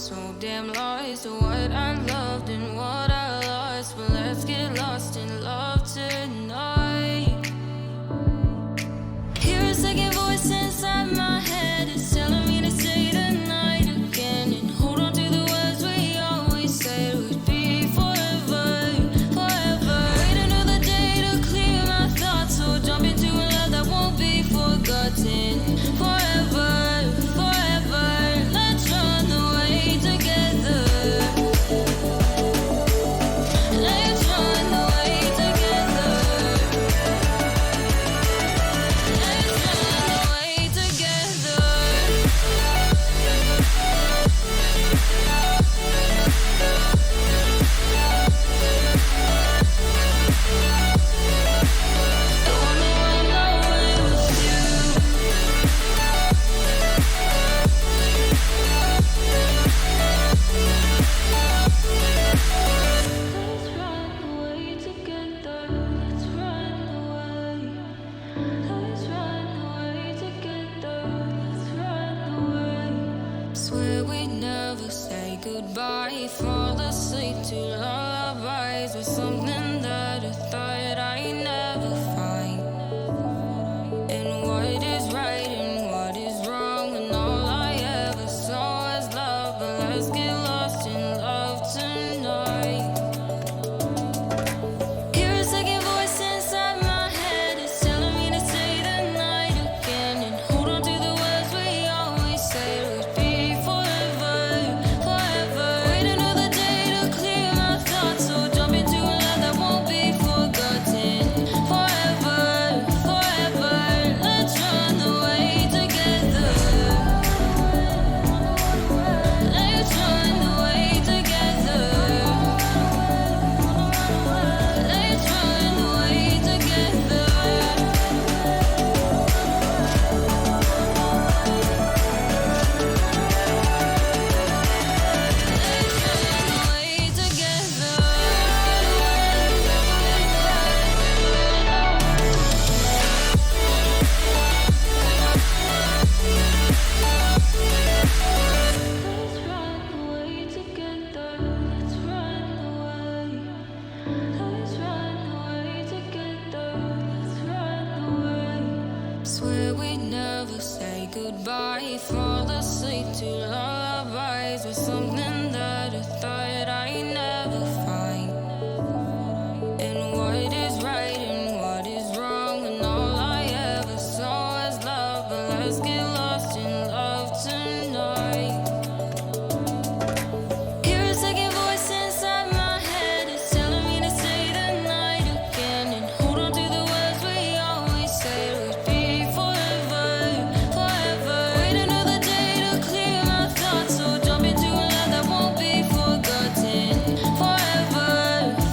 so damn lost to what I loved and what I lost. But let's get lost in love tonight. Hear a second voice inside my head. It's telling me to stay the night again and hold on to the words we always said would be forever, forever. Wait another day to clear my thoughts, so jump into a love that won't be forgotten. Forever, forever. Let's run away together. Let's run away together. Let's run away together. Don't wanna run away with you. Let's run away together. Let's run away. Let's run away together. Let's run away. Swear we'd never say goodbye. Fall asleep to lullabies with something that I thought I'd never find. And what is right and what is wrong, and all I ever saw was love. But let's get lost in love tonight. Hear a second voice inside my head. It's telling me to stay the night again and hold on to the words we always said would be forever, forever. Wait another day to clear my thoughts, so jump into a love that won't be forgotten. Forever, forever. Let's run away together. Let's run away together. Let's run away together. Let's run away together. Let's run away together. Let's run away. Let's run away together. Let's run away. Swear we'd never say goodbye. Fall asleep to lullabies with something that I thought I'd never find. And what is right and what is wrong, and all I ever saw was love. But let's get lost in love tonight. Hear a second voice inside my head. It's telling me to stay the night again and hold on to the words we always said would be forever, forever. Wait another day to clear my thoughts, so jump into a love that won't be forgotten. Forever,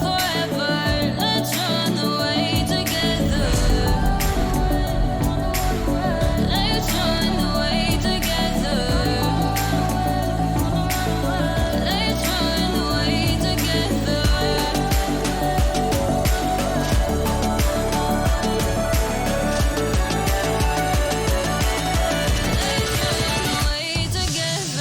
forever. Let's run away together. Let's run away together. Let's run away together. Let's run away together.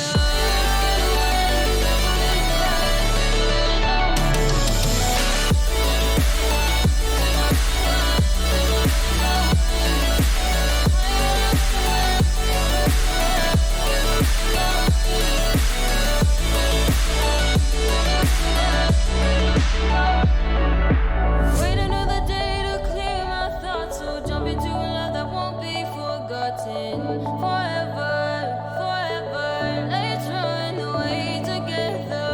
Wait another day to clear my thoughts, so jump into a love that won't be forgotten. Forever, forever. Let's run away together.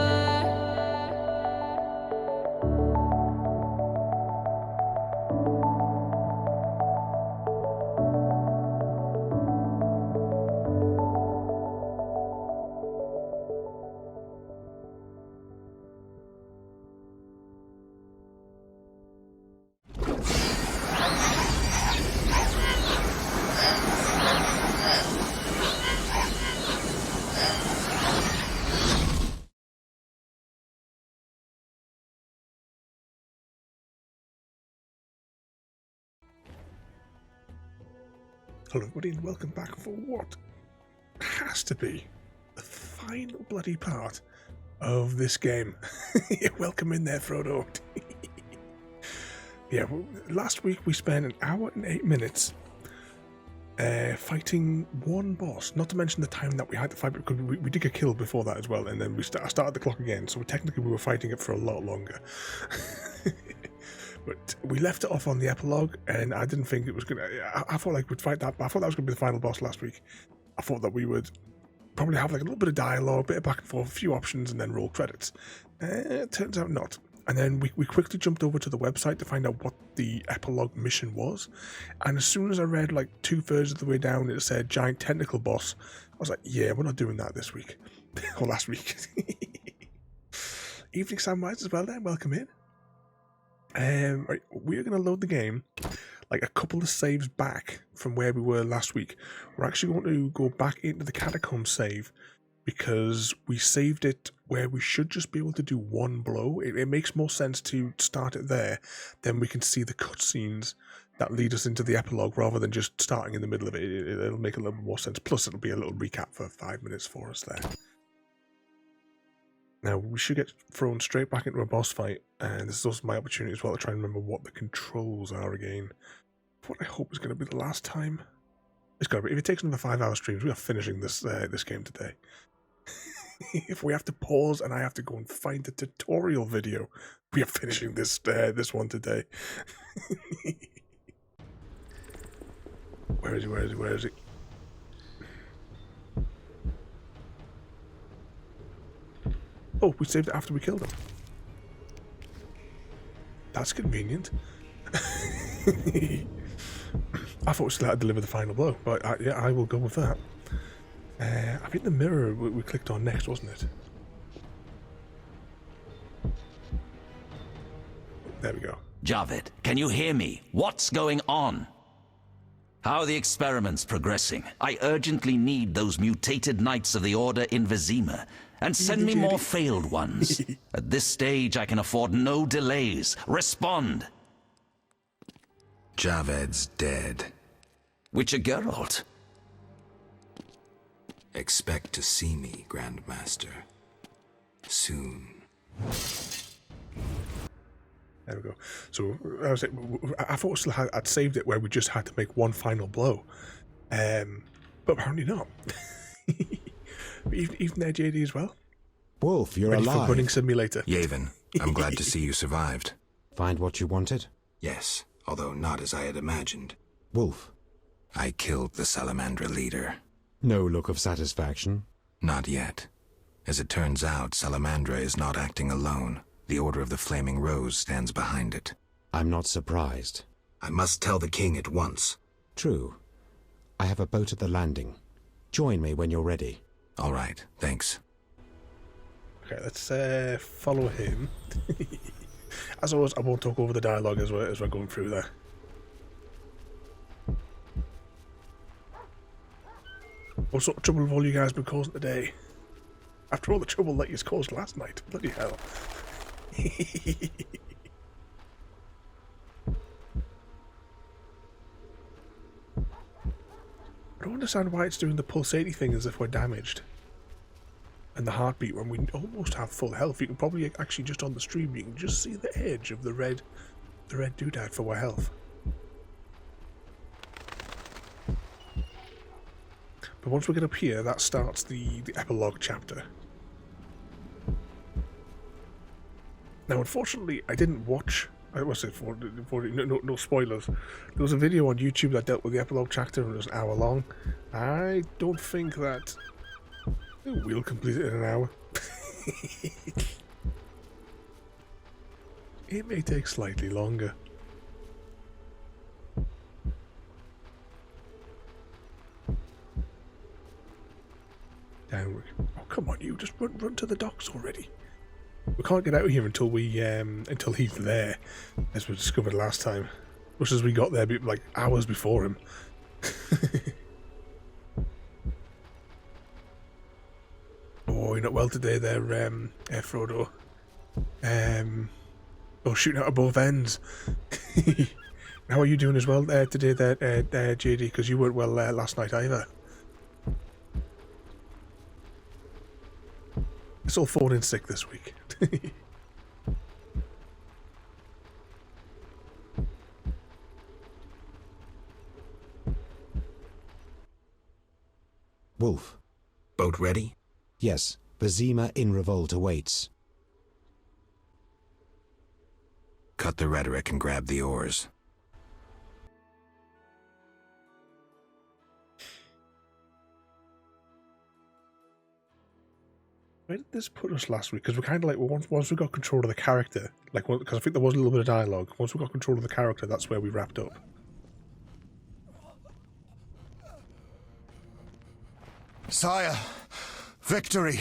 Hello everybody and welcome back for what has to be the final bloody part of this game. Welcome in there, Frodo. Yeah, well, last week we spent an hour and 8 minutes fighting one boss, not to mention the time that we had to fight, because we did get killed before that as well, and then I started the clock again, so technically we were fighting it for a lot longer. But we left it off on the epilogue, and I didn't think it was going to... I thought like we'd fight that, I thought that was going to be the final boss last week. I thought that we would probably have like a little bit of dialogue, a bit of back and forth, a few options, and then roll credits. Turns out not. And then we quickly jumped over to the website to find out what the epilogue mission was. And as soon as I read like 2/3 of the way down, it said giant tentacle boss. I was like, yeah, we're not doing that this week. Or last week. Evening Samwise as well then, welcome in. Right, we're going to load the game like a couple of saves back from where we were last week. We're actually going to go back into the catacomb save, because we saved it where we should just be able to do one blow. It makes more sense to start it there, then we can see the cutscenes that lead us into the epilogue rather than just starting in the middle of it. It'll make a little more sense. Plus, it'll be a little recap for 5 minutes for us there. Now, we should get thrown straight back into a boss fight, and this is also my opportunity as well to try and remember what the controls are again. What I hope is going to be the last time. It's got to be. If it takes another 5-hour streams, we are finishing this this game today. If we have to pause and I have to go and find the tutorial video, we are finishing this this one today. Where is he? Where is he? Where is he? Oh, we saved it after we killed him. That's convenient. I thought we still had to deliver the final blow, but yeah, I will go with that. I think the mirror we clicked on next, wasn't it? There we go. Javed, can you hear me? What's going on? How are the experiments progressing? I urgently need those mutated knights of the Order in Vizima, and send me more failed ones. At this stage, I can afford no delays. Respond! Javed's dead. Witcher Geralt? Expect to see me, Grandmaster. Soon. There we go. So I thought I'd saved it where we just had to make one final blow, but apparently not. Even there, JD as well. Wolf, you're Ready alive. for running simulator. Yavin, I'm glad to see you survived. Find what you wanted? Yes, although not as I had imagined. Wolf. I killed the Salamandra leader. No look of satisfaction? Not yet. As it turns out, Salamandra is not acting alone. The Order of the Flaming Rose stands behind it. I'm not surprised. I must tell the king at once. True. I have a boat at the landing. Join me when you're ready. All right, thanks. Okay, let's follow him. As always, I won't talk over the dialogue as we're going through there. What sort of trouble have all you guys been causing today? After all the trouble that you caused last night. Bloody hell. I don't understand why it's doing the pulsating thing as if we're damaged. And the heartbeat when we almost have full health. You can probably actually just on the stream you can just see the edge of the red doodad for our health. But once we get up here, that starts the epilogue chapter. Now, unfortunately, I didn't watch. I was saying no spoilers. There was a video on YouTube that dealt with the epilogue chapter and it was an hour long. I don't think that we'll complete it in an hour. It may take slightly longer. Downward. Oh, come on, you just run to the docks already. We can't get out of here until until he's there, as we discovered last time. Just as we got there, like hours before him. Oh, you're not well today, there, Frodo. Oh, shooting out of both ends. How are you doing as well today, there, JD? Because you weren't well last night either. It's all falling in sick this week. Wolf. Boat ready? Yes, Vizima in revolt awaits. Cut the rhetoric and grab the oars. Where did this put us last week? Because we're kind of like, once we got control of the character, like, because I think there was a little bit of dialogue. Once we got control of the character, that's where we wrapped up. Sire, victory!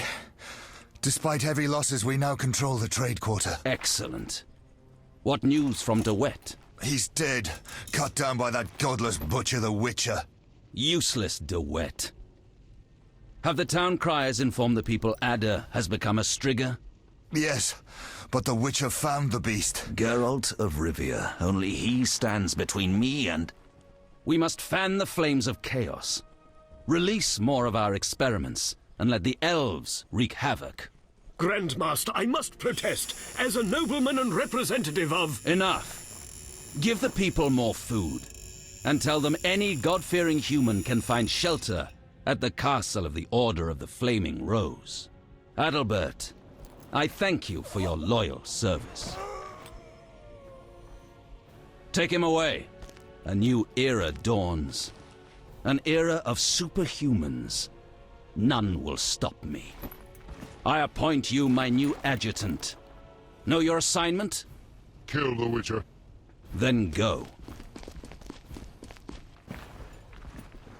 Despite heavy losses, we now control the trade quarter. Excellent. What news from De Wet? He's dead, cut down by that godless butcher, the Witcher. Useless De Wet. Have the town criers informed the people Ada has become a Strigger? Yes, but the Witcher found the beast. Geralt of Rivia. Only he stands between me and... We must fan the flames of chaos. Release more of our experiments, and let the elves wreak havoc. Grandmaster, I must protest, as a nobleman and representative of... Enough. Give the people more food, and tell them any God-fearing human can find shelter at the castle of the Order of the Flaming Rose. Adalbert, I thank you for your loyal service. Take him away. A new era dawns. An era of superhumans. None will stop me. I appoint you my new adjutant. Know your assignment? Kill the Witcher. Then go.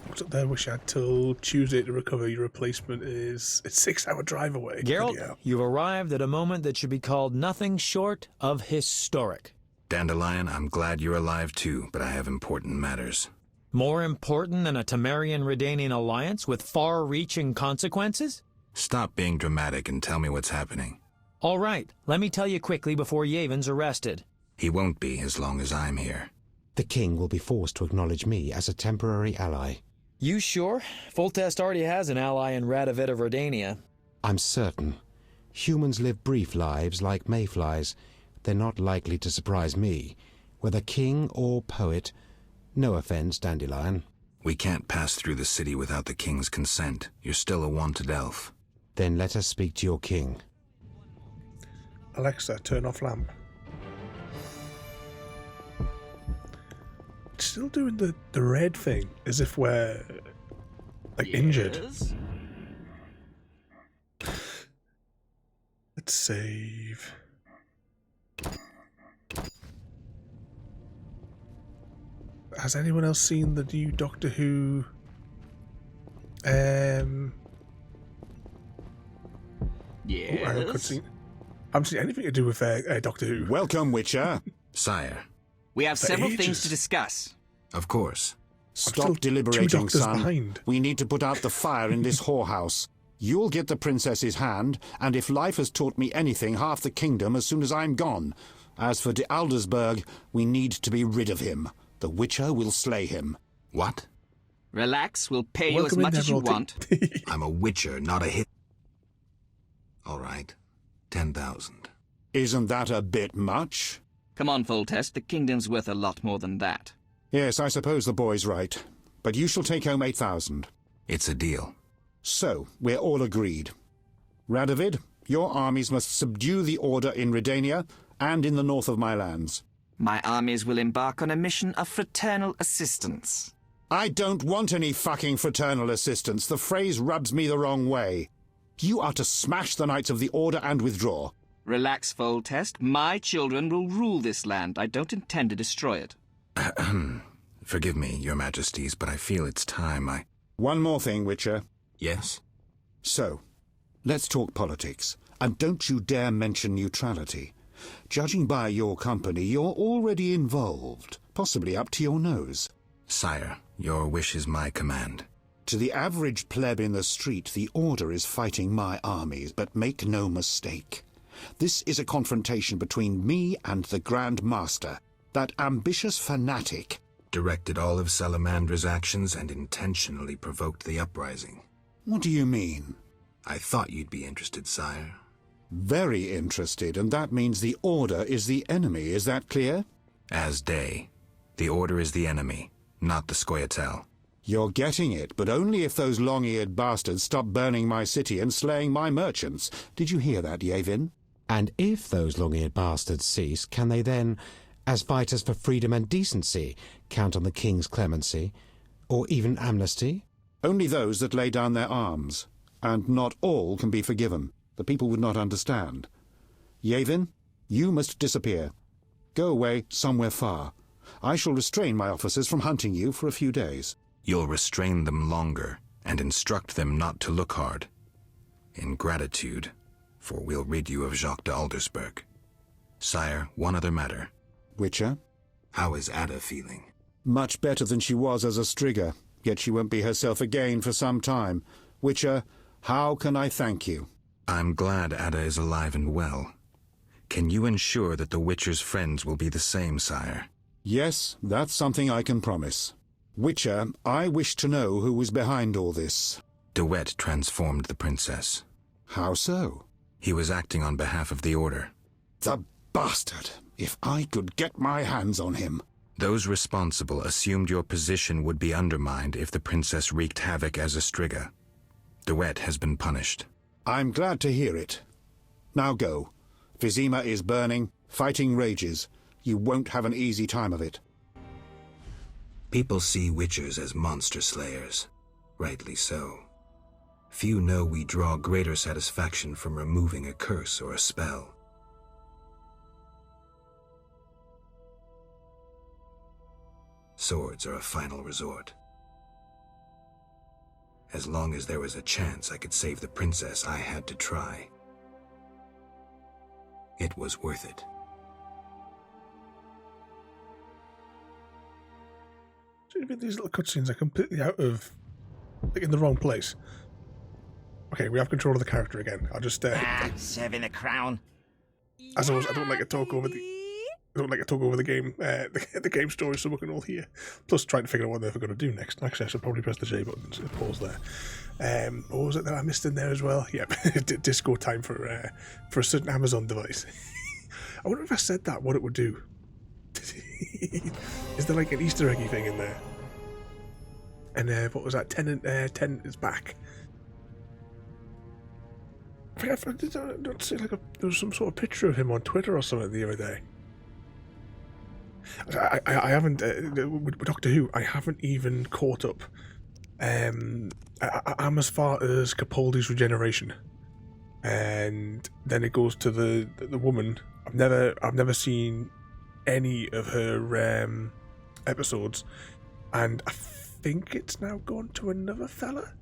What's up there? Wish I had till Tuesday to recover. Your replacement is... It's 6-hour drive away. Geralt, you've arrived at a moment that should be called nothing short of historic. Dandelion, I'm glad you're alive too, but I have important matters. More important than a Temerian-Redanian alliance with far-reaching consequences? Stop being dramatic and tell me what's happening. All right, let me tell you quickly before Yavon's arrested. He won't be as long as I'm here. The king will be forced to acknowledge me as a temporary ally. You sure? Foltest already has an ally in Radovid of Redania. I'm certain. Humans live brief lives like mayflies. They're not likely to surprise me. Whether king or poet, no offense, Dandelion. We can't pass through the city without the king's consent. You're still a wanted elf. Then let us speak to your king. Alexa, turn off lamp. It's still doing the red thing, as if we're, like, injured. Let's save. Has anyone else seen the new Doctor Who? Yes. I haven't seen anything to do with Doctor Who. Welcome, Witcher. Sire. We have several ages. things to discuss. Of course. still Stop 2 deliberating, doctors son. behind. We need to put out the fire in this whorehouse. You'll get the princess's hand, and if life has taught me anything, half the kingdom as soon as I'm gone. As for de Aldersberg, we need to be rid of him. The Witcher will slay him. What? Relax, we'll pay you as Welcome in, much as you Emerald. want. I'm a Witcher, not a hit. All right. 10,000. Isn't that a bit much? Come on, Foltest, the kingdom's worth a lot more than that. Yes, I suppose the boy's right. But you shall take home 8,000. It's a deal. So, we're all agreed. Radovid, your armies must subdue the Order in Redania and in the north of my lands. My armies will embark on a mission of fraternal assistance. I don't want any fucking fraternal assistance. The phrase rubs me the wrong way. You are to smash the Knights of the Order and withdraw. Relax, Foltest. My children will rule this land. I don't intend to destroy it. Forgive me, your majesties, but I feel it's time One more thing, Witcher. Yes? So, let's talk politics. And don't you dare mention neutrality. Judging by your company, you're already involved, possibly up to your nose. Sire, your wish is my command. To the average pleb in the street, the Order is fighting my armies, but make no mistake. This is a confrontation between me and the Grand Master, that ambitious fanatic. Directed all of Salamandra's actions and intentionally provoked the uprising. What do you mean? I thought you'd be interested, sire. Very interested, and that means the Order is the enemy, is that clear? As day. The Order is the enemy, not the Scoia'tael. You're getting it, but only if those long-eared bastards stop burning my city and slaying my merchants. Did you hear that, Yavin? And if those long-eared bastards cease, can they then, as fighters for freedom and decency, count on the king's clemency, or even amnesty? Only those that lay down their arms, and not all can be forgiven. The people would not understand. Yavin, you must disappear. Go away somewhere far. I shall restrain my officers from hunting you for a few days. You'll restrain them longer, and instruct them not to look hard. In gratitude, for we'll rid you of Jacques de Aldersberg. Sire, one other matter. Witcher? How is Ada feeling? Much better than she was as a Strigger, yet she won't be herself again for some time. Witcher, how can I thank you? I'm glad Ada is alive and well. Can you ensure that the Witcher's friends will be the same, sire? Yes, that's something I can promise. Witcher, I wish to know who was behind all this. De Wet transformed the princess. How so? He was acting on behalf of the Order. The bastard! If I could get my hands on him. Those responsible assumed your position would be undermined if the princess wreaked havoc as a Strigger. De Wet has been punished. I'm glad to hear it. Now go. Vizima is burning, fighting rages. You won't have an easy time of it. People see Witchers as monster slayers. Rightly so. Few know we draw greater satisfaction from removing a curse or a spell. Swords are a final resort. As long as there was a chance I could save the princess, I had to try. It was worth it. These little cutscenes are completely out of, like, in the wrong place. Okay, we have control of the character again. I'll just serving a crown. As always, I don't like to talk over the game, the game story, so we can all hear. Plus, trying to figure out what they're going to do next. Actually, I should probably press the J button and pause there. What was it that I missed in there as well? Yep, disco time for a certain Amazon device. I wonder if I said that, what it would do. Is there like an Easter eggy thing in there? And what was that? Tenant is back. I don't see like there was some sort of picture of him on Twitter or something the other day. I haven't with Doctor Who. I haven't even caught up. I'm as far as Capaldi's regeneration, and then it goes to the woman. I've never seen any of her episodes, and I think it's now gone to another fella.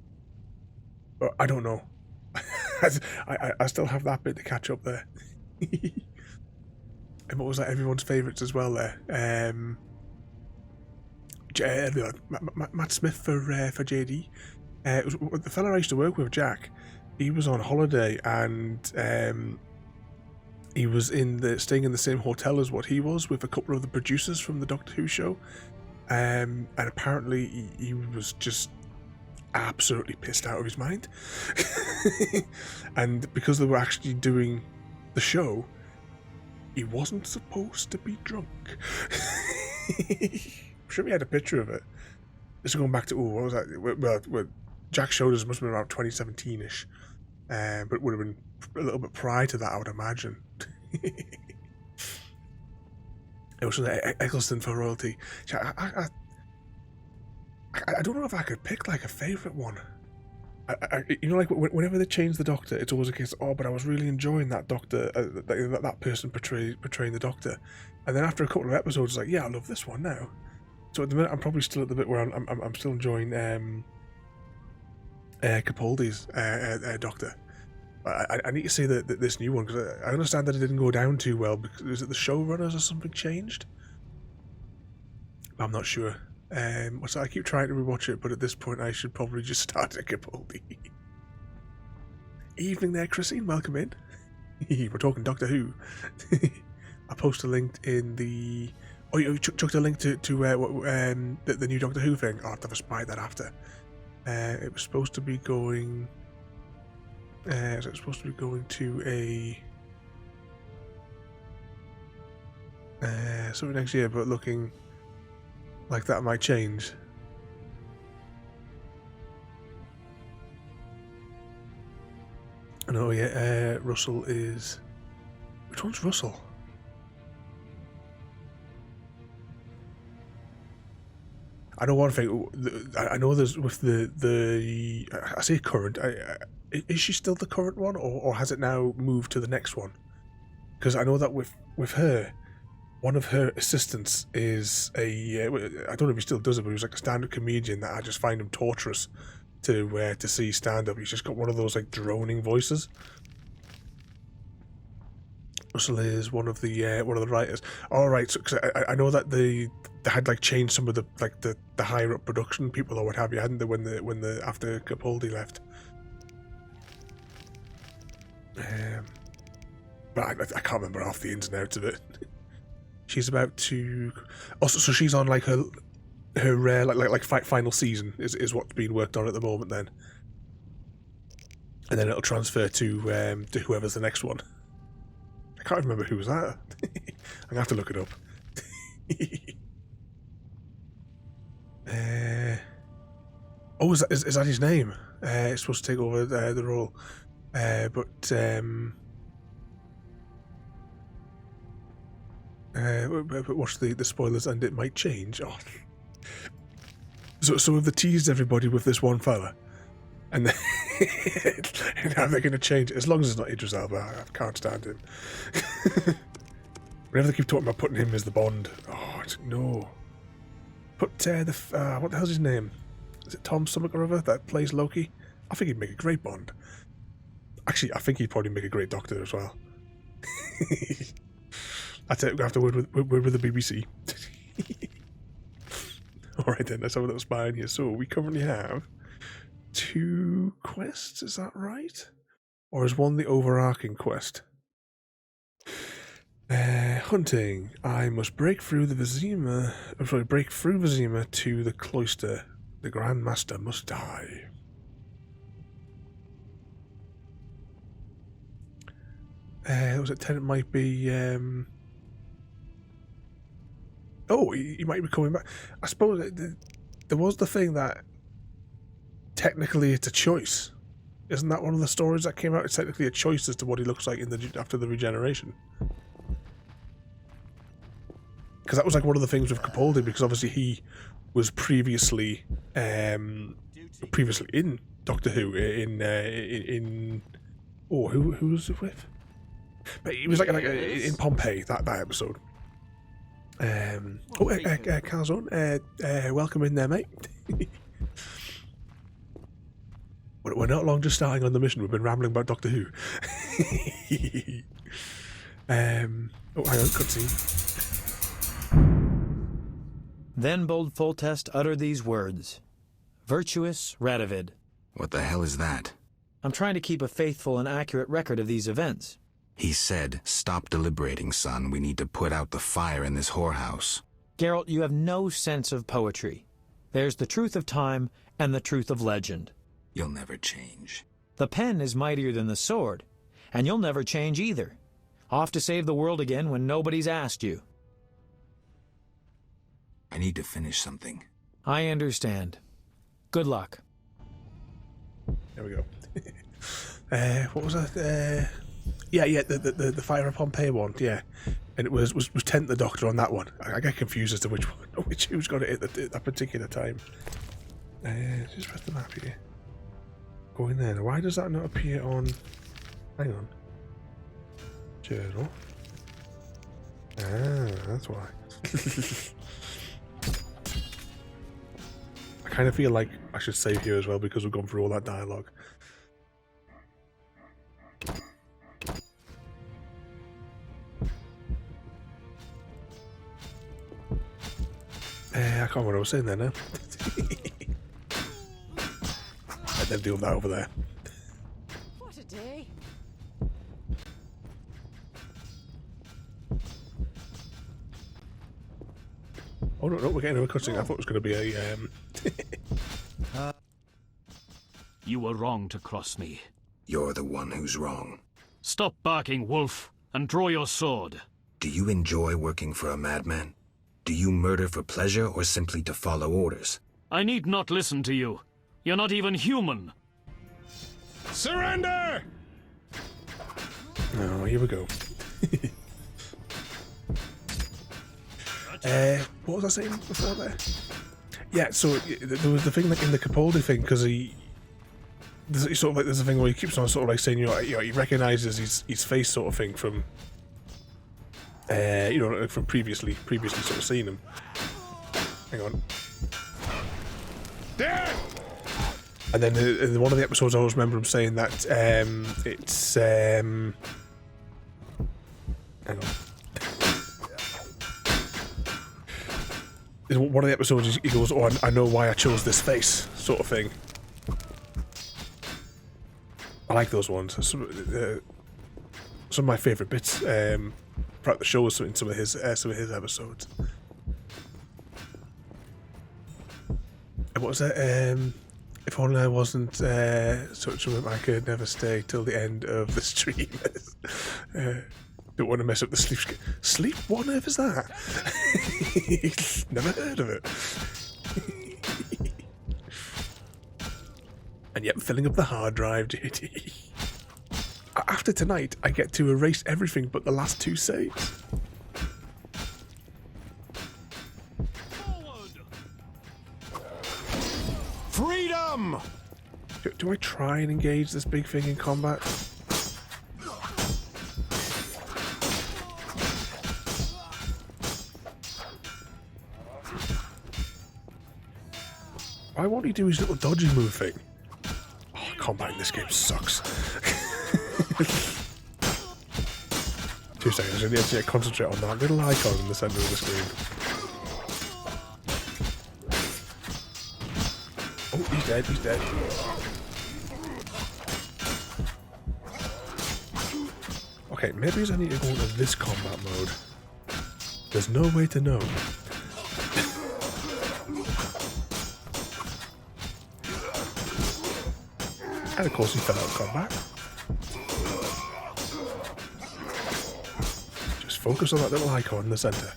But I don't know. I still have that bit to catch up there. And what was that? Everyone's favourites as well there. Matt Smith for JD. It was the fella I used to work with, Jack. He was on holiday and he was staying in the same hotel as what he was with a couple of the producers from the Doctor Who show. And apparently he was just absolutely pissed out of his mind. And because they were actually doing the show, he wasn't supposed to be drunk. I'm sure we had a picture of it. This is going back to, what was that? Well, Jack showed us, must have been around 2017-ish. But it would have been a little bit prior to that, I would imagine. It was Eccleston for royalty. I don't know if I could pick like a favourite one. Like whenever they change the Doctor, it's always a case of, but I was really enjoying that Doctor, that person portraying the Doctor. And then after a couple of episodes, it's like, yeah, I love this one now. So at the minute, I'm probably still at the bit where I'm still enjoying Capaldi's Doctor. I need to see this new one, because I understand that it didn't go down too well. Because is it the showrunners or something changed? I'm not sure. I keep trying to rewatch it, but at this point I should probably just start at Capaldi. Evening there, Christine. Welcome in. We're talking Doctor Who. I posted a link in the... Oh, you chucked a link to the new Doctor Who thing. I'll have to spy that after. It was supposed to be going... So it's supposed to be going to a something next year, but looking like that might change. Oh yeah, Russell is... Which one's Russell? I know one thing. I know there's with the I say current. Is she still the current one, or has it now moved to the next one? Because I know that with her, one of her assistants is a I don't know if he still does it, but he was like a stand-up comedian that I just find him torturous to see stand-up. He's just got one of those like droning voices. Russell is one of the writers. All right, so cause I know that they had like changed some of the higher up production people or what have you, hadn't they, when the after Capaldi left. But I can't remember half the ins and outs of it. She's about to also, so she's on like her final season is what's being worked on at the moment then, and then it'll transfer to whoever's the next one. I can't remember who was that. I'm gonna have to look it up. Is that his name? It's supposed to take over the role, but watch the spoilers and it might change. Oh. So have they teased everybody with this one fella, and now they're going to change it. As long as it's not Idris Elba, I can't stand him. Whenever they keep talking about putting him as the Bond, no. Put what the hell's his name? Is it Tom something or other that plays Loki? I think he'd make a great Bond. Actually, I think he'd probably make a great Doctor as well. That's it. We have to word with the BBC. Alright then, let's have a little spy in here. So we currently have 2 quests, is that right? Or is one the overarching quest? Hunting. I must break through Vizima to the cloister. The Grand Master must die. Was it 10? It might be he might be coming back. I suppose there was the thing that technically it's a choice. Isn't that one of the stories that came out? It's technically a choice as to what he looks like after the regeneration. Because that was like one of the things with Capaldi, because obviously he was previously in Doctor Who who was it with? But he was like in Pompeii that episode. Calzone, welcome in there, mate. We're not long just starting on the mission. We've been rambling about Doctor Who. Hang on, cutscene. Then bold Foltest uttered these words. Virtuous Radovid. What the hell is that? I'm trying to keep a faithful and accurate record of these events. He said, stop deliberating, son. We need to put out the fire in this whorehouse. Geralt, you have no sense of poetry. There's the truth of time and the truth of legend. You'll never change. The pen is mightier than the sword, and you'll never change either. Off to save the world again when nobody's asked you. I need to finish something. I understand. Good luck. There we go. What was that? The Fire of Pompeii one, yeah. And it was Tent the Doctor on that one. I get confused as to who's got it at that particular time. Just press the map here. Go in there. Why does that not appear on... Hang on. Journal. That's why. I kind of feel like I should save here as well because we've gone through all that dialogue. I can't remember what I was saying there now. Let them deal with that over there. What a day. Oh no, we're getting a cutscene. I thought it was going to be a... You were wrong to cross me. You're the one who's wrong. Stop barking, wolf, and draw your sword. Do you enjoy working for a madman? Do you murder for pleasure or simply to follow orders? I need not listen to you. You're not even human. Surrender! Oh, here we go. What was I saying before there? Yeah, so there was the thing like in the Capaldi thing, because there's sort of like there's a thing where he keeps on sort of like saying he recognises his face sort of thing from from previously sort of seeing him. Hang on. There! And then in one of the episodes I always remember him saying that it's hang on. In one of the episodes he goes, "Oh, I know why I chose this face," sort of thing. I like those ones. Some of my favourite bits throughout the show in some of his episodes. And what was that? If only I wasn't such a wimp, I could never stay till the end of the stream. Don't want to mess up the sleep. Sleep? What on earth is that? Never heard of it. And yet, filling up the hard drive, JD. After tonight, I get to erase everything but the last 2 saves. Freedom! Do I try and engage this big thing in combat? Why won't he do his little dodgy move thing? Oh, combat in this game sucks. 2 seconds, I need to concentrate on that little icon in the centre of the screen. Oh, he's dead, he's dead. Okay, maybe I need to go into this combat mode. There's no way to know. And of course he fell out of combat. Just focus on that little icon in the centre.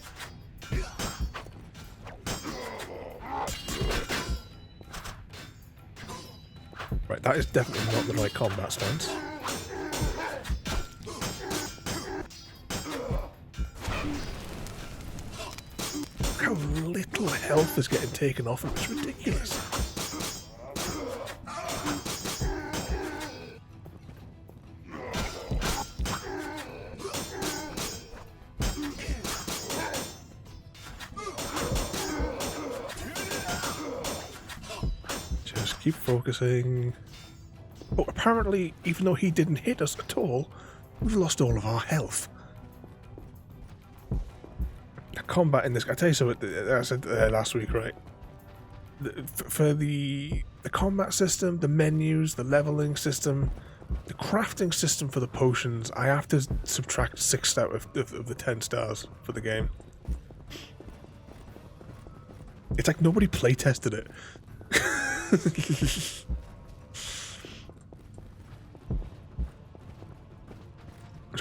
Right, that is definitely not the right combat stance. Look how little health is getting taken off him, it's ridiculous. Keep focusing. Oh, apparently, even though he didn't hit us at all, we've lost all of our health. The combat in this, I tell you something, I said last week, right? For the combat system, the menus, the leveling system, the crafting system for the potions, I have to subtract 6 out of the 10 stars for the game. It's like nobody play tested it. Just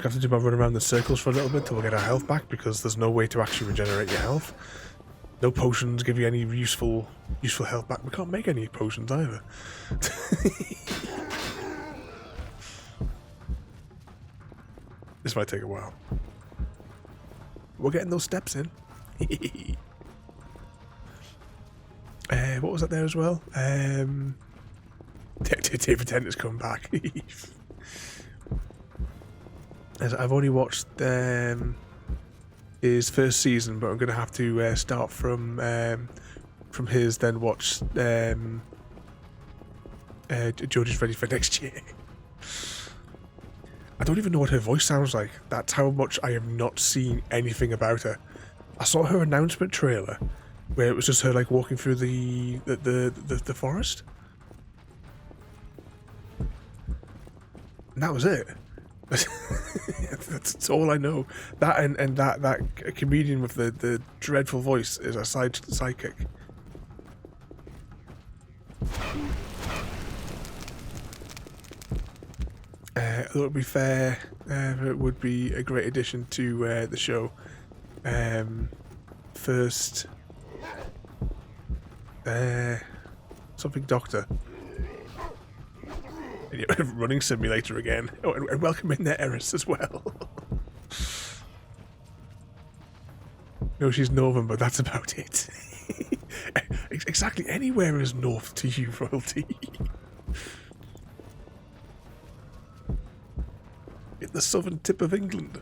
have to do my run around the circles for a little bit till we get our health back, because there's no way to actually regenerate your health. No potions give you any useful health back. We can't make any potions either. This might take a while. We're getting those steps in. What was that there as well? David Tennant's come back. I've only watched his first season, but I'm going to have to start from his, then watch Jodie's Ready for Next Year. I don't even know what her voice sounds like. That's how much I have not seen anything about her. I saw her announcement trailer, where it was just her like walking through the forest. And that was it. That's all I know. That and that comedian with the dreadful voice is a sidekick. I thought it would be fair. It would be a great addition to the show. First, something doctor. And, yeah, running simulator again. Oh, and welcome in there, Eris, as well. No, she's Northern, but that's about it. Exactly, anywhere is north to you, royalty. At the southern tip of England.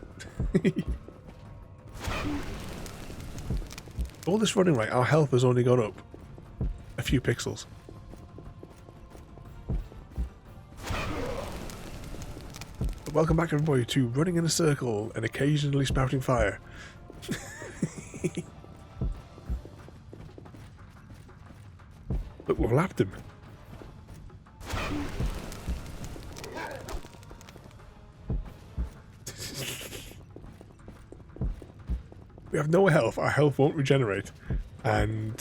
All this running, right, our health has only gone up a few pixels. But welcome back, everybody, to running in a circle and occasionally spouting fire. Look, we've lapped him. We have no health. Our health won't regenerate. And,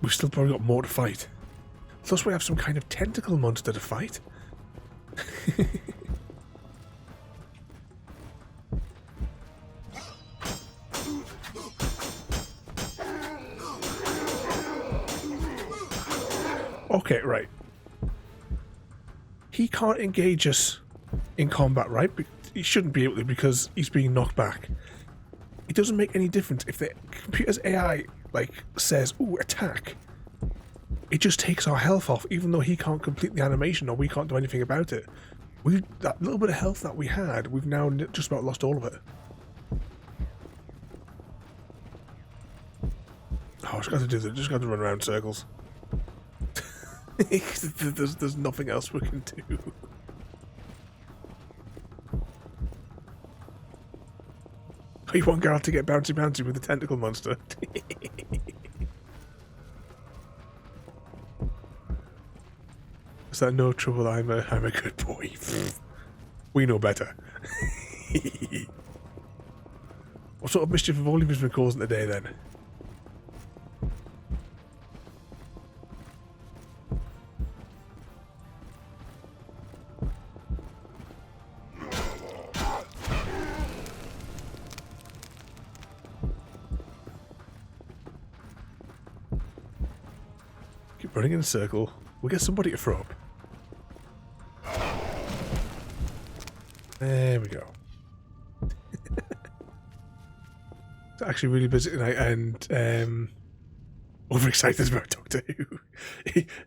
we've still probably got more to fight. Plus we have some kind of tentacle monster to fight. Okay, right. He can't engage us in combat, right? He shouldn't be able to because he's being knocked back. It doesn't make any difference if the computer's AI, like, says, ooh, attack. It just takes our health off, even though he can't complete the animation or we can't do anything about it. That little bit of health that we had, we've now just about lost all of it. Oh, just got to run around in circles. There's nothing else we can do. You want Geralt to get bouncy with the tentacle monster. Is that no trouble? I'm a good boy. We know better. What sort of mischief have all of you been causing today then? Keep running in a circle. We'll get somebody to throw up. There we go. It's actually really busy tonight and overexcited about Doctor Who.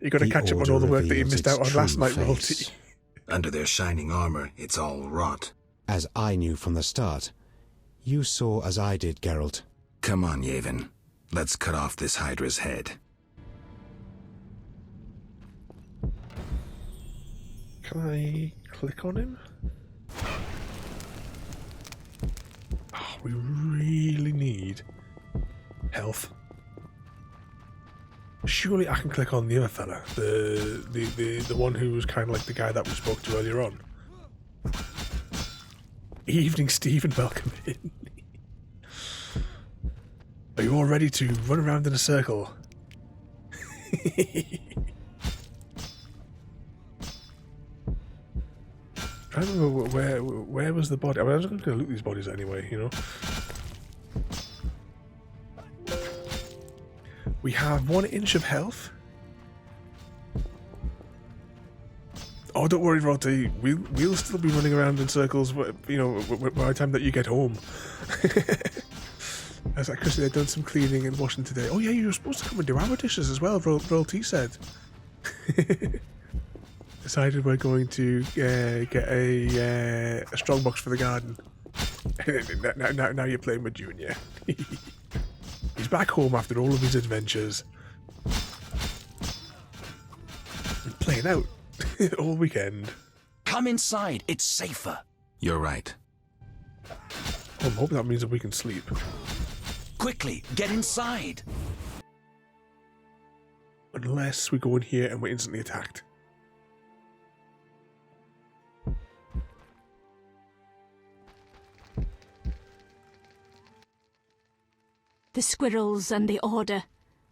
You got to catch up on all the work that you missed out on last night, Royalty. Under their shining armor, it's all rot. As I knew from the start. You saw as I did, Geralt. Come on, Yavin. Let's cut off this Hydra's head. Can I click on him? Oh, we really need health. Surely I can click on the other fella, the one who was kind of like the guy that we spoke to earlier on. Evening, Stephen. Welcome in. Are you all ready to run around in a circle? I don't remember where was the body. I mean, I was going to loot these bodies anyway, you know. We have 1 inch of health. Oh, don't worry, Roddy. We'll still be running around in circles, you know, by the time that you get home. I was like, Chrissy, they've done some cleaning and washing today. Oh yeah, you were supposed to come and do our dishes as well, Royalty said. Decided we're going to get a strongbox for the garden. now you're playing with Junior. He's back home after all of his adventures. And playing out all weekend. Come inside, it's safer. You're right. Oh, I'm hoping that means that we can sleep. Quickly, get inside. Unless we go in here and we're instantly attacked. The The squirrels and the order.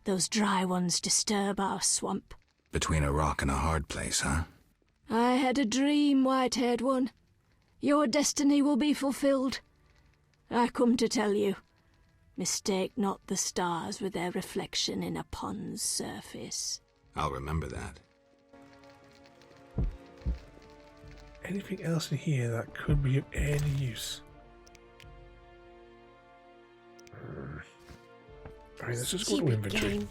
Those dry ones disturb our swamp. Between a rock and a hard place, huh? I had a dream, white-haired one. Your destiny will be fulfilled. I come to tell you. Mistake not the stars with their reflection in a pond's surface. I'll remember that. Anything else in here that could be of any use? Alright, let's just go to inventory.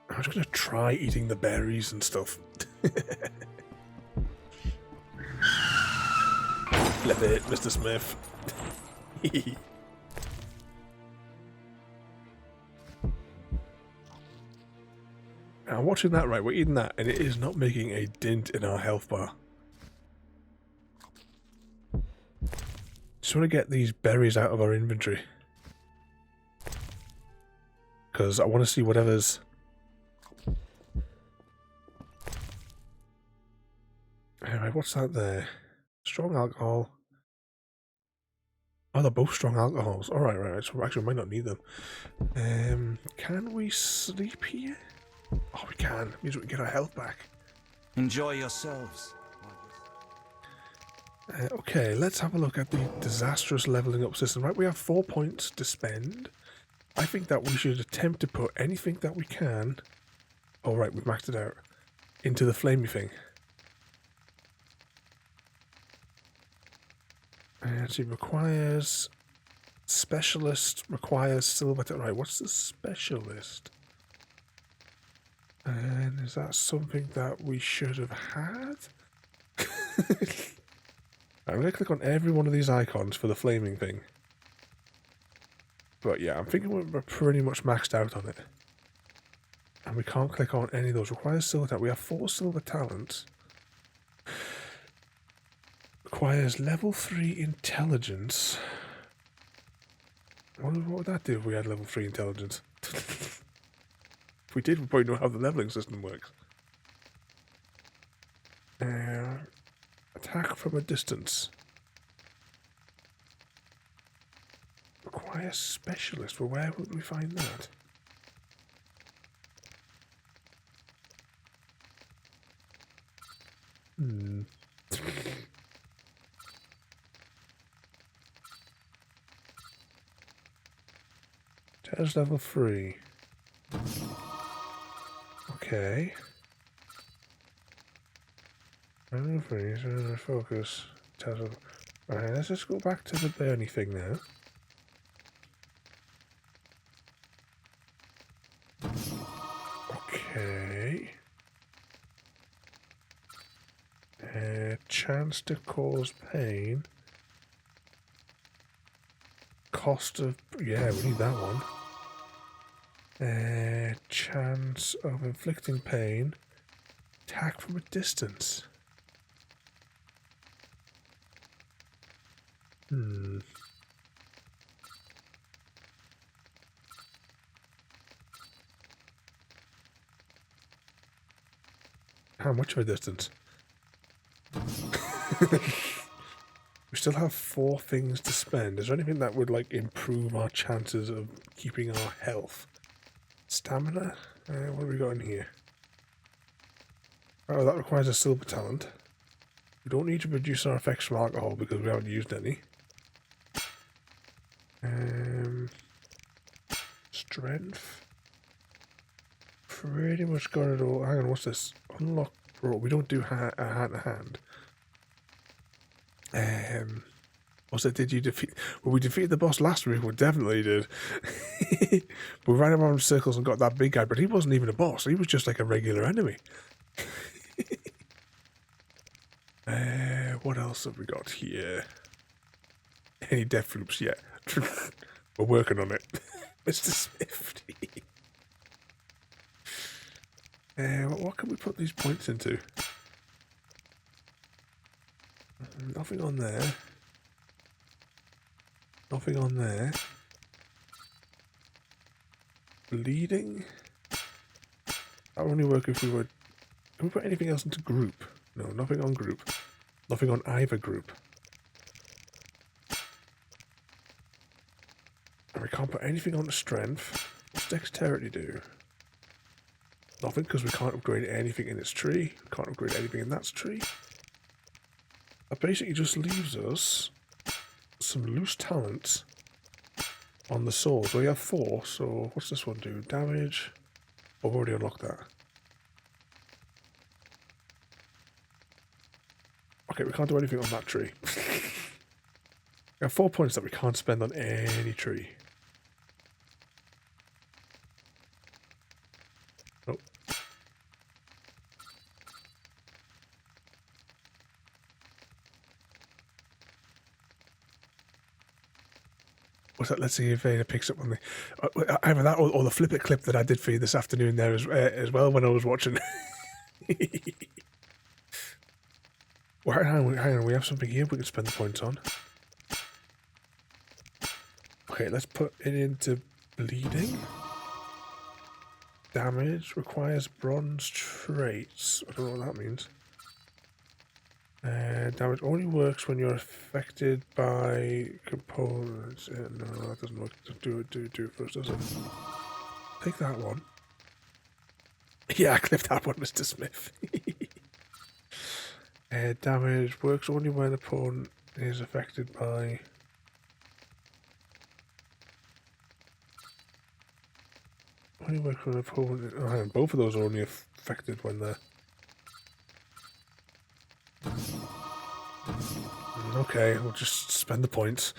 I'm just going to try eating the berries and stuff. Flip it, Mr. Smith. I'm watching that, right? We're eating that, and it is not making a dent in our health bar. Just want to get these berries out of our inventory. Because I want to see whatever's... Anyway, what's that there? Strong alcohol. Oh, they're both strong alcohols. Alright, right. So actually, we might not need them. Can we sleep here? Oh, we can. Means we can get our health back. Enjoy yourselves. Okay, let's have a look at the disastrous leveling up system. Right, we have 4 points to spend. I think that we should attempt to put anything that we can... Oh, right, we've maxed it out. Into the flamey thing. And it requires... Specialist requires silver... Right, what's the specialist? And is that something that we should have had? I'm going to click on every one of these icons for the flaming thing. But yeah, I'm thinking we're pretty much maxed out on it. And we can't click on any of those. Requires silver talent. We have 4 silver talents. Requires level 3 intelligence. What would that do if we had level 3 intelligence? If we did, we probably know how the leveling system works. Attack from a distance. Require specialist. Well, where would we find that? Test level 3. Okay. Level 3, so focus. Alright, let's just go back to the Bernie thing now. Okay. Chance to cause pain. Cost of... Yeah, we need that one. Chance of inflicting pain. Attack from a distance. How much of a distance? We still have 4 things to spend. Is there anything that would like improve our chances of keeping our health? Stamina? What have we got in here? Oh, that requires a silver talent. We don't need to reduce our effects from alcohol because we haven't used any. Strength. Pretty much got it all. Hang on, what's this? Unlock. Bro, we don't do hand to hand. What's it? Did you defeat? Well, we defeated the boss last week. We definitely did. We ran around in circles and got that big guy, but he wasn't even a boss. He was just like a regular enemy. What else have we got here? Any death loops yet? We're working on it, Mr. Smith. What can we put these points into? Nothing on there. Nothing on there. Bleeding? That would only work if we were... Can we put anything else into group? No, nothing on group. Nothing on either group. And we can't put anything on the strength. What's dexterity do? Nothing, because we can't upgrade anything in its tree. We can't upgrade anything in that tree. That basically just leaves us some loose talents on the sword. We have 4, so what's this one do? Damage. Oh, I've already unlocked that. Okay, we can't do anything on that tree. We have 4 points that we can't spend on any tree. Nope. What's that? Let's see if Ada picks up on the either that or the flip it clip that I did for you this afternoon there as well when I was watching. Well, hang on, we have something here we can spend the points on. Okay, let's put it into bleeding. Damage requires bronze traits. I don't know what that means. Damage only works when you're affected by components. No, that doesn't work. Do it first, does it? Take that one. Yeah, I clipped that one, Mr. Smith. Damage works only when opponent is affected by... Only works when opponent... Oh, hang on, both of those are only affected when they're... Okay, we'll just spend the points.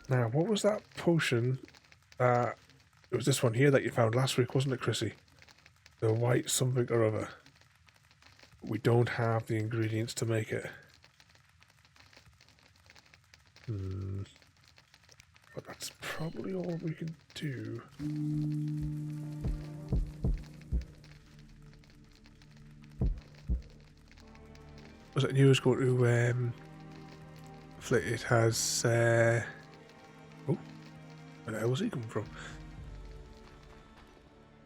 Now, what was that potion? It was this one here that you found last week, wasn't it, Chrissy? The white something or other. We don't have the ingredients to make it. But that's probably all we can do. Was it news going to it has oh, where the hell was he coming from?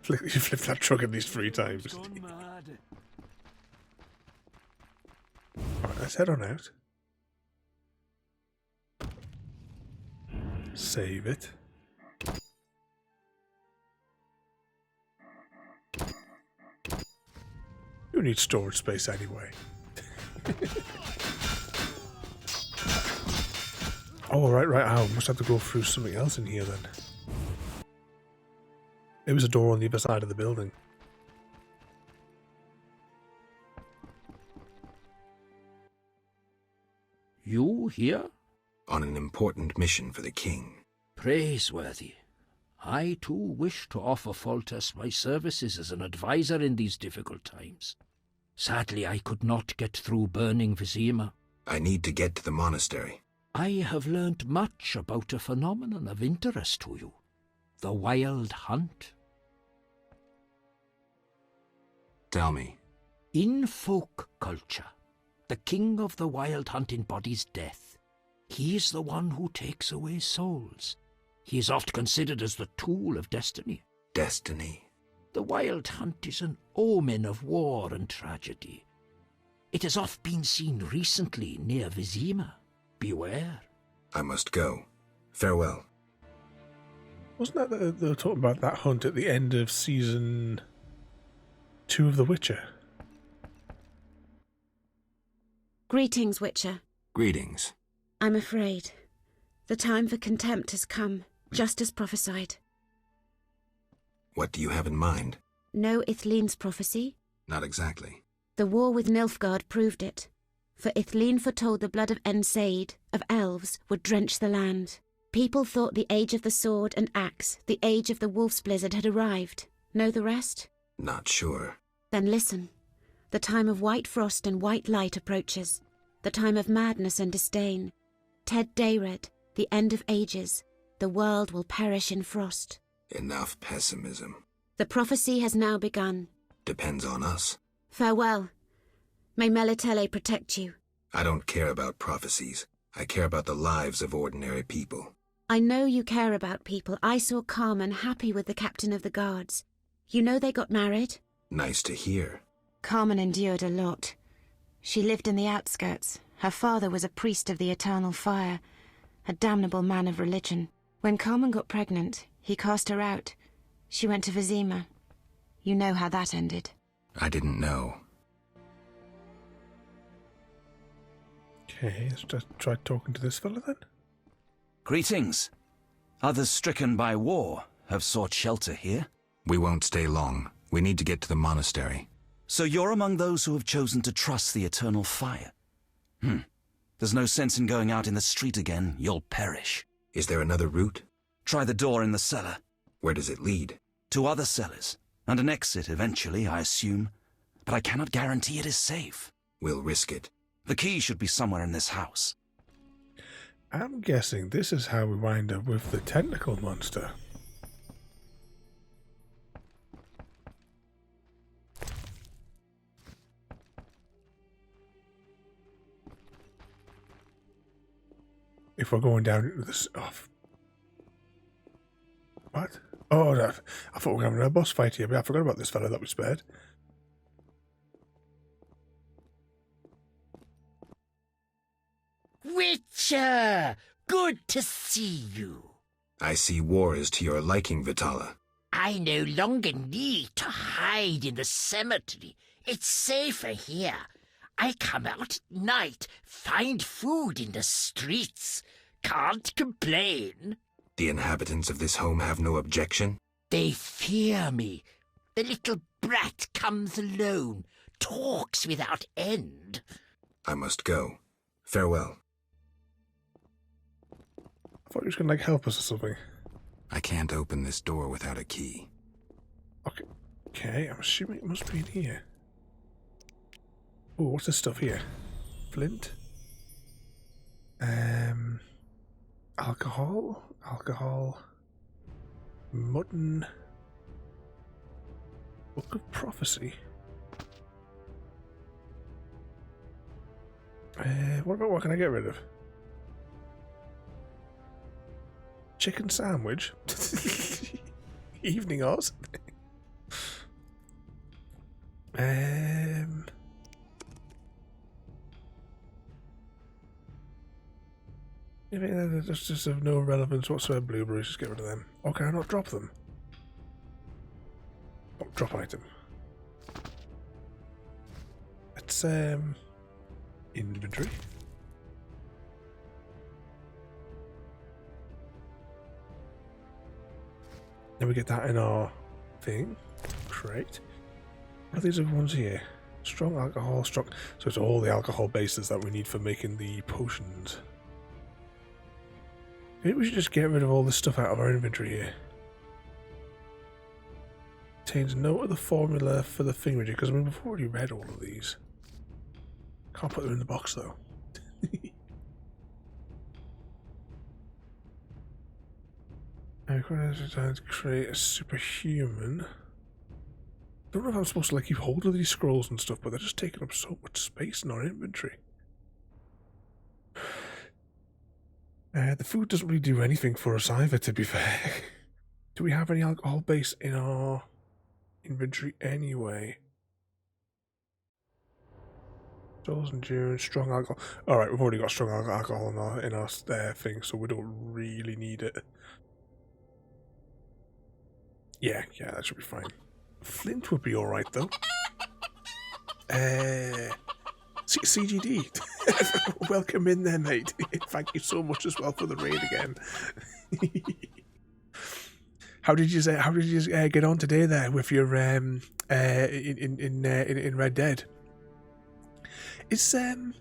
You flipped that truck at least 3 times. Alright, let's head on out. Save it. You need storage space anyway. Oh, right. I must have to go through something else in here then. There was a door on the other side of the building. You here? On an important mission for the king. Praiseworthy. I too wish to offer Foltest my services as an advisor in these difficult times. Sadly, I could not get through burning Vizima. I need to get to the monastery. I have learnt much about a phenomenon of interest to you. The Wild Hunt. Tell me. In folk culture, the king of the Wild Hunt embodies death. He is the one who takes away souls. He is oft considered as the tool of destiny. Destiny? The Wild Hunt is an omen of war and tragedy. It has oft been seen recently near Vizima. Beware. I must go. Farewell. Wasn't that they were talking about that hunt at the end of season 2 of The Witcher? Greetings, Witcher. Greetings. I'm afraid. The time for contempt has come, just as prophesied. What do you have in mind? Know Ithleen's prophecy? Not exactly. The war with Nilfgaard proved it. For Ithleen foretold the blood of Ensaid, of elves, would drench the land. People thought the age of the sword and axe, the age of the wolf's blizzard had arrived. Know the rest? Not sure. Then listen. The time of white frost and white light approaches. The time of madness and disdain. Ted Dayred, the end of ages. The world will perish in frost. Enough pessimism. The prophecy has now begun. Depends on us. Farewell. May Melitele protect you. I don't care about prophecies. I care about the lives of ordinary people. I know you care about people. I saw Carmen happy with the captain of the guards. You know they got married? Nice to hear. Carmen endured a lot. She lived in the outskirts. Her father was a priest of the eternal fire, a damnable man of religion. When Carmen got pregnant, he cast her out. She went to Vizima. You know how that ended. I didn't know. Okay, let's just try talking to this fella then. Greetings. Others stricken by war have sought shelter here. We won't stay long. We need to get to the monastery. So you're among those who have chosen to trust the eternal fire? There's no sense in going out in the street again. You'll perish. Is there another route? Try the door in the cellar. Where does it lead? To other cellars, and an exit eventually, I assume. But I cannot guarantee it is safe. We'll risk it. The key should be somewhere in this house. I'm guessing this is how we wind up with the tentacle monster. If we're going down into this... Oh, what? Oh, no, I thought we were having a boss fight here, but I forgot about this fella that we spared. Witcher! Good to see you. I see war is to your liking, Vitala. I no longer need to hide in the cemetery. It's safer here. I come out at night, find food in the streets. Can't complain. The inhabitants of this home have no objection? They fear me. The little brat comes alone, talks without end. I must go. Farewell. I thought he was going to, like, help us or something. I can't open this door without a key. Okay, I'm assuming it must be in here. Oh, what's this stuff here? Flint? Alcohol. Mutton. Book of Prophecy. What can I get rid of? Chicken sandwich? Evening or something? That's just of no relevance whatsoever. Blueberries, just get rid of them. Or can I not drop them? Oh, drop item. It's inventory. Then we get that in our thing. Great. What are these other ones here? Strong alcohol, strong. So it's all the alcohol bases that we need for making the potions. Maybe we should just get rid of all this stuff out of our inventory here. Contains no other formula for the thingamajig, because I mean we've already read all of these. Can't put them in the box though. I'm going to create a superhuman. I don't know if I'm supposed to like keep hold of these scrolls and stuff, but they're just taking up so much space in our inventory. The food doesn't really do anything for us either, to be fair. Do we have any alcohol base in our inventory anyway? Stores and endurance, strong alcohol. Alright, we've already got strong alcohol in our thing, so we don't really need it. Yeah, that should be fine. Flint would be alright, though. CGD. Welcome in there, mate. Thank you so much as well for the raid again. How did you get on today there with your in Red Dead? Is that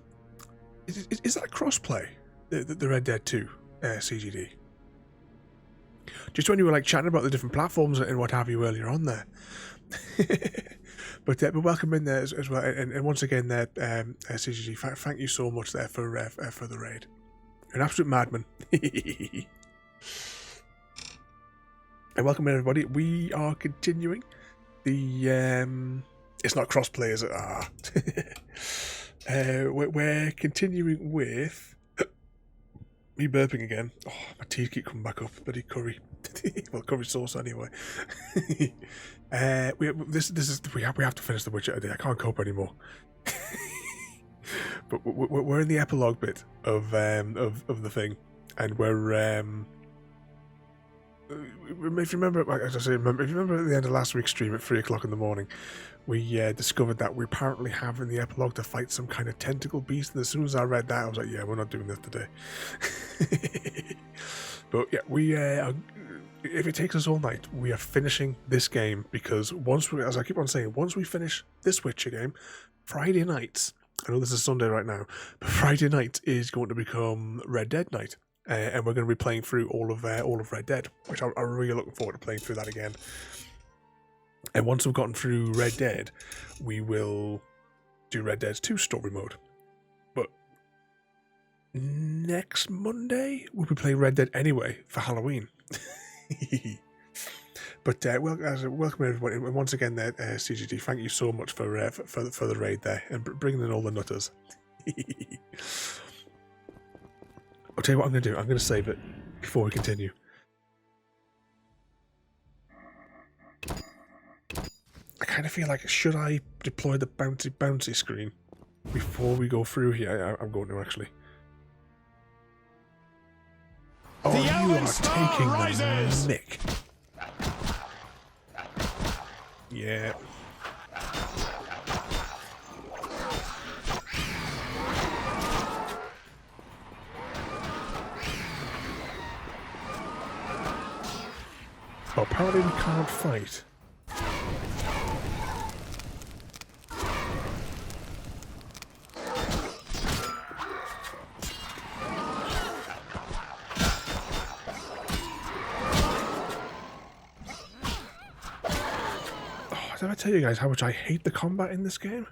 crossplay? The Red Dead 2 CGD? Just when you were like chatting about the different platforms and what have you earlier on there. But welcome in there as well, and once again there, CGG, thank you so much there for the raid. You're an absolute madman. And welcome everybody. We are continuing the it's not crossplay, is it? We're continuing with me burping again. Oh, my teeth keep coming back up. Bloody curry. Well, curry sauce anyway. We have to finish The Witcher today. I can't cope anymore. But we're in the epilogue bit of the thing, and we're if you remember, like as I say, if you remember at the end of last week's stream at 3 o'clock in the morning, we discovered that we apparently have in the epilogue to fight some kind of tentacle beast, and as soon as I read that, I was like, yeah, we're not doing this today. But yeah, we if it takes us all night, we are finishing this game, because once we, as I keep on saying, once we finish this Witcher game, Friday nights, I know this is Sunday right now, but Friday night is going to become Red Dead night. And we're going to be playing through all of Red Dead, which I'm really looking forward to playing through that again. And once we've gotten through Red Dead, we will do Red Dead 2 story mode. But next Monday, we'll be playing Red Dead anyway for Halloween. But welcome everybody. And once again, there, CGD, thank you so much for the raid there and bringing in all the nutters. I'll tell you what I'm going to do. I'm going to save it before we continue. I kind of feel like, should I deploy the bouncy screen before we go through here? I'm going to, actually. Oh, you are taking the mick. Yeah. Oh, apparently we can't fight. Oh, did I tell you guys how much I hate the combat in this game?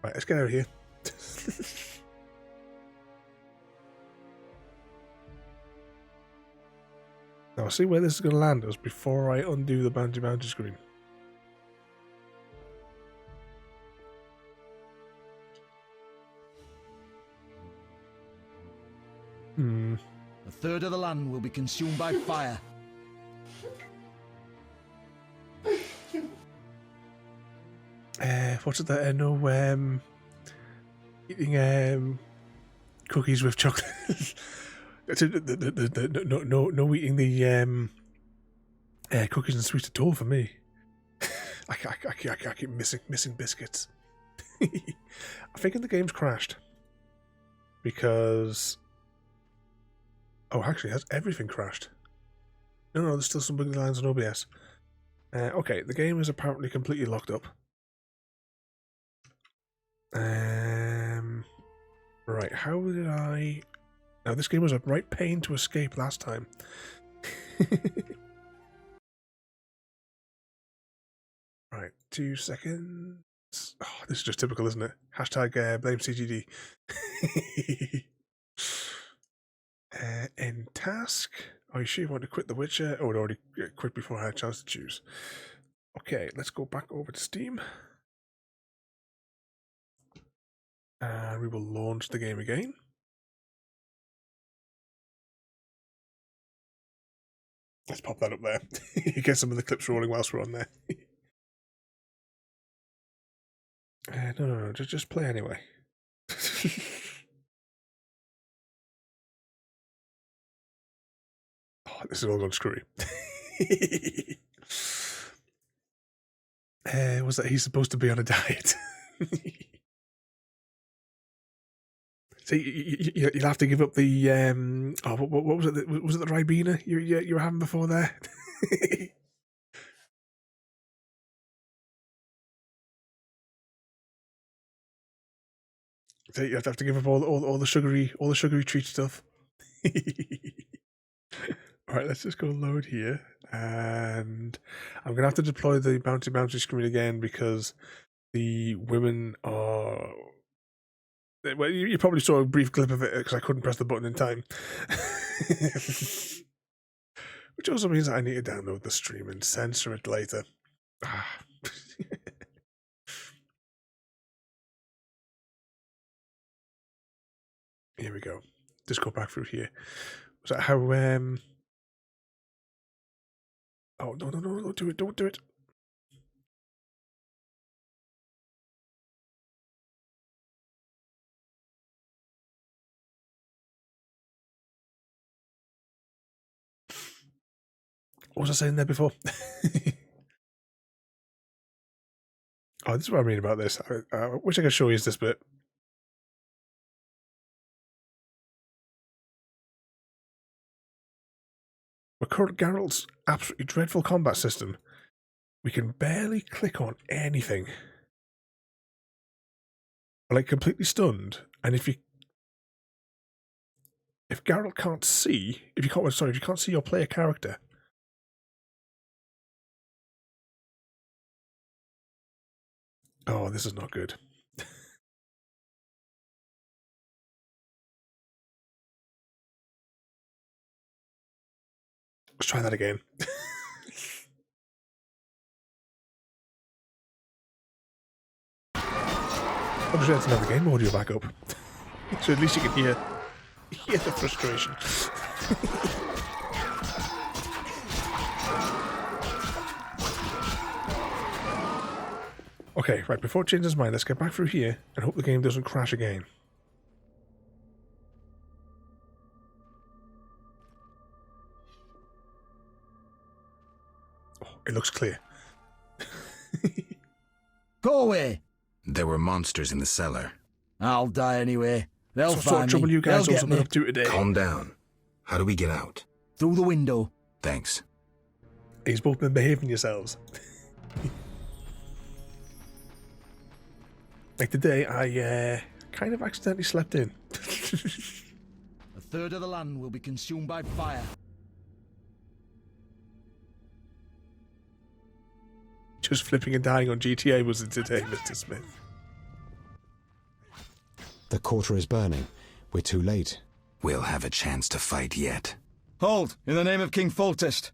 Right, let's get out of here. Now, I'll see where this is going to land us before I undo the bounty screen. A third of the land will be consumed by fire. What's it that? No, eating cookies with chocolate. No eating the cookies and sweets at all for me. I keep missing biscuits. I think the game's crashed because actually has everything crashed. No, there's still some big lines on OBS. Okay, the game is apparently completely locked up. Right, how did I? Now, this game was a right pain to escape last time. Right, 2 seconds. Oh, this is just typical, isn't it? Hashtag blame CGD. End task. Are you sure you want to quit The Witcher? Oh, it already quit before I had a chance to choose. Okay, let's go back over to Steam. And we will launch the game again. Let's pop that up there. Get some of the clips rolling whilst we're on there. No. Just play anyway. Oh, this is all gone screwy. Was that he's supposed to be on a diet? So you'll have to give up the what was it? Was it the Ribena you were having before there? So you have to give up all the sugary treat stuff. All right, let's just go load here, and I'm gonna have to deploy the bounty screen again because the women are. Well, you probably saw a brief clip of it because I couldn't press the button in time. Which also means that I need to download the stream and censor it later. Here we go. Just go back through here. Was that how... Oh, no, don't do it. What was I saying there before? Oh, this is what I mean about this. I wish I could show you this bit. With current Geralt's absolutely dreadful combat system, we can barely click on anything. We're like completely stunned, and if Geralt can't see, if you can't see your player character, oh, this is not good. Let's try that again. I'm just going to have the game audio back up, so at least you can hear the frustration. Okay, right, before it changes his mind, let's get back through here and hope the game doesn't crash again. Oh, it looks clear. Go away! There were monsters in the cellar. I'll die anyway. They'll So what find trouble me. you guys They'll also get been me. up to today? Calm down. How do we get out? Through the window. Thanks. He's both been behaving yourselves. Like today, I kind of accidentally slept in. A third of the land will be consumed by fire. Just flipping and dying on GTA was it today, Mr. Smith? The quarter is burning. We're too late. We'll have a chance to fight yet. Hold, in the name of King Foltest.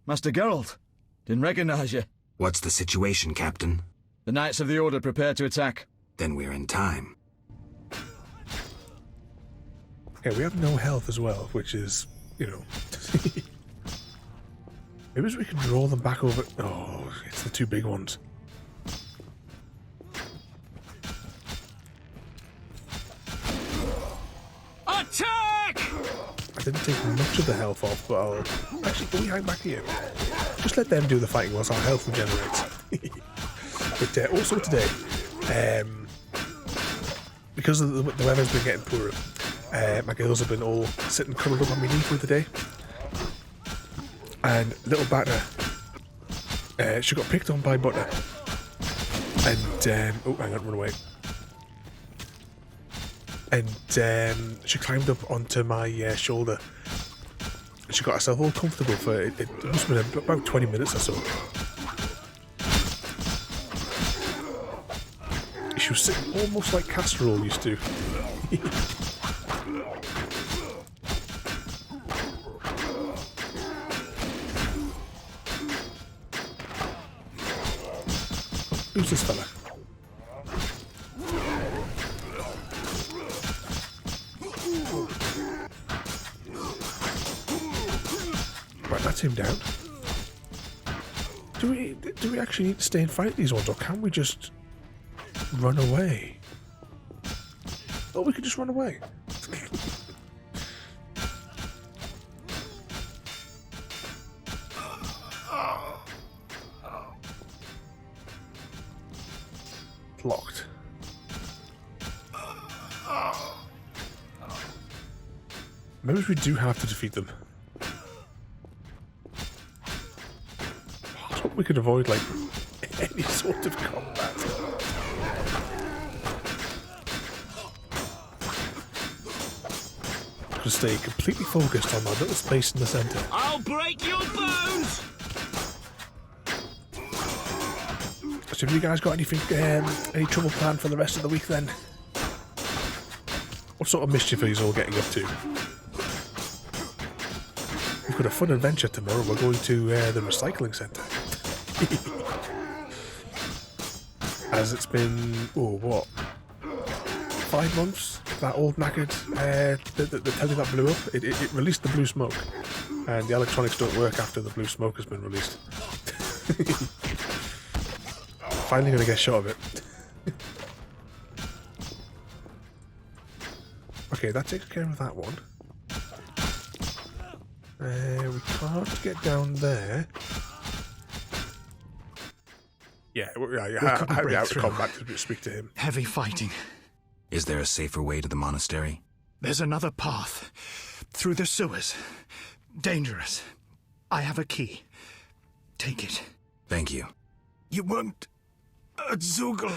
Master Geralt, didn't recognize you. What's the situation, Captain? The Knights of the Order prepare to attack. Then we're in time. Okay, we have no health as well, which is, you know... Maybe we can draw them back over... Oh, it's the two big ones. Attack! I didn't take much of the health off, but I'll... Actually, can we hang back here? Just let them do the fighting whilst our health regenerates. But also today, because of the weather's been getting poorer, my girls have been all sitting cuddled up on my knee for the day. And little Batter, she got picked on by Butter. And, oh, hang on, run away. And she climbed up onto my shoulder. And she got herself all comfortable for, it must have been about 20 minutes or so. She was sitting almost like Casserole used to. Who's this fella? Right, that's him down. Do we actually need to stay and fight these ones, or can we just run away? Oh, we could just run away. Locked. Maybe we do have to defeat them. I hope we could avoid, like, any sort of combat. To stay completely focused on my little space in the centre. I'll break your bones! So have you guys got anything, any trouble planned for the rest of the week then? What sort of mischief are you all getting up to? We've got a fun adventure tomorrow. We're going to the recycling centre. As it's been, oh, what? 5 months? That old knackered, the telly that blew up, it released the blue smoke. And the electronics don't work after the blue smoke has been released. Finally gonna get shot of it. Okay, that takes care of that one. We can't get down there. Yeah, I'd be out of combat to speak to him. Heavy fighting. Is there a safer way to the monastery? There's another path. Through the sewers. Dangerous. I have a key. Take it. Thank you. You weren't a Zugel.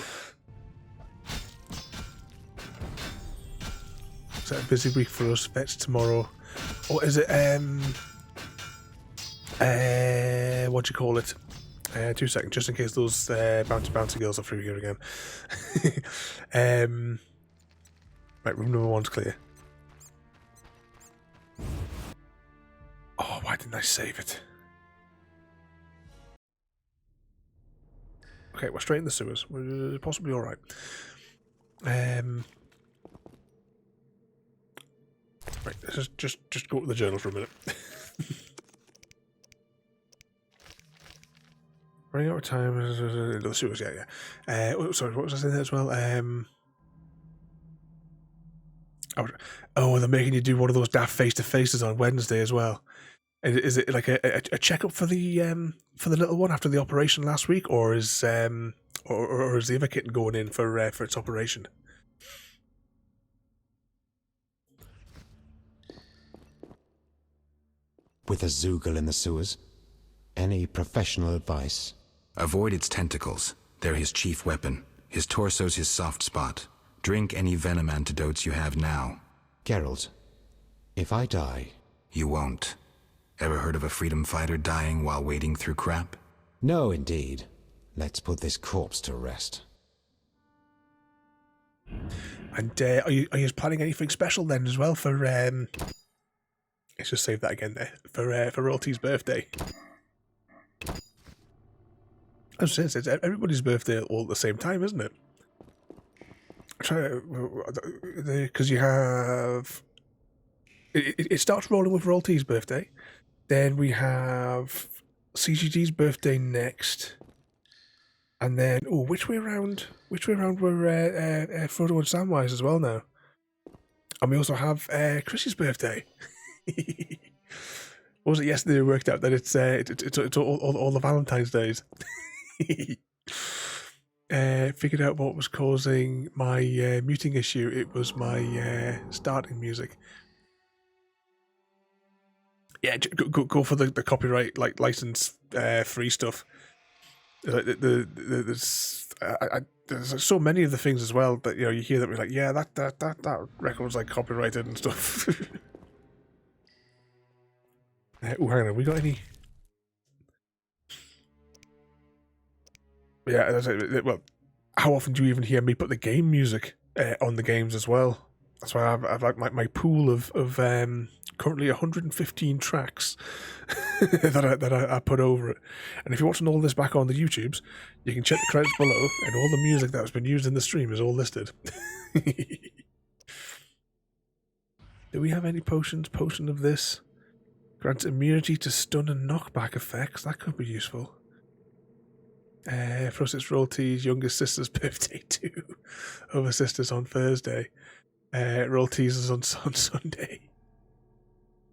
Is that a busy week for us? Vets tomorrow. Or is it, what do you call it? 2 seconds, just in case those bouncy girls are through here again. Right, room number 1's clear. Oh, why didn't I save it? Okay, we're straight in the sewers. We're possibly alright. Right, let's just go to the journal for a minute. Running out of time. The sewers, yeah. Sorry, what was I saying there as well? They're making you do one of those daft face-to-faces on Wednesday as well. Is it like a checkup for the little one after the operation last week, or is the other kitten going in for its operation? With a Zugel in the sewers, any professional advice? Avoid its tentacles. They're his chief weapon. His torso's his soft spot. Drink any venom antidotes you have now. Geralt, if I die... You won't. Ever heard of a freedom fighter dying while wading through crap? No, indeed. Let's put this corpse to rest. And are you planning anything special then as well for... Let's just save that again there. For Royalty's birthday. I was saying, it's everybody's birthday all at the same time, isn't it? Because you have... It starts rolling with Royalty's birthday. Then we have CGG's birthday next. And then, which way around were Frodo and Samwise as well now? And we also have Chrissy's birthday. What was it yesterday we worked out that it's all the Valentine's days? Figured out what was causing my muting issue. It was my starting music. Yeah, go for the copyright license free stuff. There's so many of the things as well that you hear that we're like, yeah, that record's like copyrighted and stuff. Hang on, we got any? Yeah, well, how often do you even hear me put the game music on the games as well? That's why I've like my pool of currently 115 tracks that I put over it. And if you're watching all this back on the YouTubes, you can check the credits below, and all the music that has been used in the stream is all listed. Do we have any potions? Potion of this grants immunity to stun and knockback effects. That could be useful. For us, it's Royalty's youngest sister's birthday too. Other sisters on Thursday. Royalty's is on Sunday.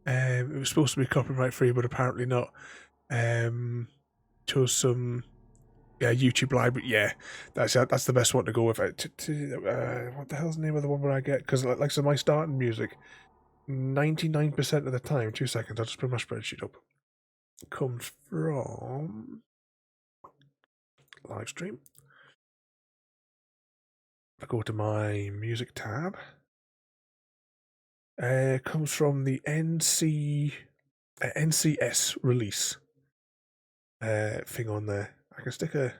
It was supposed to be copyright free, but apparently not. Chose some YouTube library. Yeah, that's the best one to go with. What the hell's the name of the one where I get? Because so my starting music, 99% of the time. 2 seconds. I'll just bring my spreadsheet up. Comes from live stream. I go to my music tab. Comes from the NCS release thing on there. I can stick a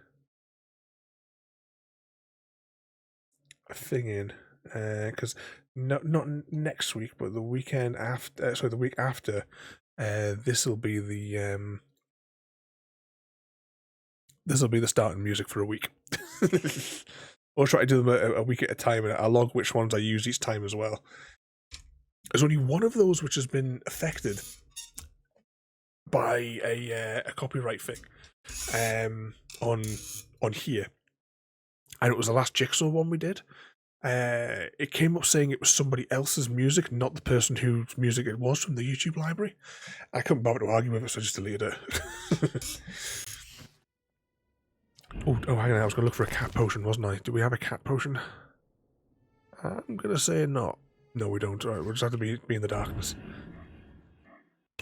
thing in because not next week, but the weekend after. The week after. This will be the starting music for a week. I'll try to do them a week at a time, and I'll log which ones I use each time as well. There's only one of those which has been affected by a copyright thing on here, and it was the last Jigsaw one we did. it came up saying it was somebody else's music, not the person whose music it was from the YouTube library. I couldn't bother to argue with it, so I just deleted it. Oh, hang on, I was going to look for a cat potion, wasn't I? Do we have a cat potion? I'm going to say not. No, we don't. Alright, we'll just have to be in the darkness.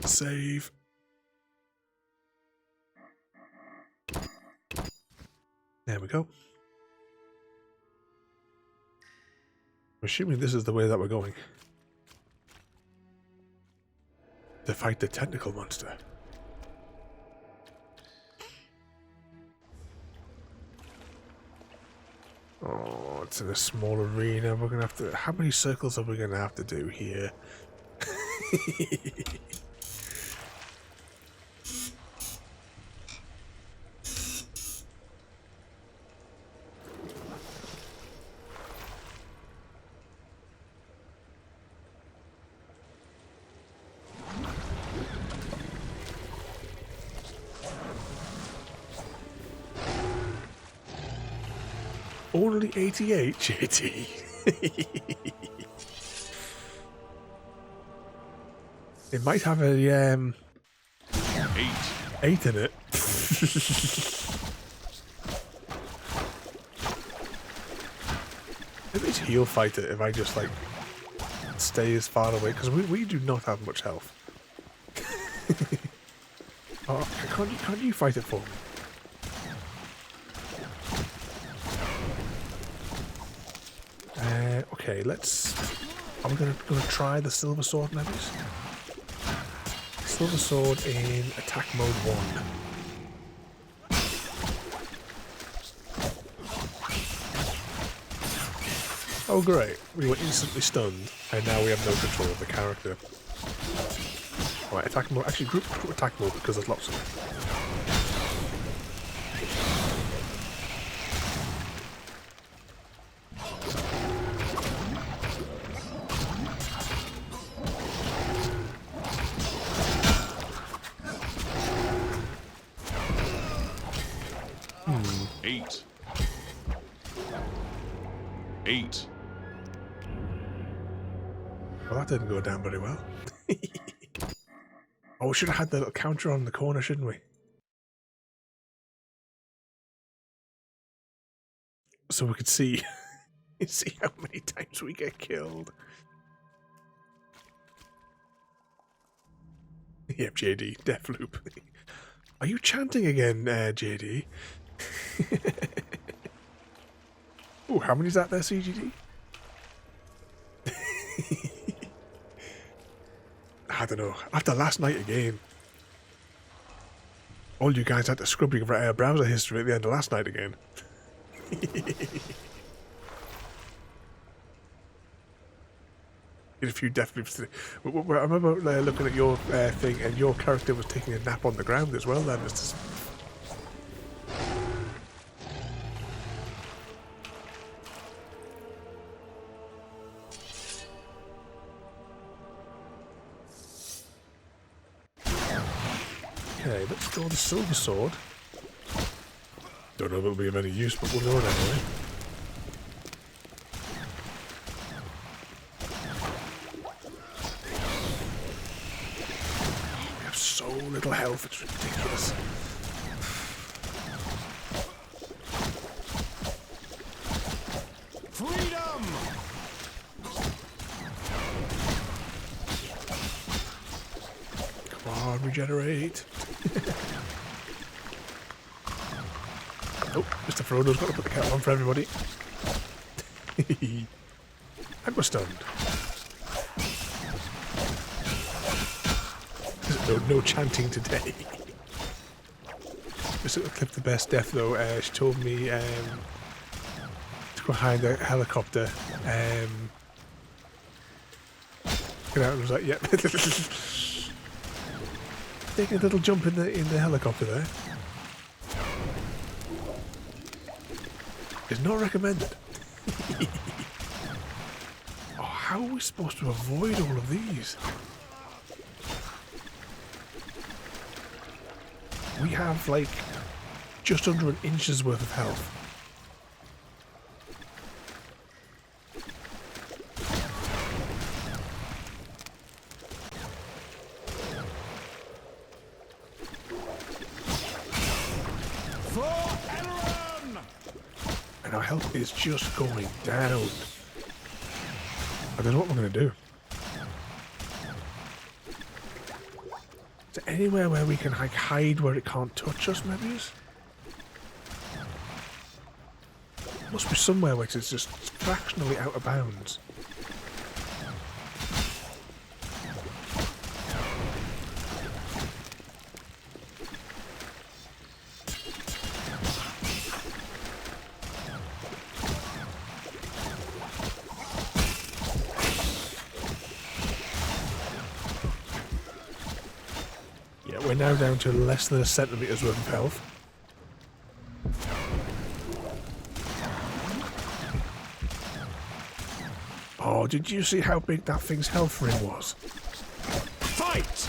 Save. There we go. I'm assuming this is the way that we're going. To fight the tentacle monster. Oh, it's in a small arena. We're gonna have to. How many circles are we gonna have to do here? Only 88, JT. It might have a 8 in it. At least he'll fight it if I just like stay as far away, because we do not have much health. Oh, can't you fight it for me? Okay, I'm gonna try the silver sword levels. Silver sword in attack mode 1. Oh great, we were instantly stunned, and now we have no control of the character. Right, attack mode. Actually, group attack mode because there's lots of them. Eight. Well, that didn't go down very well. Oh, we should have had the little counter on the corner, shouldn't we? So we could see see how many times we get killed. Yep, JD, Deathloop. Are you chanting again, JD? Oh, how many is that there, CGD? I don't know. After last night again, all you guys had to scrub your browser history at the end of last night again. Did a few deaths. I remember looking at your thing, and your character was taking a nap on the ground as well. Then it's just... Okay, let's draw the silver sword. Don't know if it'll be of any use, but we'll draw it anyway. We have so little health, it's ridiculous. Freedom! Come on, regenerate. Oh, Mr. Frodo's got to put the cat on for everybody. And we're stunned. No chanting today. Just clip the best death though. She told me to go behind the helicopter. Get out and was like, yep. Taking a little jump in the helicopter there. Is not recommended. Oh, how are we supposed to avoid all of these? We have like just under an inch's worth of health. health is just going down. I don't know what we're going to do. Is there anywhere where we can like hide where it can't touch us, maybe? Must be somewhere where it's just fractionally out of bounds. Yeah, we're now down to less than a centimetre's worth of health. Oh, did you see how big that thing's health ring was? Fight!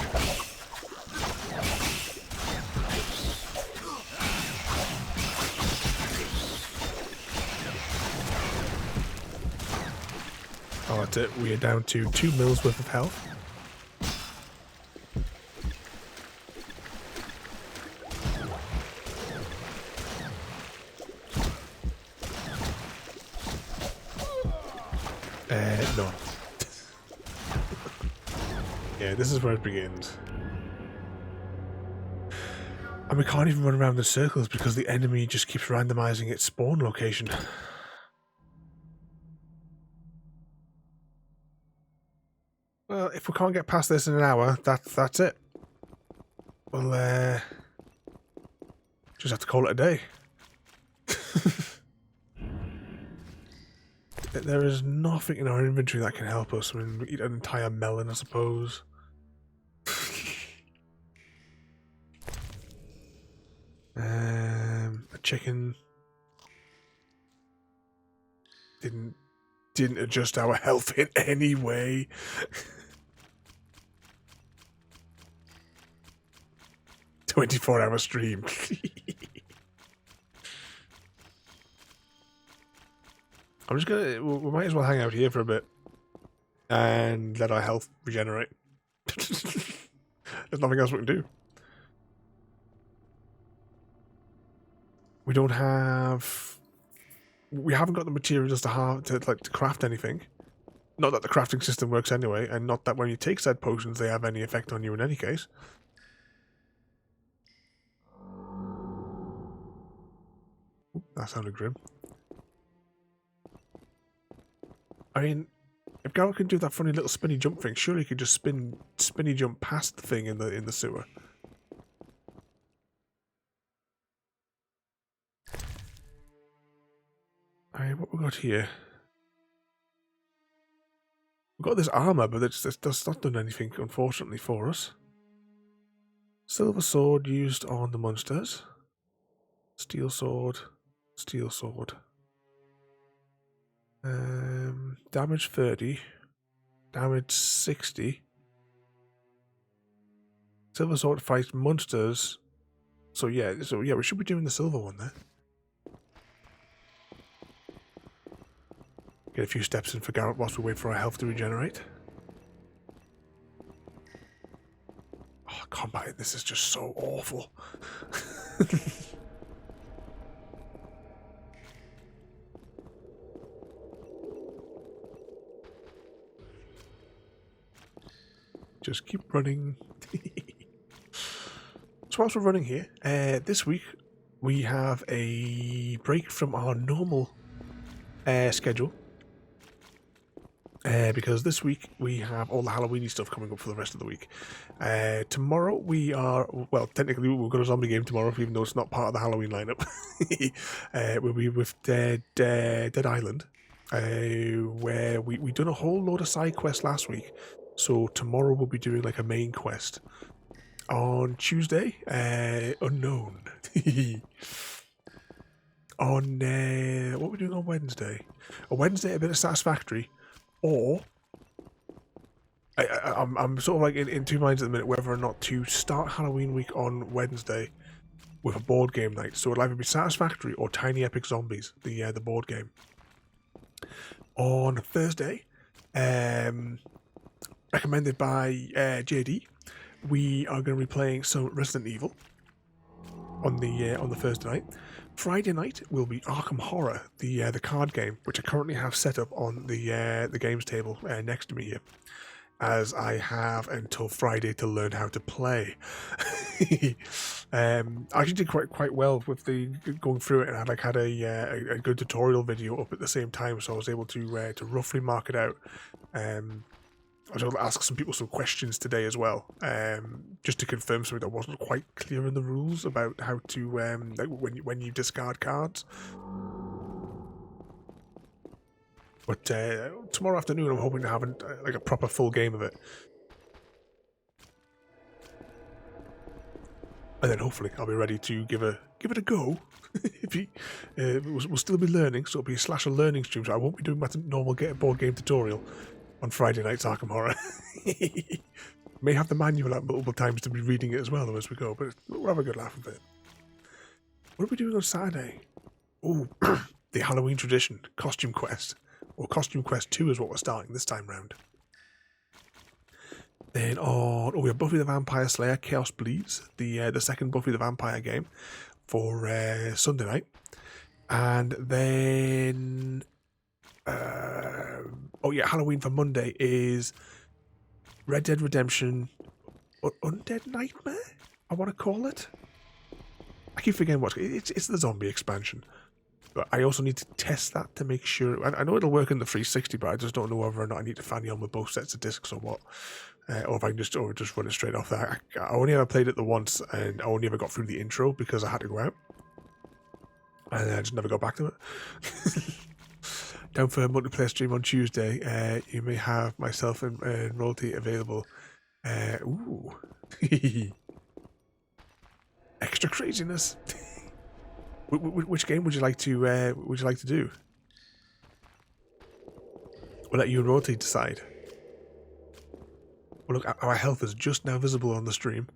Oh, that's it. We are down to 2 mils worth of health. No. Yeah, this is where it begins. And we can't even run around in circles because the enemy just keeps randomizing its spawn location. Well, if we can't get past this in an hour, that's it. We'll just have to call it a day. There is nothing in our inventory that can help us. I mean, we eat an entire melon, I suppose. A chicken. Didn't adjust our health in any way. 24-hour stream. I'm just gonna. We might as well hang out here for a bit and let our health regenerate. There's nothing else we can do. We don't have. We haven't got the materials to craft anything. Not that the crafting system works anyway, and not that when you take said potions they have any effect on you in any case. Oop, that sounded grim. I mean, if Geralt can do that funny little spinny jump thing, surely he could just spinny jump past the thing in the sewer. Alright, what we got here? We've got this armor, but that's not done anything, unfortunately, for us. Silver sword used on the monsters. Steel sword. Steel sword. Damage 30. Damage 60. Silver sword fights monsters. So yeah, we should be doing the silver one there. Get a few steps in for Geralt whilst we wait for our health to regenerate. Oh, combat in this is just so awful. Just keep running. So whilst we're running here, this week we have a break from our normal schedule. Because this week we have all the Halloweeny stuff coming up for the rest of the week. Tomorrow we are, well, technically we've got a zombie game tomorrow, even though it's not part of the Halloween lineup. We'll be with Dead Island, where we done a whole load of side quests last week. So tomorrow we'll be doing like a main quest. On Tuesday, unknown. On what are we doing on Wednesday? On Wednesday, a bit of Satisfactory. Or I'm sort of like in two minds at the minute whether or not to start Halloween week on Wednesday with a board game night. So it'll either be Satisfactory or Tiny Epic Zombies, the board game. On Thursday, recommended by JD, we are going to be playing some Resident Evil on the Thursday night. Friday night will be Arkham Horror, the card game, which I currently have set up on the games table next to me here, as I have until Friday to learn how to play. I actually did quite well with the going through it, and I had a good tutorial video up at the same time, so I was able to roughly mark it out. I was able to ask some people some questions today as well, just to confirm something that wasn't quite clear in the rules about how to like when you discard cards. But tomorrow afternoon, I'm hoping to have like a proper full game of it, and then hopefully I'll be ready to give it a go. We'll still be learning, so it'll be a slasher learning stream. So I won't be doing my normal board game tutorial on Friday night's Arkham Horror. May have the manual out multiple times to be reading it as well as we go, but we'll have a good laugh with it. What are we doing on Saturday? Oh, the Halloween tradition, Costume Quest. Or Costume Quest 2 is what we're starting this time round. Then on... we have Buffy the Vampire Slayer, Chaos Bleeds, the second Buffy the Vampire game for Sunday night. And then... Halloween for Monday is Red Dead Redemption Undead Nightmare, I want to call it. I keep forgetting what it's the zombie expansion. But I also need to test that to make sure. I know it'll work in the 360, but I just don't know whether or not I need to fanny on with both sets of discs or what. Or if I can just run it straight off that. I only ever played it the once, and I only ever got through the intro because I had to go out. And I just never got back to it. Down for a multiplayer stream on Tuesday. You may have myself and Royalty available. Ooh. Extra craziness. Which game would you like to do? We'll let you and Royalty decide. Well, look, our health is just now visible on the stream.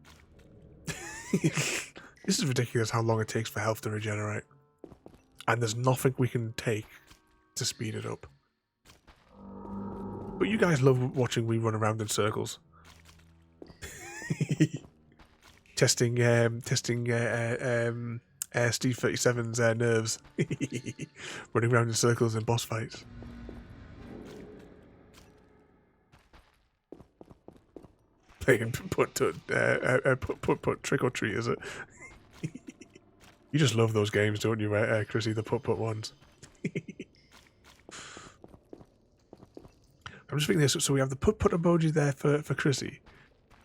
This is ridiculous how long it takes for health to regenerate. And there's nothing we can take to speed it up. But you guys love watching me run around in circles. testing Steve 37's nerves. Running around in circles in boss fights. Playing put trick or treat, is it? You just love those games, don't you, Chrissy? The put ones. I'm just thinking this. So we have the put emoji there for Chrissy.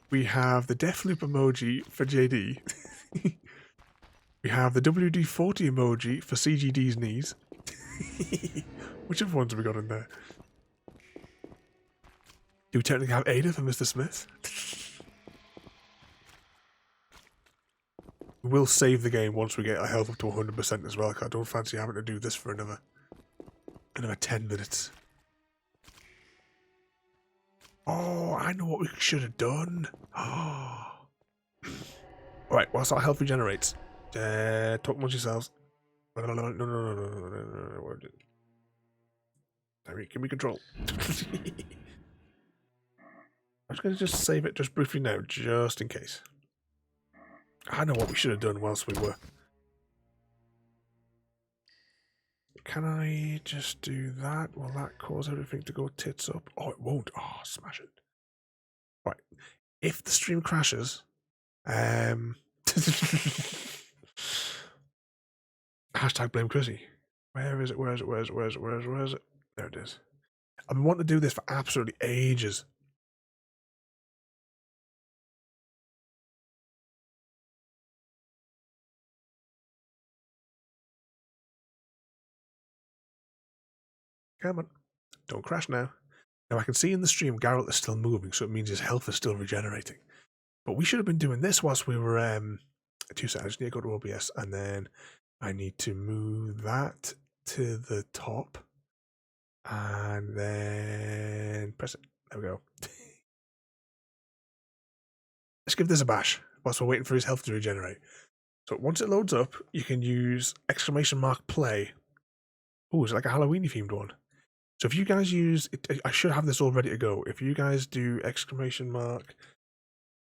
We have the Deathloop emoji for JD. We have the WD-40 emoji for CGD's knees. Which other ones have we got in there? Do we technically have Ada for Mr. Smith? We'll save the game once we get our health up to 100% as well. I don't fancy having to do this for another 10 minutes. Oh, I know what we should have done. Oh. Alright, whilst our health regenerates, talk amongst yourselves. No. Give me control. I'm just going to save it just briefly now, just in case. I know what we should have done whilst we were. Can I just do that? Will that cause everything to go tits up? Oh, it won't. Oh, smash it. Right. If the stream crashes, hashtag blame Chrissy. Where is it? Where is it? There it is. I've been wanting to do this for absolutely ages. Come on. Don't crash now. Now I can see in the stream Geralt is still moving, so it means his health is still regenerating. But we should have been doing this whilst we were 2 seconds. I just need to go to OBS, and then I need to move that to the top. And then press it. There we go. Let's give this a bash whilst we're waiting for his health to regenerate. So once it loads up, you can use !play. Oh, it's like a Halloween themed one. So if you guys use, I should have this all ready to go. If you guys do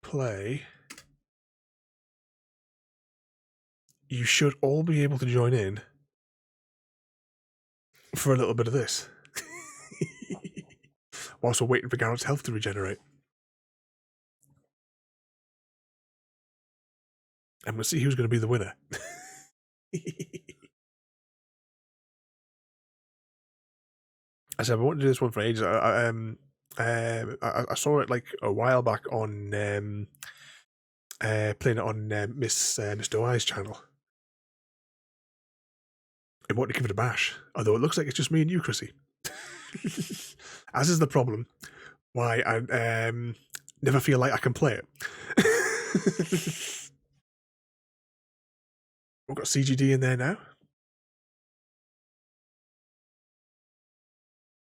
!play, you should all be able to join in for a little bit of this. Whilst we're waiting for Geralt's health to regenerate. And we'll see who's going to be the winner. I said I wanted to do this one for ages. I saw it like a while back on playing it on Miss Doai's channel. I want to give it a bash, although it looks like it's just me and you, Chrissy. As is the problem. Why I never feel like I can play it. We've got CGD in there now.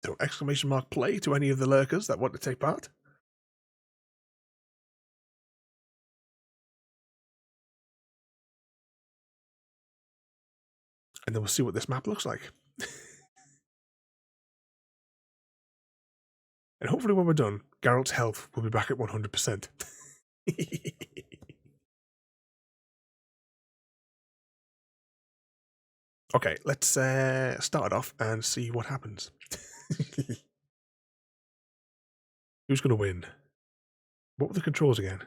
So exclamation mark play to any of the lurkers that want to take part. And then we'll see what this map looks like. And hopefully when we're done, Geralt's health will be back at 100%. Okay, let's start it off and see what happens. Who's going to win? What were the controls again?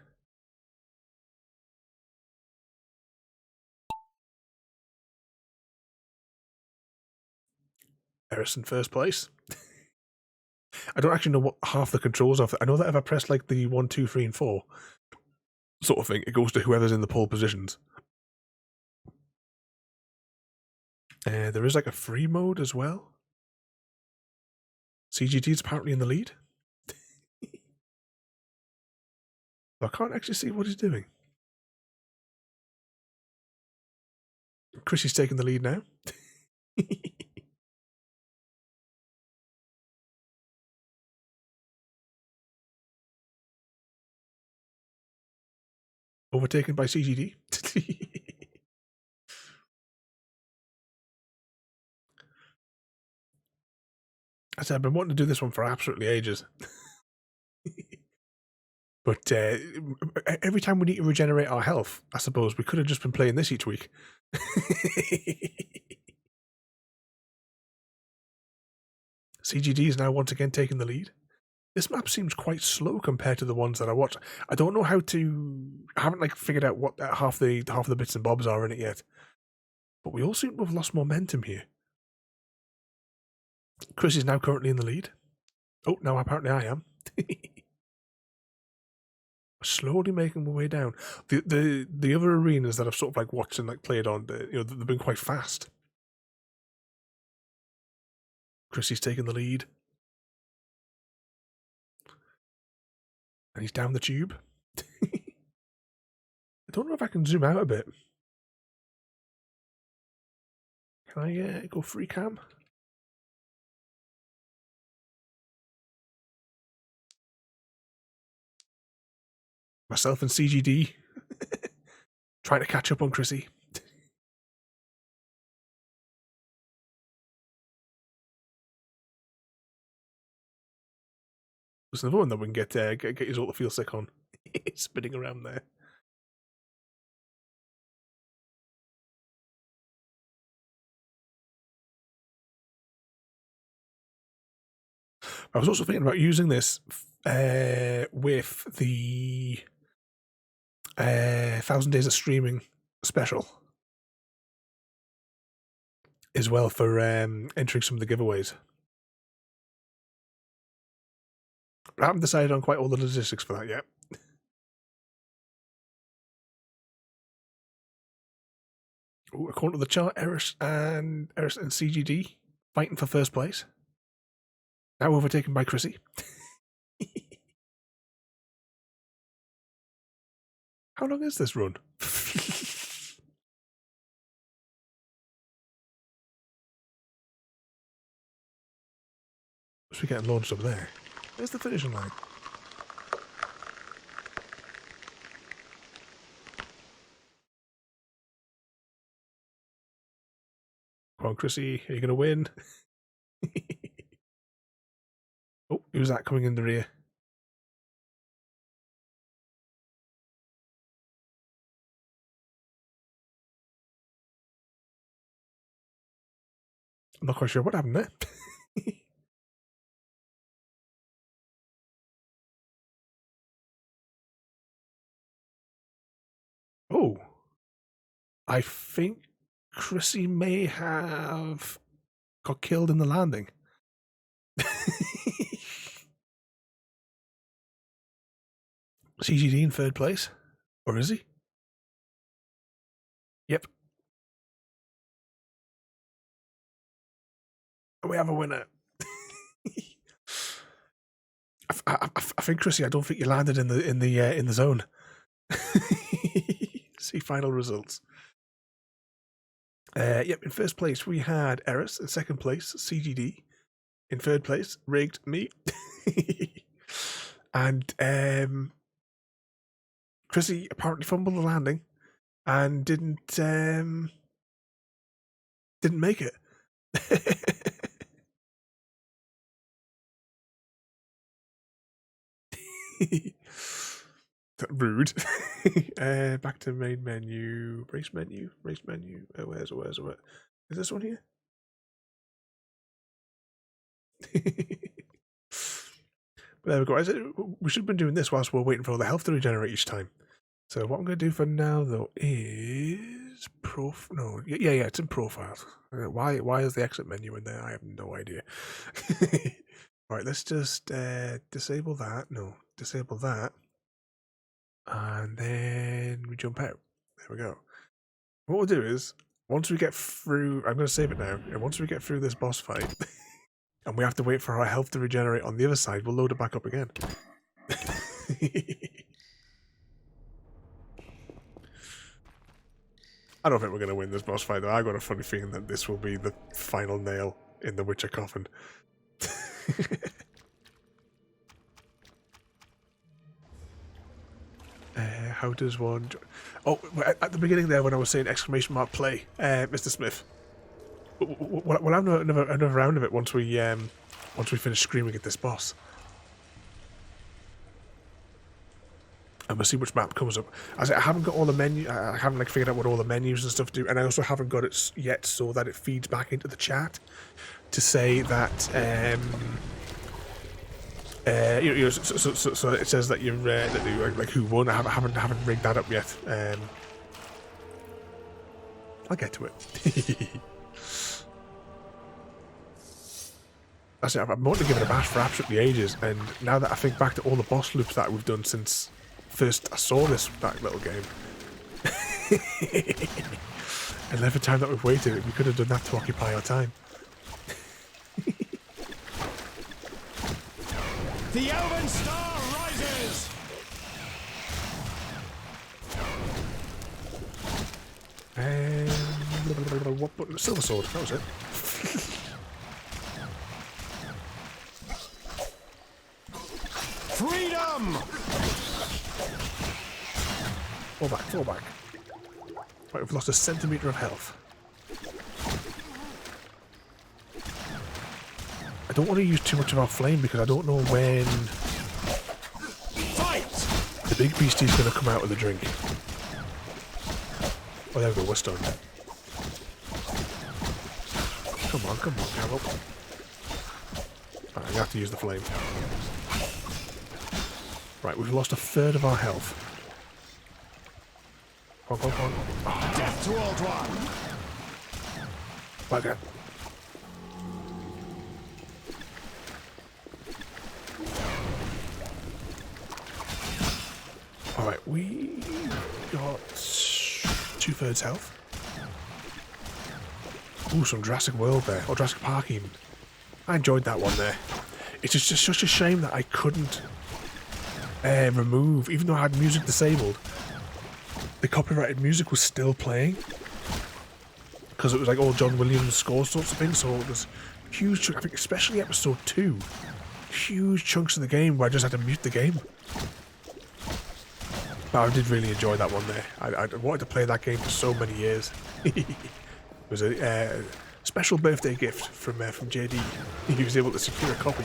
Eris in first place. I don't actually know what half the controls are. I know that if I press like the 1, 2, 3, and 4 sort of thing, it goes to whoever's in the pole positions. There is like a free mode as well. CGT is apparently in the lead. I can't actually see what he's doing. Chrissy's taking the lead now. Overtaken by CGD. I said I've been wanting to do this one for absolutely ages. But every time we need to regenerate our health, I suppose we could have just been playing this each week. CGD is now once again taking the lead. This map seems quite slow compared to the ones that I watch. I don't know how to. I haven't like figured out what half the bits and bobs are in it yet. But we all seem to have lost momentum here. Chris is now currently in the lead. Oh, now apparently I am. Slowly making my way down. The other arenas that I've sort of like watched and like played on, they've been quite fast. Chrissy's taking the lead. And he's down the tube. I don't know if I can zoom out a bit. Can I go free cam? Myself and CGD trying to catch up on Chrissy. There's another one that we can get his all to feel sick on. Spinning around there. I was also thinking about using this with the 1,000 Days of Streaming special as well for entering some of the giveaways. But I haven't decided on quite all the logistics for that yet. Ooh, according to the chart, Eris and CGD fighting for first place. Now overtaken by Chrissy. How long is this run? Must be getting launched up there. Where's the finishing line? Come on, Chrissy, are you going to win? Oh, who's that coming in the rear? I'm not quite sure what happened there. Oh, I think Chrissy may have got killed in the landing. CGD in third place, or is he? Yep. We have a winner. I think Chrissy, I don't think you landed in the zone. See final results. Yep, in first place we had Eris. In second place, CGD. In third place, rigged me. And Chrissy apparently fumbled the landing and didn't make it. Rude. Back to main menu, race menu. Where's it? Is this one here? There we go. We should have been doing this whilst we're waiting for all the health to regenerate each time. So what I'm going to do for now, though, is it's in profiles. Why is the exit menu in there? I have no idea. All right, let's just disable that. No, disable that. And then we jump out. There we go. What we'll do is, once we get through, I'm going to save it now, and once we get through this boss fight, and we have to wait for our health to regenerate on the other side, we'll load it back up again. I don't think we're going to win this boss fight, though. I got a funny feeling that this will be the final nail in the Witcher coffin. How does one... Oh, at the beginning there when I was saying exclamation mark play, Mr. Smith. We'll have another round of it once we finish screaming at this boss. And we'll see which map comes up. As I haven't got all the menu, I haven't figured out what all the menus and stuff do, and I also haven't got it yet so that it feeds back into the chat to say that so it says that you're like who won. I haven't rigged that up yet. I'll get to it. That's it. I've wanted to give it a bash for absolutely ages, and now that I think back to all the boss loops that we've done since first I saw that little game, and every time that we've waited, we could have done that to occupy our time. The Elven Star rises! What button? Silver sword, that was it. Freedom! Fall back. Right, we've lost a centimetre of health. I don't want to use too much of our flame because I don't know when the big beastie's going to come out with the drink. Oh, there we go, we're stunned. Come on, Carol. Alright, you have to use the flame. Right, we've lost a third of our health. Come on. Oh. Death to Old One! Bugger. Alright, we got 2/3 health. Ooh, some Jurassic World there, or Jurassic Park even. I enjoyed that one there. It's just such a shame that I couldn't remove, even though I had music disabled, the copyrighted music was still playing. Because it was like all John Williams score sorts of things, so it was huge, I think especially episode 2, huge chunks of the game where I just had to mute the game. But I did really enjoy that one there. I wanted to play that game for so many years. It was a special birthday gift from JD. He was able to secure a copy.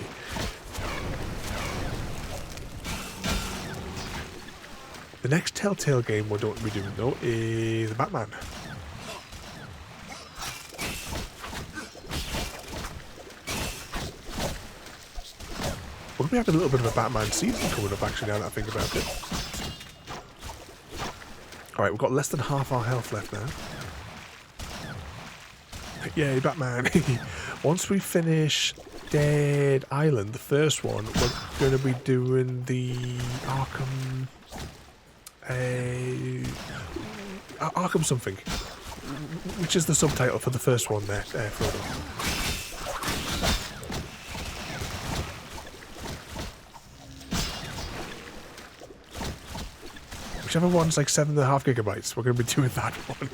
The next Telltale game we're going to be doing though is Batman. We're going to be having a little bit of a Batman season coming up, actually, now that I think about it. Alright, we've got less than half our health left now. Yay, Batman. Once we finish Dead Island, the first one, we're going to be doing the Arkham... Arkham something. Which is the subtitle for the first one there, Frodo. Whichever one's like 7.5 gigabytes, we're going to be doing that one.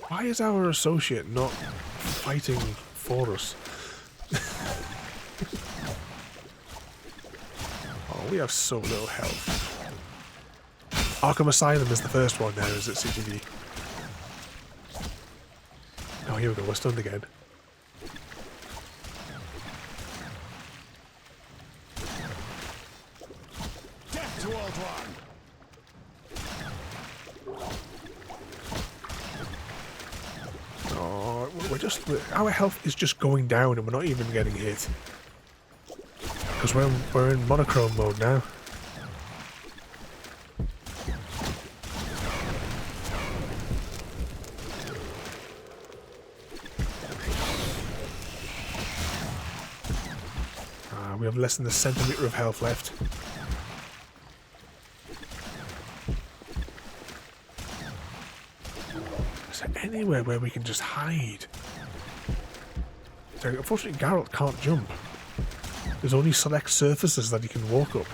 Why is our associate not fighting for us? Oh, we have so little health. Arkham Asylum is the first one now, is it, CGD? Oh, here we go, we're stunned again. Death to Old One! Oh, our health is just going down and we're not even getting hit. Because we're in monochrome mode now. We have less than a centimetre of health left. Is there anywhere where we can just hide? So, unfortunately, Geralt can't jump. There's only select surfaces that he can walk up.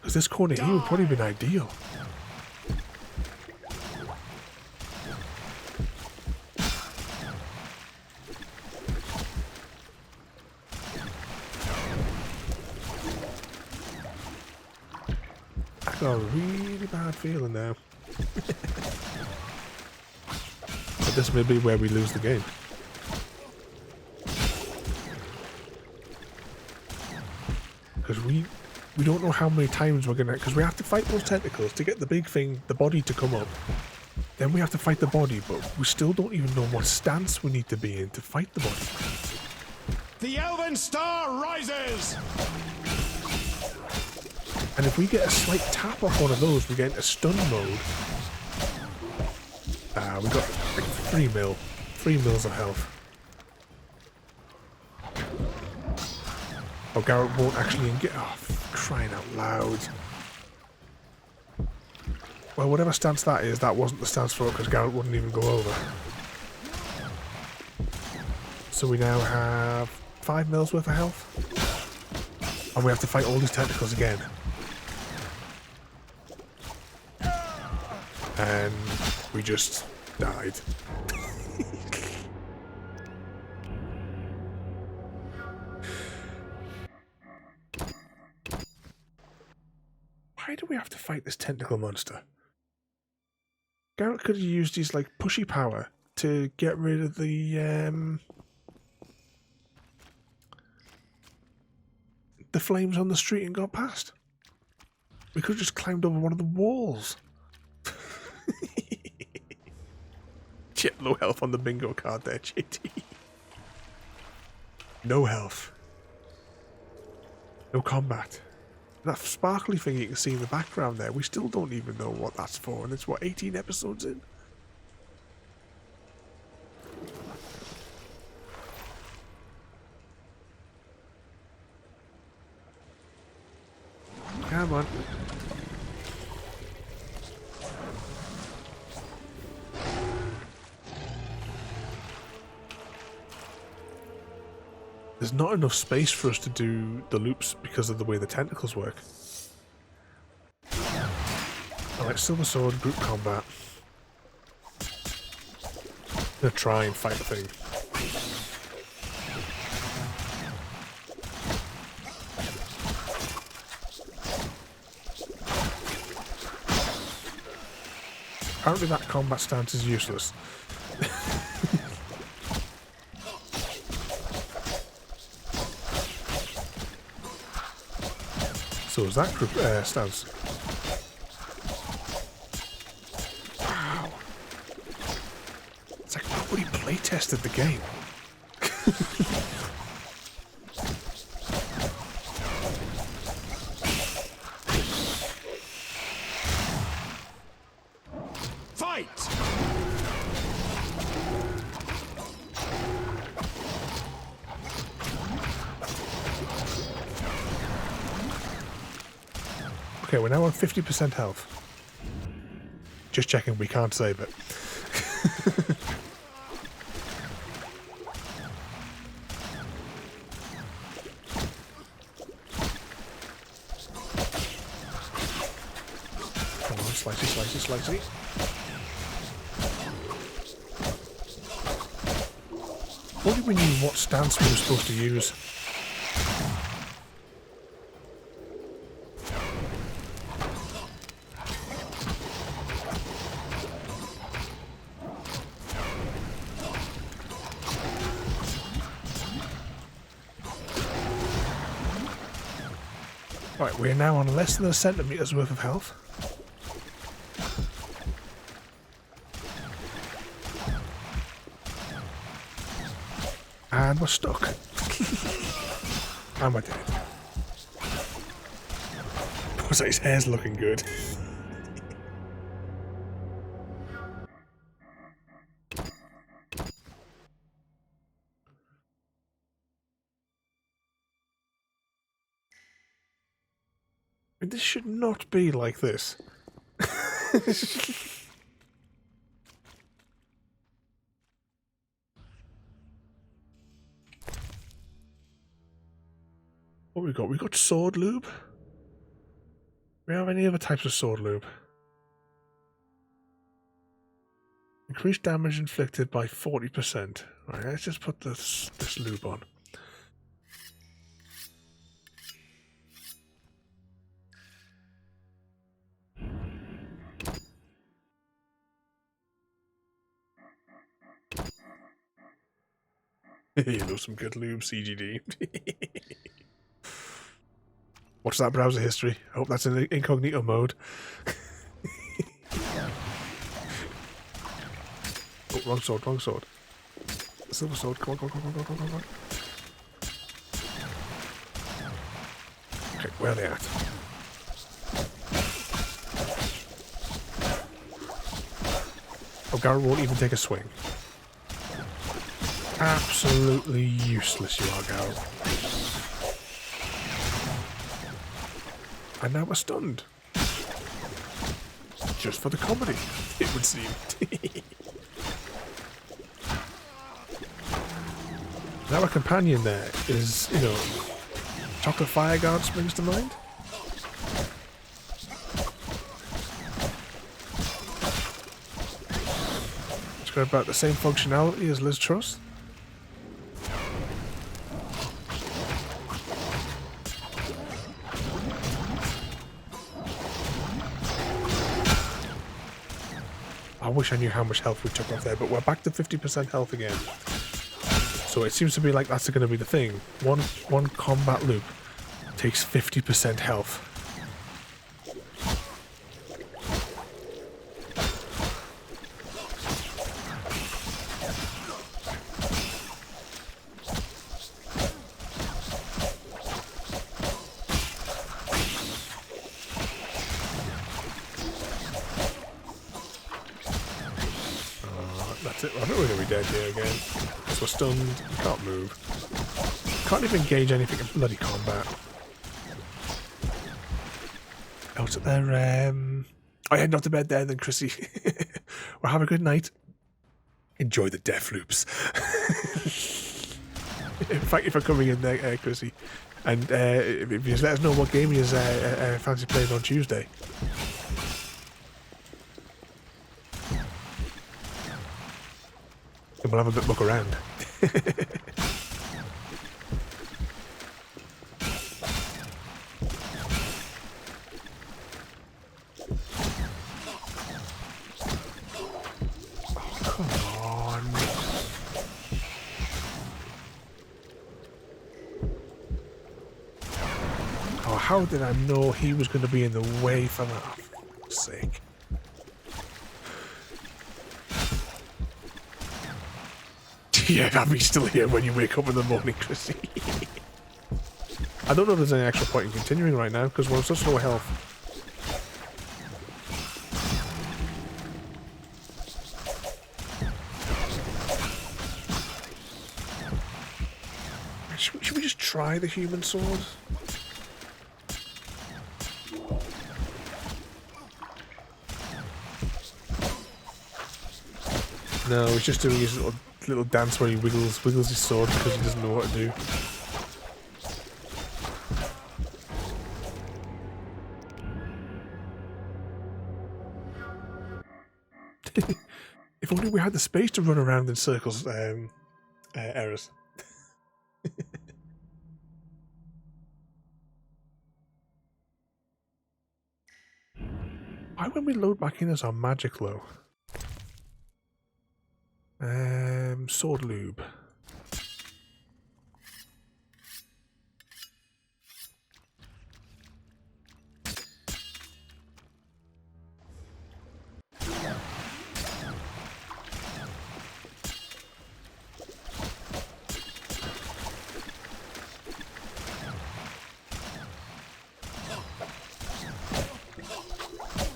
Because this corner here would probably been ideal. I got a really bad feeling now. But this may be where we lose the game. Because we don't know how many times we're gonna... Because we have to fight those tentacles to get the big thing, the body, to come up. Then we have to fight the body, but we still don't even know what stance we need to be in to fight the body. The Elven Star rises! And if we get a slight tap off one of those, we get into stun mode. We got like 3 mils of health. Oh, Geralt won't actually get... Oh, crying out loud. Well, whatever stance that is, that wasn't the stance for it, because Geralt wouldn't even go over. So we now have 5 mils worth of health. And we have to fight all these tentacles again. And we just died. Why do we have to fight this tentacle monster? Geralt could have used his like pushy power to get rid of the flames on the street and got past. We could have just climbed over one of the walls. Shit, low health on the bingo card there, JT. No health. No combat. That sparkly thing you can see in the background there, we still don't even know what that's for, and it's what, 18 episodes in? Come on. There's not enough space for us to do the loops because of the way the tentacles work. Alright, Silver Sword, group combat. I'm gonna try and fight the thing. Apparently that combat stance is useless. So is that group stance. Nobody play tested the game. Fight! Okay, we're now on 50% health. Just checking, we can't save it. Come on, slicey, slicey, slicey. Only we knew what stance we were supposed to use. Right, we're now on less than a centimetre's worth of health. And we're stuck. And we're dead. Looks like his hair's looking good. This should not be like this. What we got? We got sword lube. Do we have any other types of sword lube? Increased damage inflicted by 40%. Right, let's just put this lube on. You know some good lube, CGD. What's that browser history? I hope that's in incognito mode. Oh, wrong sword, wrong sword. Silver sword, come on, come on, come on, come on, come on. Okay, where are they at? Oh, Geralt won't even take a swing. Absolutely useless you are, Geralt. And now we're stunned. Just for the comedy, it would seem. Now our companion there is, you know, Chocolate Fire Guard springs to mind. It's got about the same functionality as Liz Truss. I wish I knew how much health we took off there, but we're back to 50% health again. So it seems to be like that's going to be the thing. One combat loop takes 50% health. That's it. I think we're going to be dead here again. So we're stunned. We can't move. Can't even engage anything in bloody combat. Out there. I head not to bed there then, Chrissy. Well, have a good night. Enjoy the death loops. Thank you for coming in there, Chrissy. And if you just let us know what game you fancy playing on Tuesday. And we'll have a bit look around. Oh, come on. Oh, how did I know he was going to be in the way for that? For fuck's sake. Yeah, I'll be still here when you wake up in the morning, Chrissy. I don't know if there's any actual point in continuing right now, because we're on such low health. Should we just try the human sword? No, he's just doing his little dance where he wiggles his sword because he doesn't know what to do. If only we had the space to run around in circles, errors. Why when we load back in as our magic low? Sword lube.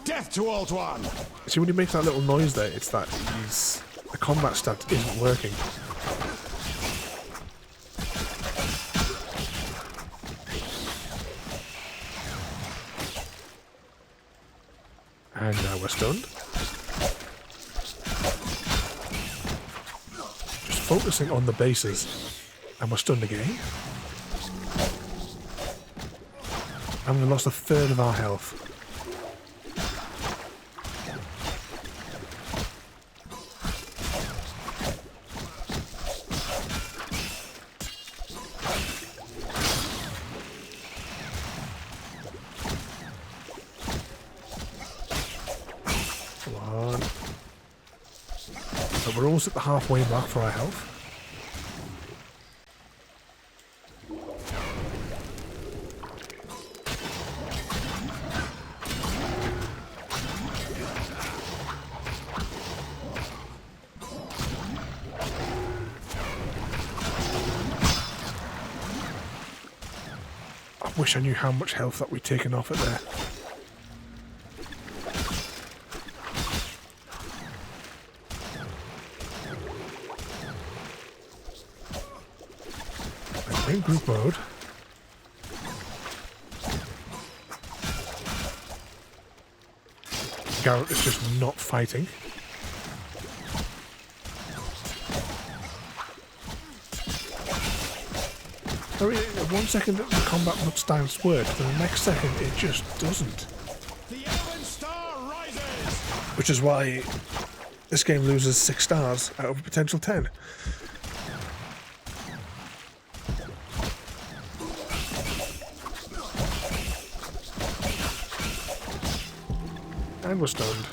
Death to Old One! See, when he makes that little noise there, it's that the combat stat isn't working. And now we're stunned. Just focusing on the bases. And we're stunned again. And we lost a third of our health. We're almost at the halfway mark for our health. I wish I knew how much health that we'd taken off it there. In group mode. Geralt is just not fighting. I mean, 1 second the combat looks down sword, but the next second it just doesn't. The Elven Star rises! Which is why this game loses 6 stars out of a potential 10. And we're stunned.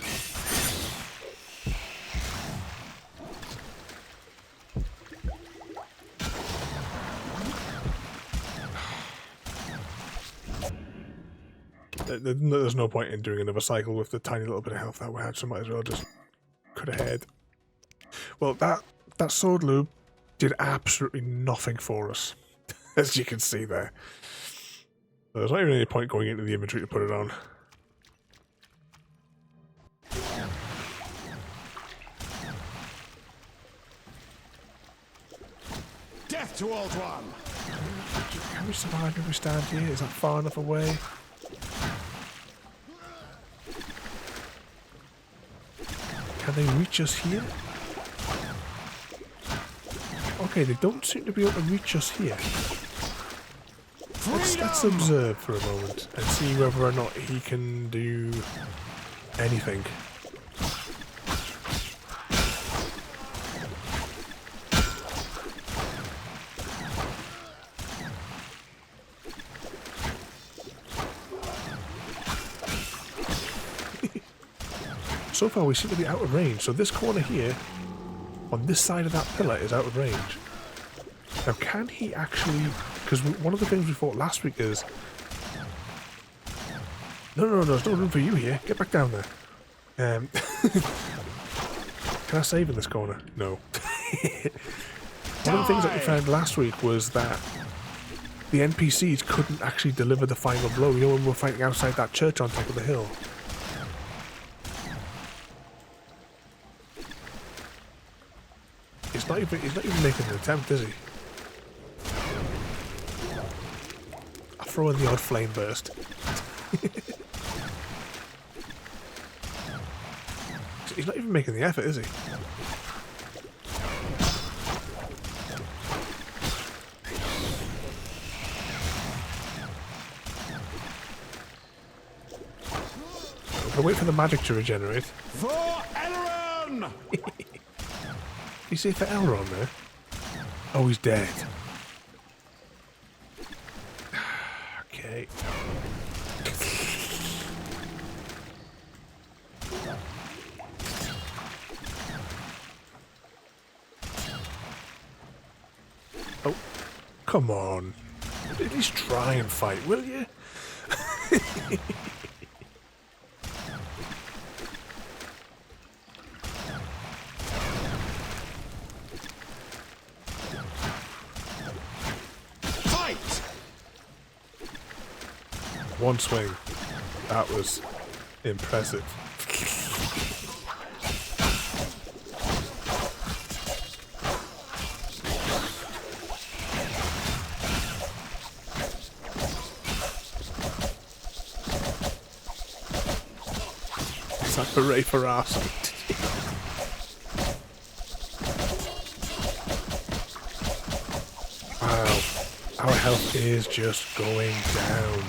There's no point in doing another cycle with the tiny little bit of health that we had, so might as well just cut ahead. Well, that sword lube did absolutely nothing for us, as you can see there. So there's not even any point going into the inventory to put it on. Death to Old One! Can we survive if we stand here? Is that far enough away? Can they reach us here? Okay, they don't seem to be able to reach us here. Let's observe for a moment and see whether or not he can do anything. So far we seem to be out of range, so this corner here, on this side of that pillar, is out of range. Now can he actually, because one of the things we fought last week is, no, there's no room for you here, get back down there. Can I save in this corner? No. One of the things that we found last week was that the NPCs couldn't actually deliver the final blow. You know, when we were fighting outside that church on top of the hill. He's not even making an attempt, is he? I'll throw in the odd flame burst. He's not even making the effort, is he? I'll wait for the magic to regenerate. For Elrond! You see for Elrond there? Oh, he's dead. Okay. Oh, come on. At least try and fight, will you? One swing. That was impressive. Is that hooray for us? Wow. Our health is just going down.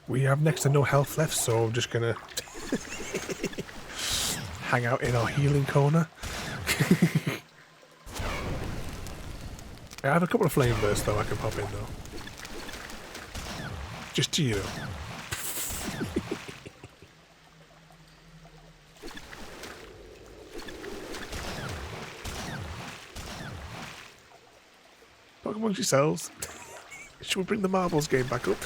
We have next to no health left, so I'm just gonna hang out in our healing corner. I have a couple of flame bursts though I can pop in though. Just to you. Talk amongst yourselves. Should we bring the marbles game back up?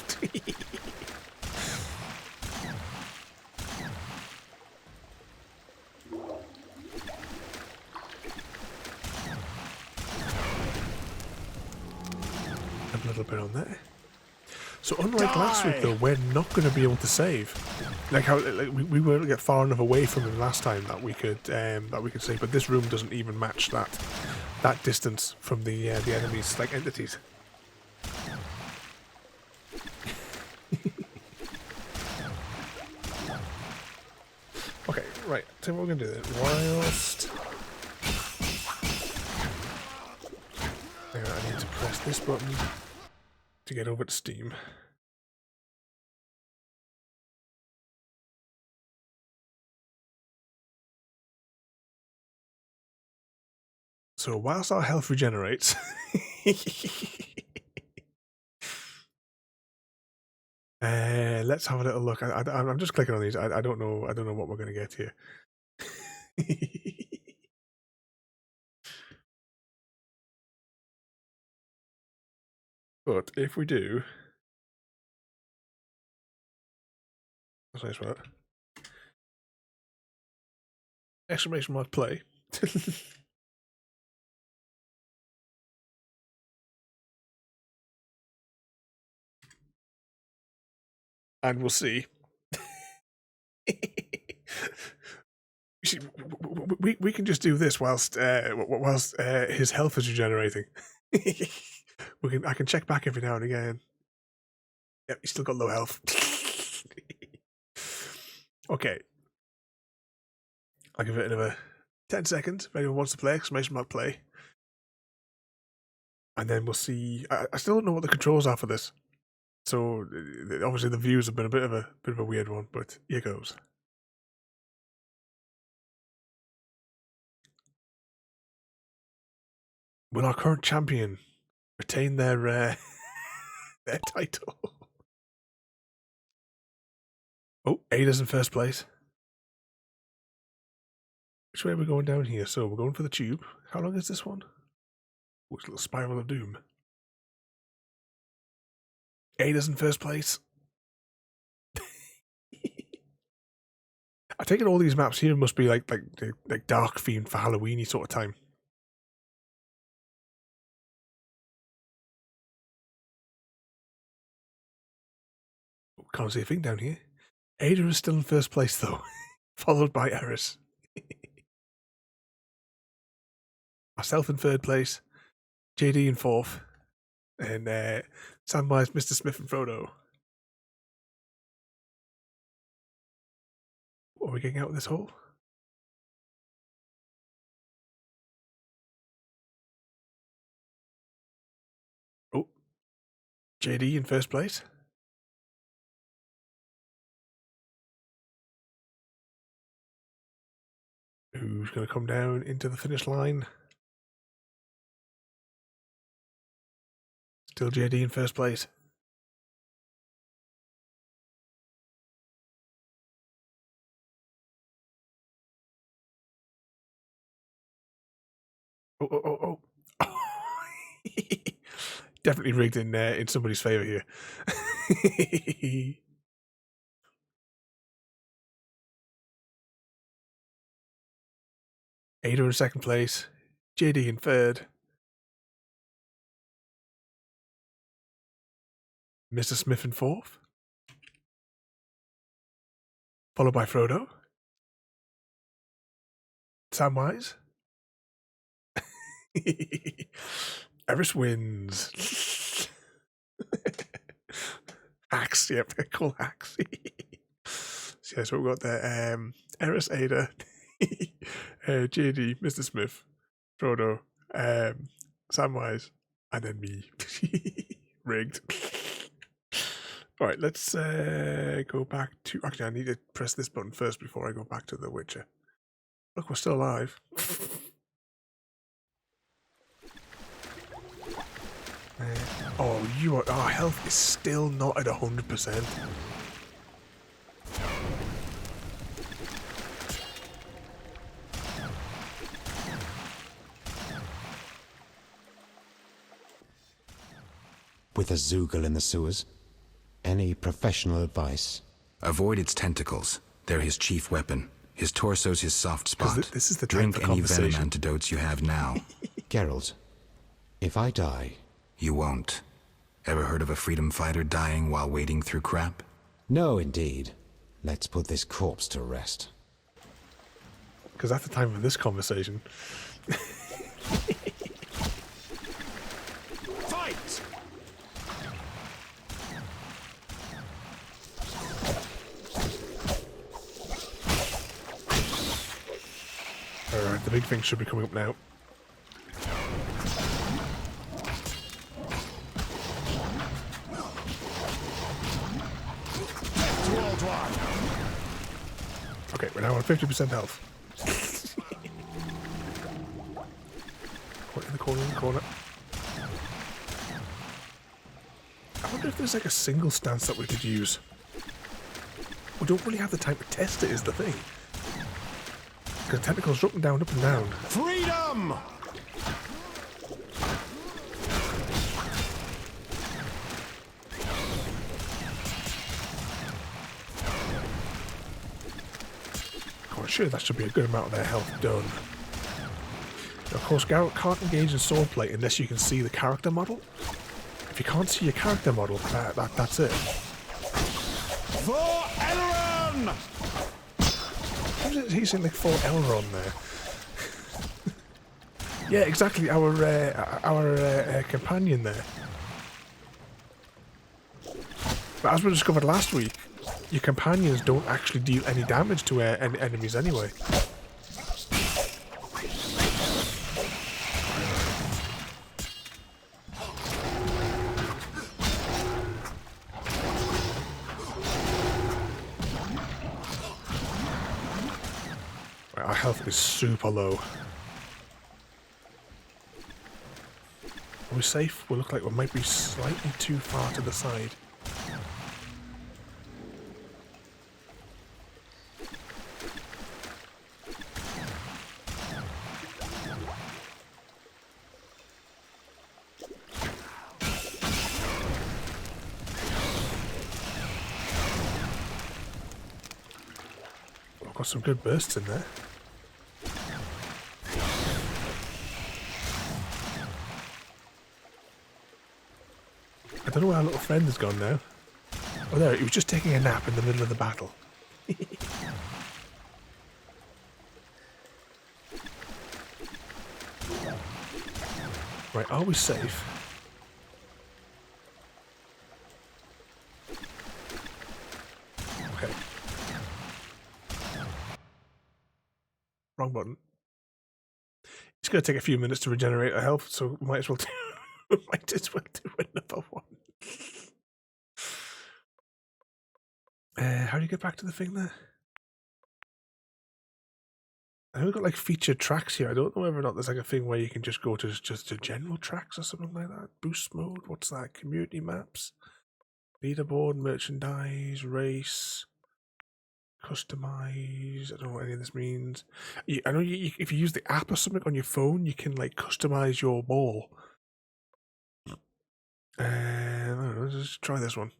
A little bit on there. So unlike last week though, we're not going to be able to save. Like how we weren't get far enough away from him last time that we could save, but this room doesn't even match that distance from the enemies, like entities. Okay, right. So what we're gonna do then? Whilst I need to press this button to get over to Steam. So whilst our health regenerates, let's have a little look. I'm just clicking on these. I don't know what we're going to get here. But if we do, that's a nice word. Exclamation mark play. And we'll see. We can just do this whilst his health is regenerating. I can check back every now and again. Yep, he's still got low health. Okay. I'll give it another 10 seconds if anyone wants to play. Exclamation mark play. And then we'll see. I still don't know what the controls are for this. So obviously the views have been a bit of a weird one, but here goes. Will our current champion retain their their title? Oh, Ada's in first place. Which way are we going down here? So we're going for the tube. How long is this one? Looks a little spiral of doom. Ada's in first place. I take it all these maps here must be like dark themed for Halloweeny sort of time. Can't see a thing down here. Ada is still in first place though, followed by Eris. Myself in third place, JD in fourth, and Samwise, Mr. Smith, and Frodo. What are we getting out of this hole? Oh, JD in first place. Who's going to come down into the finish line? Still JD in first place. Oh. Definitely rigged in somebody's favour here. Ada in second place. JD in third. Mr. Smith in fourth. Followed by Frodo. Samwise. Eris wins. Axe, yep, cool axe. So yeah, so we've got there Eris, Ada, JD, Mr. Smith, Frodo, Samwise, and then me. Rigged. Alright, let's go back to... Actually, I need to press this button first before I go back to The Witcher. Look, we're still alive. Our health is still not at 100%. With a Zoogle in the sewers? Any professional advice? Avoid its tentacles. They're his chief weapon. His torso's his soft spot. This is the Drink any venom antidotes you have now. Geralt, if I die... You won't. Ever heard of a freedom fighter dying while wading through crap? No, indeed. Let's put this corpse to rest. Because at the time of this conversation... Fight! Alright, the big thing should be coming up now. Okay, we're now on 50% health. Put in the corner, I wonder if there's like a single stance that we could use. We don't really have the time to test it, is the thing. Because tentacles are up and down, up and down. Freedom! Oh, sure, that should be a good amount of their health done. Now, of course, Geralt can't engage in swordplay unless you can see the character model. If you can't see your character model, that's it. For Elrond! He's saying like for Elrond there. Yeah, exactly. Our companion there. But as we discovered last week, your companions don't actually deal any damage to enemies anyway. Our health is super low. Are we safe? We look like we might be slightly too far to the side. Got some good bursts in there. I don't know where our little friend has gone now. Oh, there, he was just taking a nap in the middle of the battle. Right, are we safe? Okay. Wrong button. It's going to take a few minutes to regenerate our health, so we might as well do, another one. How do you get back to the thing there? I know we've got like featured tracks here. I don't know whether or not there's like a thing where you can just go to just to general tracks or something like that. Boost mode, what's that? Community maps, leaderboard, merchandise, race, customize. I don't know what any of this means. I know if you use the app or something on your phone, you can like customize your ball. I don't know, let's just try this one.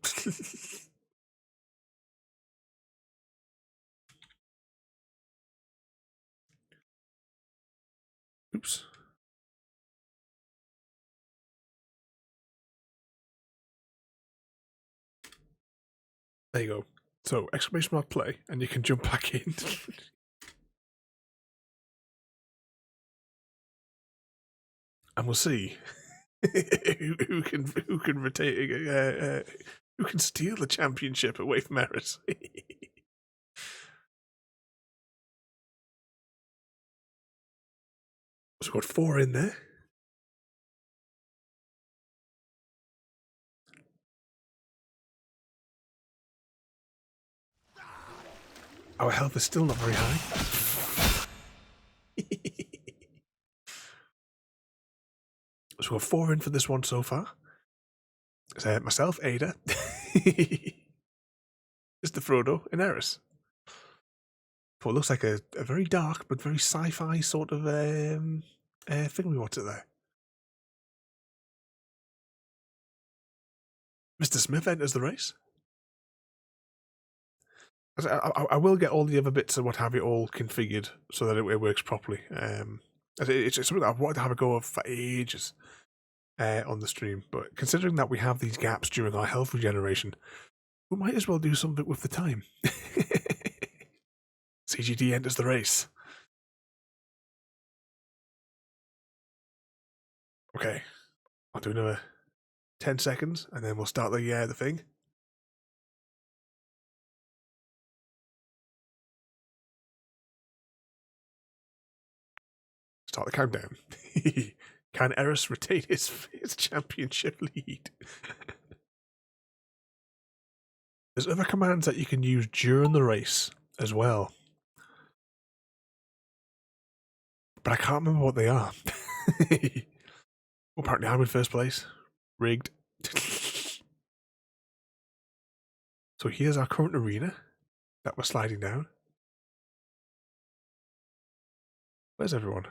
Oops. There you go. So, exclamation mark play, and you can jump back in. And we'll see who can retain, who can steal the championship away from Eris. So we've got 4 in there. Our health is still not very high. So we're 4 in for this one so far. So myself, Ada, Mr. Frodo, and Eris. For what looks like a very dark but very sci-fi sort of thing we watched it there. Mr. Smith enters the race. I will get all the other bits and what have you all configured so that it works properly. It's something that I've wanted to have a go of for ages on the stream, but considering that we have these gaps during our health regeneration, we might as well do something with the time. CGD enters the race. Okay, I'll do another 10 seconds and then we'll start the thing. Start the countdown. Can Eris retain his championship lead? There's other commands that you can use during the race as well, but I can't remember what they are. Apparently I'm in first place. Rigged. So here's our current arena that we're sliding down. Where's everyone?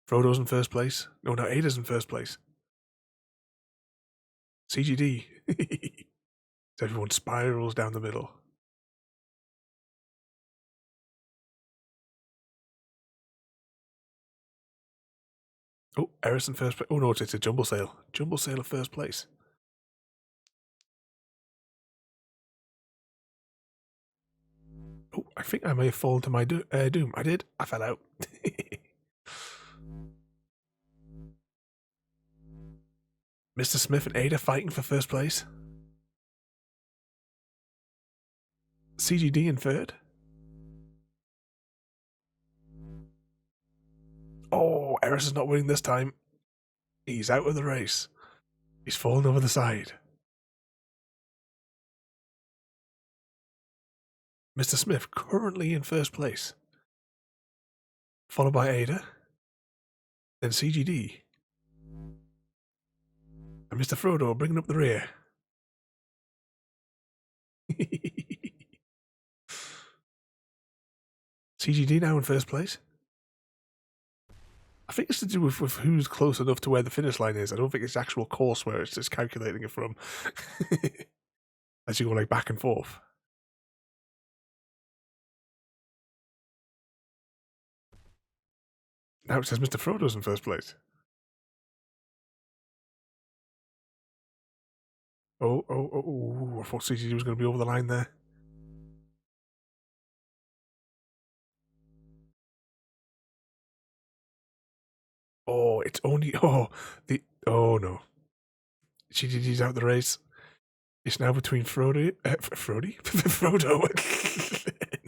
Frodo's in first place. No, Ada's in first place. CGD. Everyone spirals down the middle. Oh, Eris in first place. Oh no, it's a jumble sale. Jumble sale of first place. Oh, I think I may have fallen to my doom. I did. I fell out. Mr. Smith and Ada fighting for first place. CGD in third. Oh, Eris is not winning this time. He's out of the race. He's fallen over the side. Mr. Smith currently in first place. Followed by Ada. Then CGD. And Mr. Frodo bringing up the rear. CGD now in first place. I think it's to do with who's close enough to where the finish line is. I don't think it's actual course where it's just calculating it from. As you go like back and forth. Now it says Mr. Frodo's in first place. Oh, I thought CGD was going to be over the line there. Oh, it's only... Oh no. CGD's out the race. It's now between Frodo and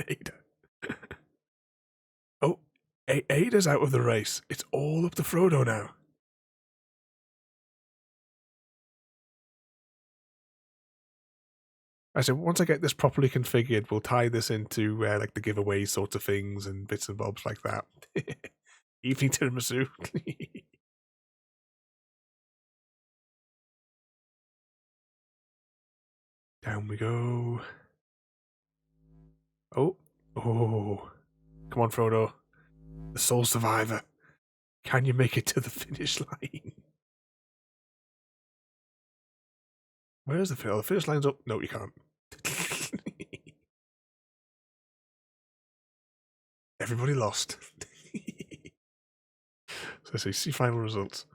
Ada. Oh, Ada's out of the race. It's all up to Frodo now. I said, once I get this properly configured, we'll tie this into like the giveaway sorts of things and bits and bobs like that. Evening tiramisu. Down we go. Oh. Come on, Frodo. The sole survivor. Can you make it to the finish line? Where's the finish? The finish line's up. No, you can't. Everybody lost. So let's see final results.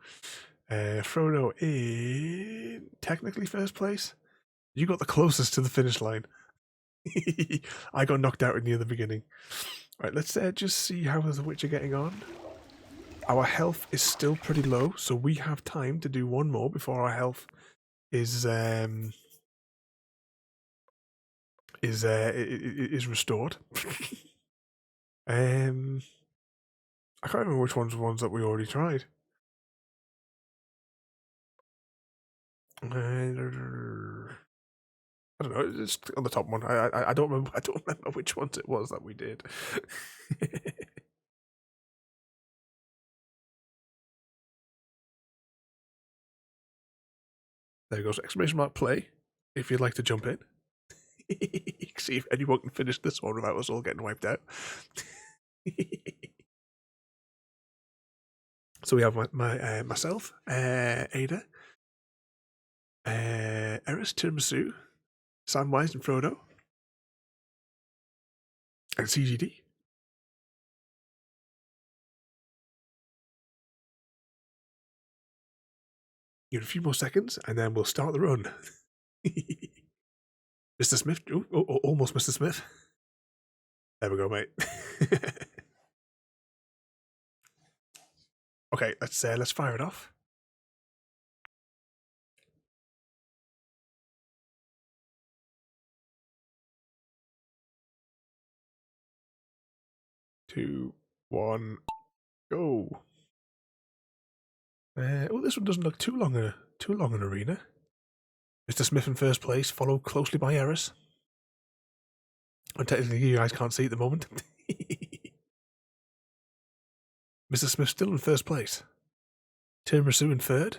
Frodo in technically first place. You got the closest to the finish line. I got knocked out near the beginning. Right, let's just see how the Witcher getting on. Our health is still pretty low, so we have time to do one more before our health is restored. I can't remember which ones were ones that we already tried. I don't know. It's on the top one. I don't remember. I don't remember which ones it was that we did. There goes exclamation mark play. If you'd like to jump in, see if anyone can finish this one without us all getting wiped out. So we have myself, Ada, Eris, Tiramisu, Samwise, and Frodo, and CGD. Give it a few more seconds, and then we'll start the run. Mr. Smith, almost Mr. Smith. There we go, mate. Okay, let's fire it off. Two, one, go. This one doesn't look too long an arena. Mr. Smith in first place, followed closely by Eris. And technically you guys can't see at the moment. Mr. Smith still in first place. Tiramisu in third.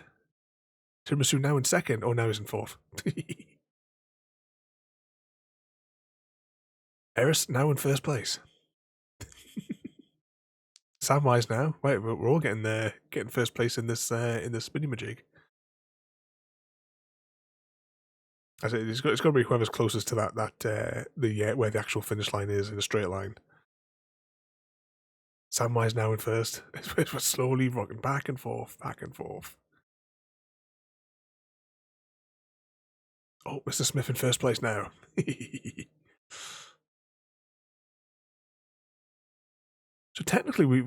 Tiramisu now in second. Oh, now he's in fourth. Eris now in first place. Samwise now. Wait, we're all getting first place in this spinny-majig. I said it's got to be whoever's closest to that where the actual finish line is in a straight line. Samwise now in first. We're slowly rocking back and forth, back and forth. Oh, Mr. Smith in first place now. So technically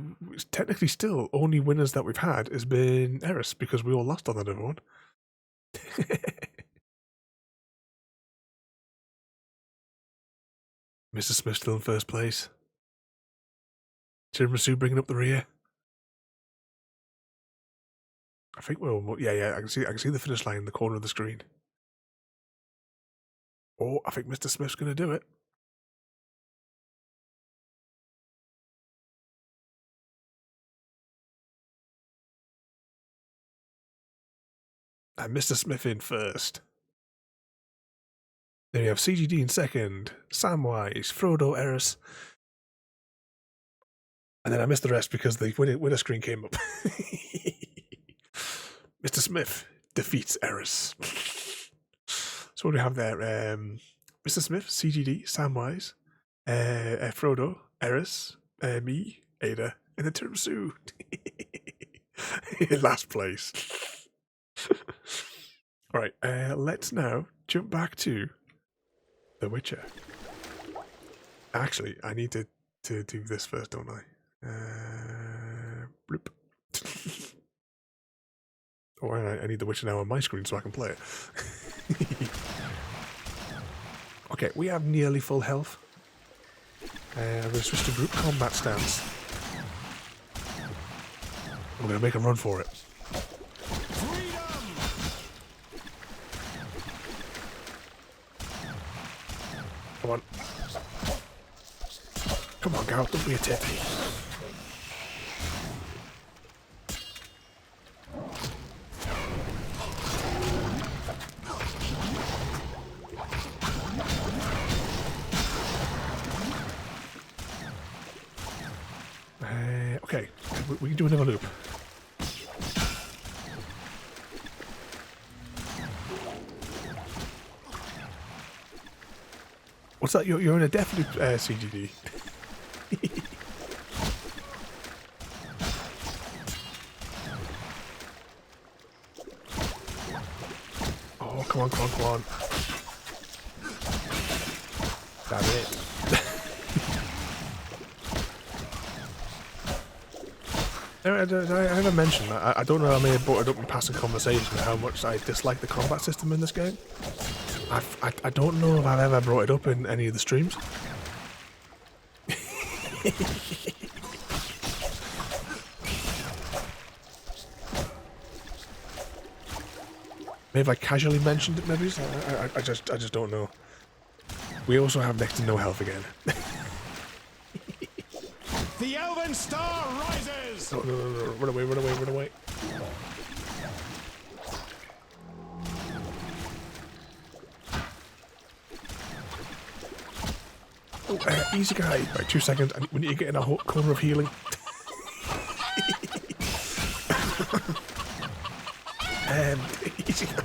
still only winners that we've had has been Eris because we all lost on that other one. Mr. Smith still in first place. Tiramisu bringing up the rear. I think yeah. I can see the finish line in the corner of the screen. Oh, I think Mr. Smith's going to do it. And Mr. Smith in first. Then we have CGD in second, Samwise, Frodo, Eris. And then I missed the rest because the winner screen came up. Mr. Smith defeats Eris. So what do we have there? Mr. Smith, CGD, Samwise, Frodo, Eris, me, Ada, in the tiramisu. Last place. Alright, let's now jump back to The Witcher. Actually, I need to do this first, don't I? Bloop. Oh, I need The Witcher now on my screen so I can play it. Okay, we have nearly full health. I'm going to switch to group combat stance. We're going to make a run for it. Come on. Come on, Geralt, don't be a titty. Okay, we can do another loop. What's that? You're in a death loop, CGD. Oh, come on, come on, come on. Damn it. I haven't mentioned that. I don't know, I may have brought it up in passing conversation how much I dislike the combat system in this game. I don't know if I've ever brought it up in any of the streams. Maybe I casually mentioned it, maybe? I just don't know. We also have next to no health again. The Elven Star rises! No, run away, run away, run away. Oh, easy guy. Right, 2 seconds. We need to get in a corner of healing. Easy guy.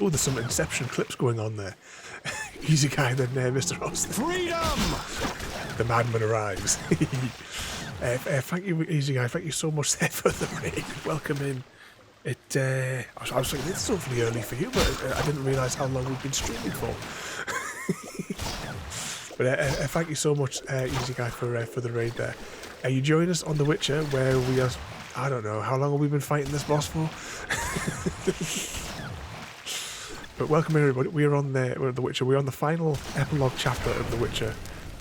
Oh, there's some Inception clips going on there. Easy guy, then Mr. Ross. Freedom! The madman arrives. Thank you, Easy Guy. Thank you so much there for the raid. Welcome in. I was thinking it's awfully early for you, but I didn't realise how long we've been streaming for. But thank you so much, Easy Guy, for the raid there. You join us on The Witcher, where we are. I don't know how long have we been fighting this boss for. But welcome everybody. We're on The Witcher. We're on the final epilogue chapter of The Witcher.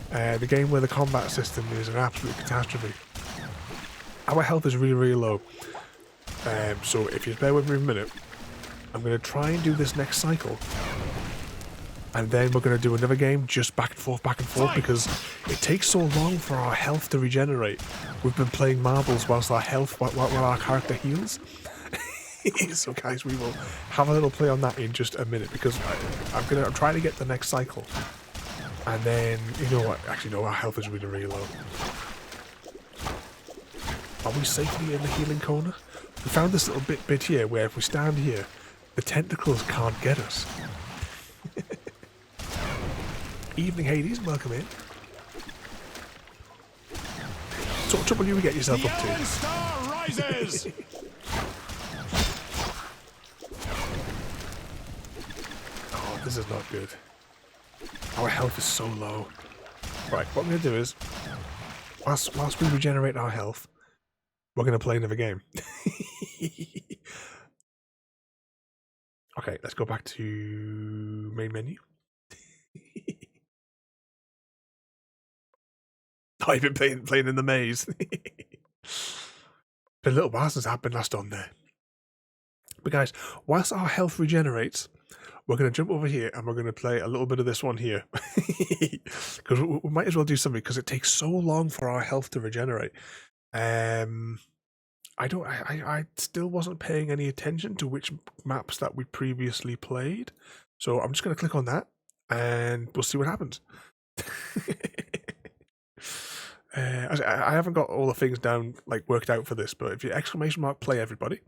The game where the combat system is an absolute catastrophe. Our health is really, really low. So if you bear with me a minute, I'm going to try and do this next cycle. And then we're going to do another game just back and forth, because it takes so long for our health to regenerate. We've been playing marbles while our character heals. So guys, we will have a little play on that in just a minute, because I'm trying to get the next cycle. And then, you know what, actually no, our health is really, really low. Are we safely in the healing corner? We found this little bit here where if we stand here, the tentacles can't get us. Evening Hades, welcome in. So what trouble you get yourself up to? The Elven Star rises! Oh, this is not good. Our health is so low. Right, what I'm going to do is, whilst we regenerate our health, we're going to play another game. Okay, let's go back to main menu. Oh, you've been playing in the maze. Been a little while since I've been last on there. But guys, whilst our health regenerates, we're going to jump over here and we're going to play a little bit of this one here. Because we might as well do something, because it takes so long for our health to regenerate. I still wasn't paying any attention to which maps that we previously played. So I'm just going to click on that and we'll see what happens. I haven't got all the things down, like worked out for this, but if you ! Play everybody.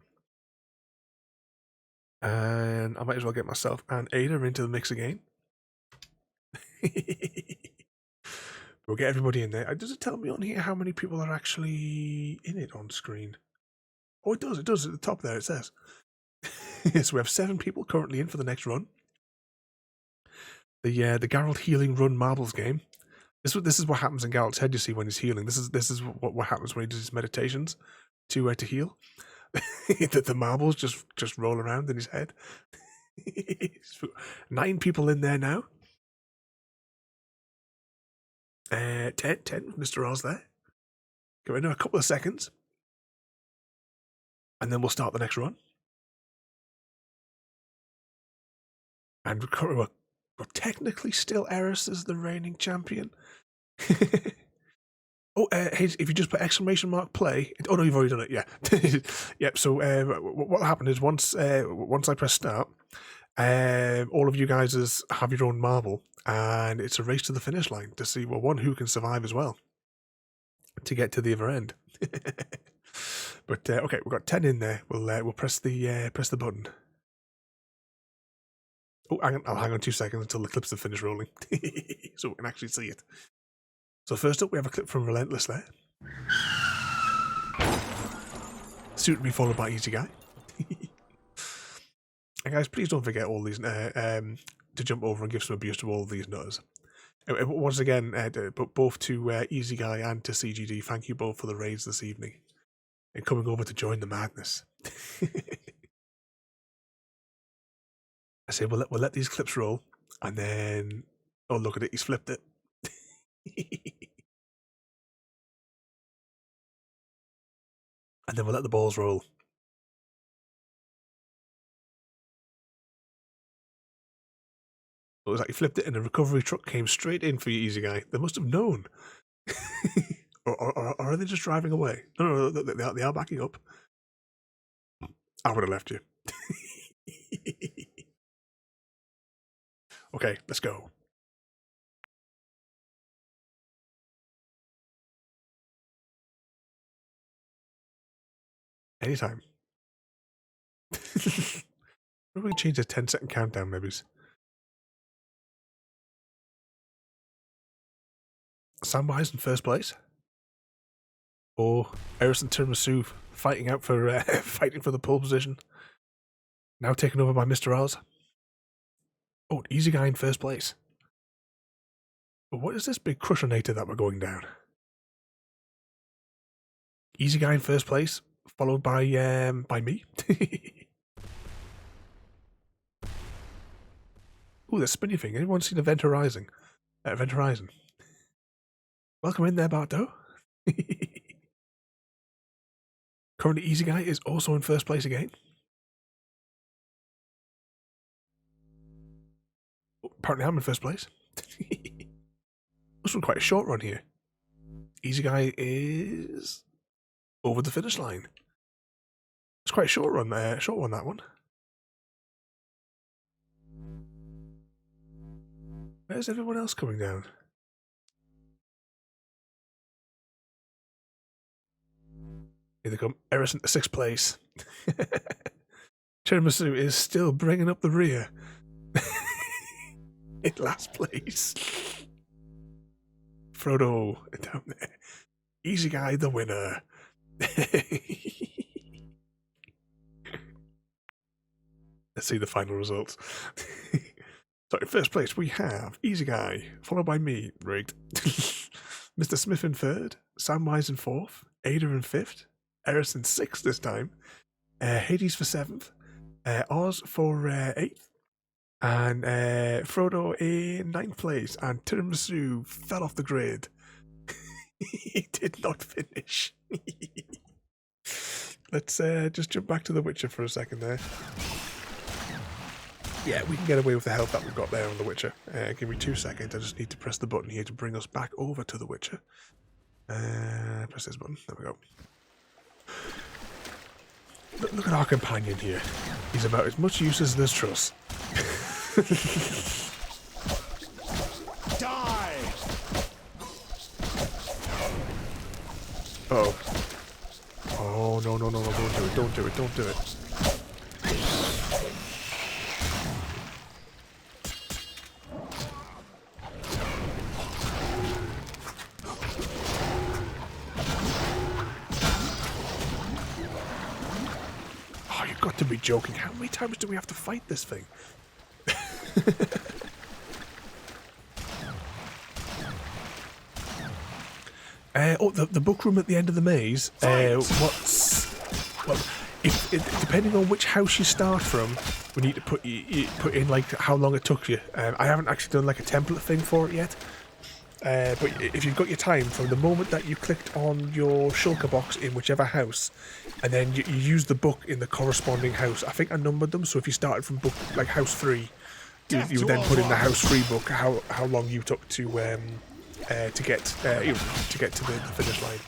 And I might as well get myself and Ada into the mix again. We'll get everybody in there. Does it tell me on here how many people are actually in it on screen? Oh, it does. It does. At the top there, it says. So we have 7 people currently in for the next run. The Geralt healing run marbles game. This is what happens in Geralt's head. You see when he's healing. This is what happens when he does his meditations to heal. the marbles just roll around in his head. 9 people in there now. 10 with Mr. Oz there. Give it a couple of seconds. And then we'll start the next run. And we're technically still Eris as the reigning champion. Oh, hey, if you just put ! play. Oh no, you've already done it. Yeah, yep. So what happened is once I press start, all of you guys have your own marble, and it's a race to the finish line to see who can survive as well to get to the other end. But okay, we've got 10 in there. We'll press the button. Oh, I'll hang on 2 seconds until the clips have finished rolling, so we can actually see it. So first up, we have a clip from Relentless there. Soon to be followed by Easy Guy. And guys, please don't forget all these to jump over and give some abuse to all of these nutters. Once again, both to Easy Guy and to CGD, thank you both for the raids this evening and coming over to join the madness. I say we'll let these clips roll, and then look at it, he's flipped it. And then we'll let the balls roll. It was like he flipped it and a recovery truck came straight in for you, Easy Guy. They must have known. or are they just driving away? No, they are backing up. I would have left you. Okay, let's go. Anytime. Maybe we can change the 10-second countdown, maybe. Samwise in first place. Or Eris and Tiramisu fighting for the pole position. Now taken over by Mr. Oz. Oh, Easy Guy in first place. But what is this big crushinator that we're going down? Easy Guy in first place, followed by me. Ooh, the spinny thing. Anyone seen Event Horizon? Event Horizon. Welcome in there, Barto. Currently, Easy Guy is also in first place again. Apparently, I'm in first place. This was quite a short run here. Easy Guy is over the finish line. It's quite a short run there. Short one, that one. Where's everyone else coming down? Here they come. Eris in 6th place. Tiramisu is still bringing up the rear. In last place. Frodo down there. Easy Guy, the winner. Let's see the final results. So in first place we have Easy Guy, followed by me, rigged. Mr. Smith in 3rd, Samwise in 4th, Ada in 5th, Eris in 6th this time, Hades for 7th, Oz for 8th, and Frodo in 9th place, and Tiramisu fell off the grid. He did not finish. Let's just jump back to The Witcher for a second there. Yeah, we can get away with the health that we've got there on The Witcher. Give me 2 seconds. I just need to press the button here to bring us back over to The Witcher. Press this button. There we go. Look at our companion here. He's about as much use as there's trust. Die! Uh-oh. Oh, no, don't do it, don't do it. got to be joking. How many times do we have to fight this thing? The book room at the end of the maze. Depending on which house you start from, we need to put in like how long it took you. I haven't actually done like a template thing for it yet. But if you've got your time from the moment that you clicked on your shulker box in whichever house, and then you use the book in the corresponding house. I think I numbered them, so if you started from book like house 3, you would then put in the house 3 book how long you took to get to the finish line.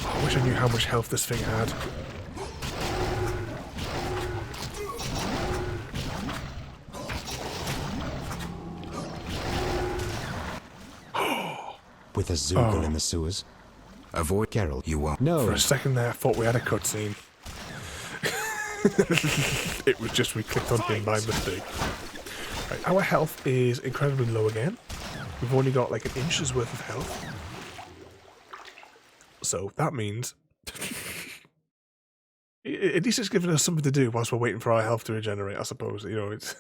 I wish I knew how much health this thing had. With a Zoogle in the sewers. Avoid Geralt. You won't. No. For a second there, I thought we had a cutscene. It was just we clicked on him by mistake. Right, our health is incredibly low again. We've only got like an inch's worth of health. So that means at least it's giving us something to do whilst we're waiting for our health to regenerate, I suppose. You know, it's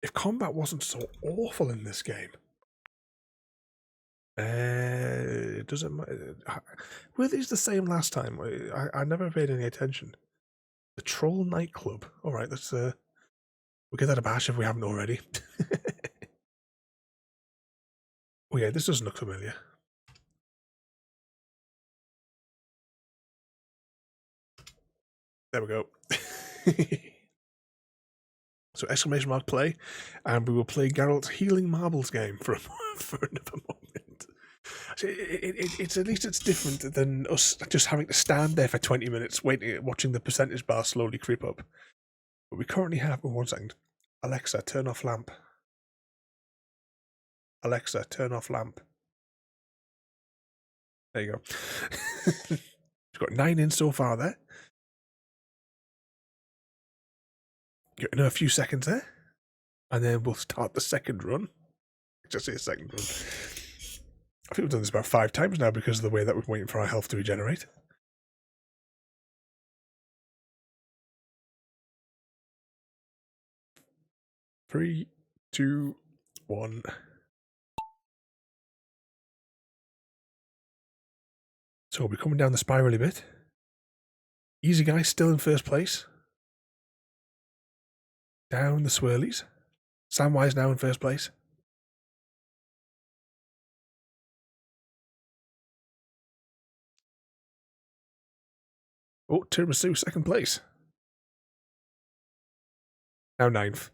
if combat wasn't so awful in this game. It doesn't matter. Were these the same last time? I never paid any attention. The Troll Nightclub. Alright, let's we'll give that a bash if we haven't already. Oh yeah, this doesn't look familiar. There we go. So exclamation mark play, and we will play Geralt's Healing Marbles game for another moment. So it's at least it's different than us just having to stand there for 20 minutes watching the percentage bar slowly creep up. But we currently have, oh, 1 second. Alexa, turn off lamp. Alexa, turn off lamp. There you go. We've got 9 in so far there. Got another few seconds there. And then we'll start the second run. Just say a second run. I think we've done this about 5 times now because of the way that we're waiting for our health to regenerate. Three, 2, 1. So we'll be coming down the spiral a bit. Easy Guy still in first place. Down the swirlies. Samwise now in first place. Oh, Tiramisu second place. Now 9th.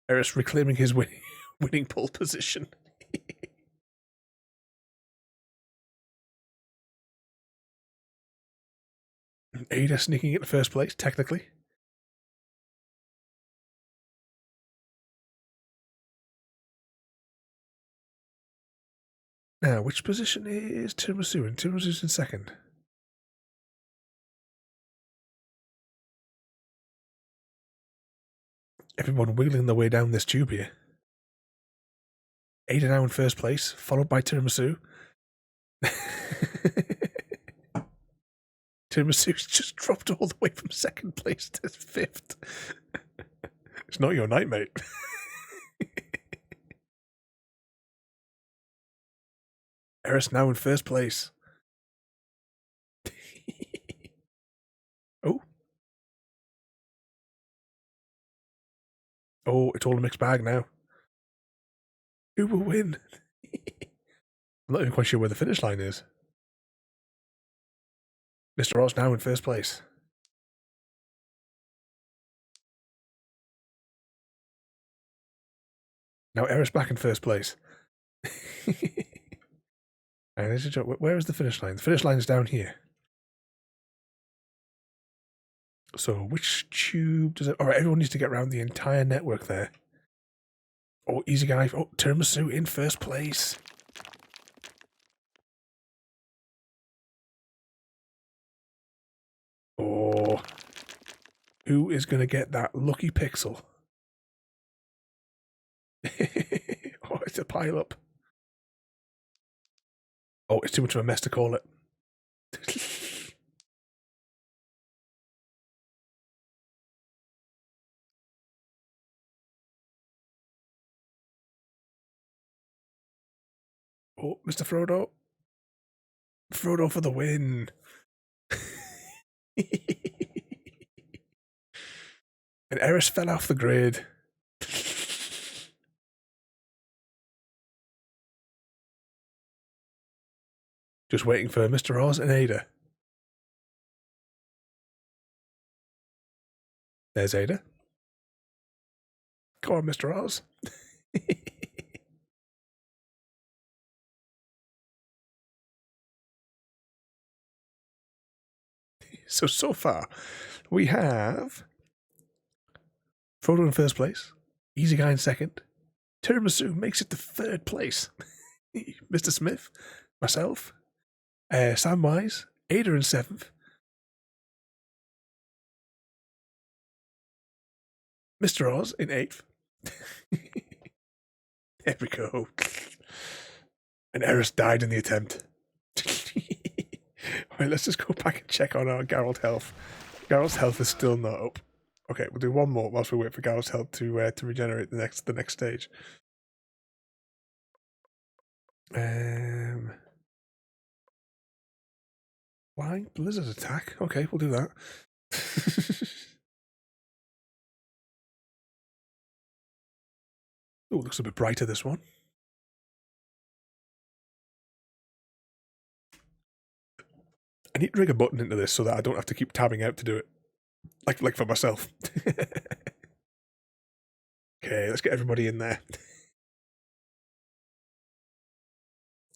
Eris reclaiming his winning pole position. Ada sneaking into first place, technically. Now, which position is Tiramisu in? Tiramisu's in second. Everyone wiggling their way down this tube here. Ada now in first place, followed by Tiramisu. Tiramisu's just dropped all the way from second place to 5th. It's not your night, mate. Eris now in first place. Oh. Oh, it's all a mixed bag now. Who will win? I'm not even quite sure where the finish line is. Mr. Ross now in first place. Now Eris back in first place. And where is the finish line? The finish line is down here. So which tube does it... Alright, everyone needs to get around the entire network there. Oh, Easy Guy. Oh, Tiramisu in first place. Oh. Who is going to get that lucky pixel? Oh, it's a pile up. Oh, it's too much of a mess to call it. Oh, Mr. Frodo. Frodo for the win. And Eris fell off the grid. Just waiting for Mr. Oz and Ada. There's Ada. Go on, Mr. Oz. So far, we have Frodo in first place, Easy Guy in second, Tiramisu makes it to third place, Mr. Smith, myself, Samwise, Ada in seventh, Mr. Oz in eighth. There we go. And Eris died in the attempt. Alright, let's just go back and check on our Geralt health. Geralt's health is still not up. Okay, we'll do one more whilst we wait for Geralt's health to regenerate the next stage. Vying Blizzard attack. Okay, we'll do that. Oh, looks a bit brighter, this one. I need to rig a button into this so that I don't have to keep tabbing out to do it. Like for myself. Okay, let's get everybody in there.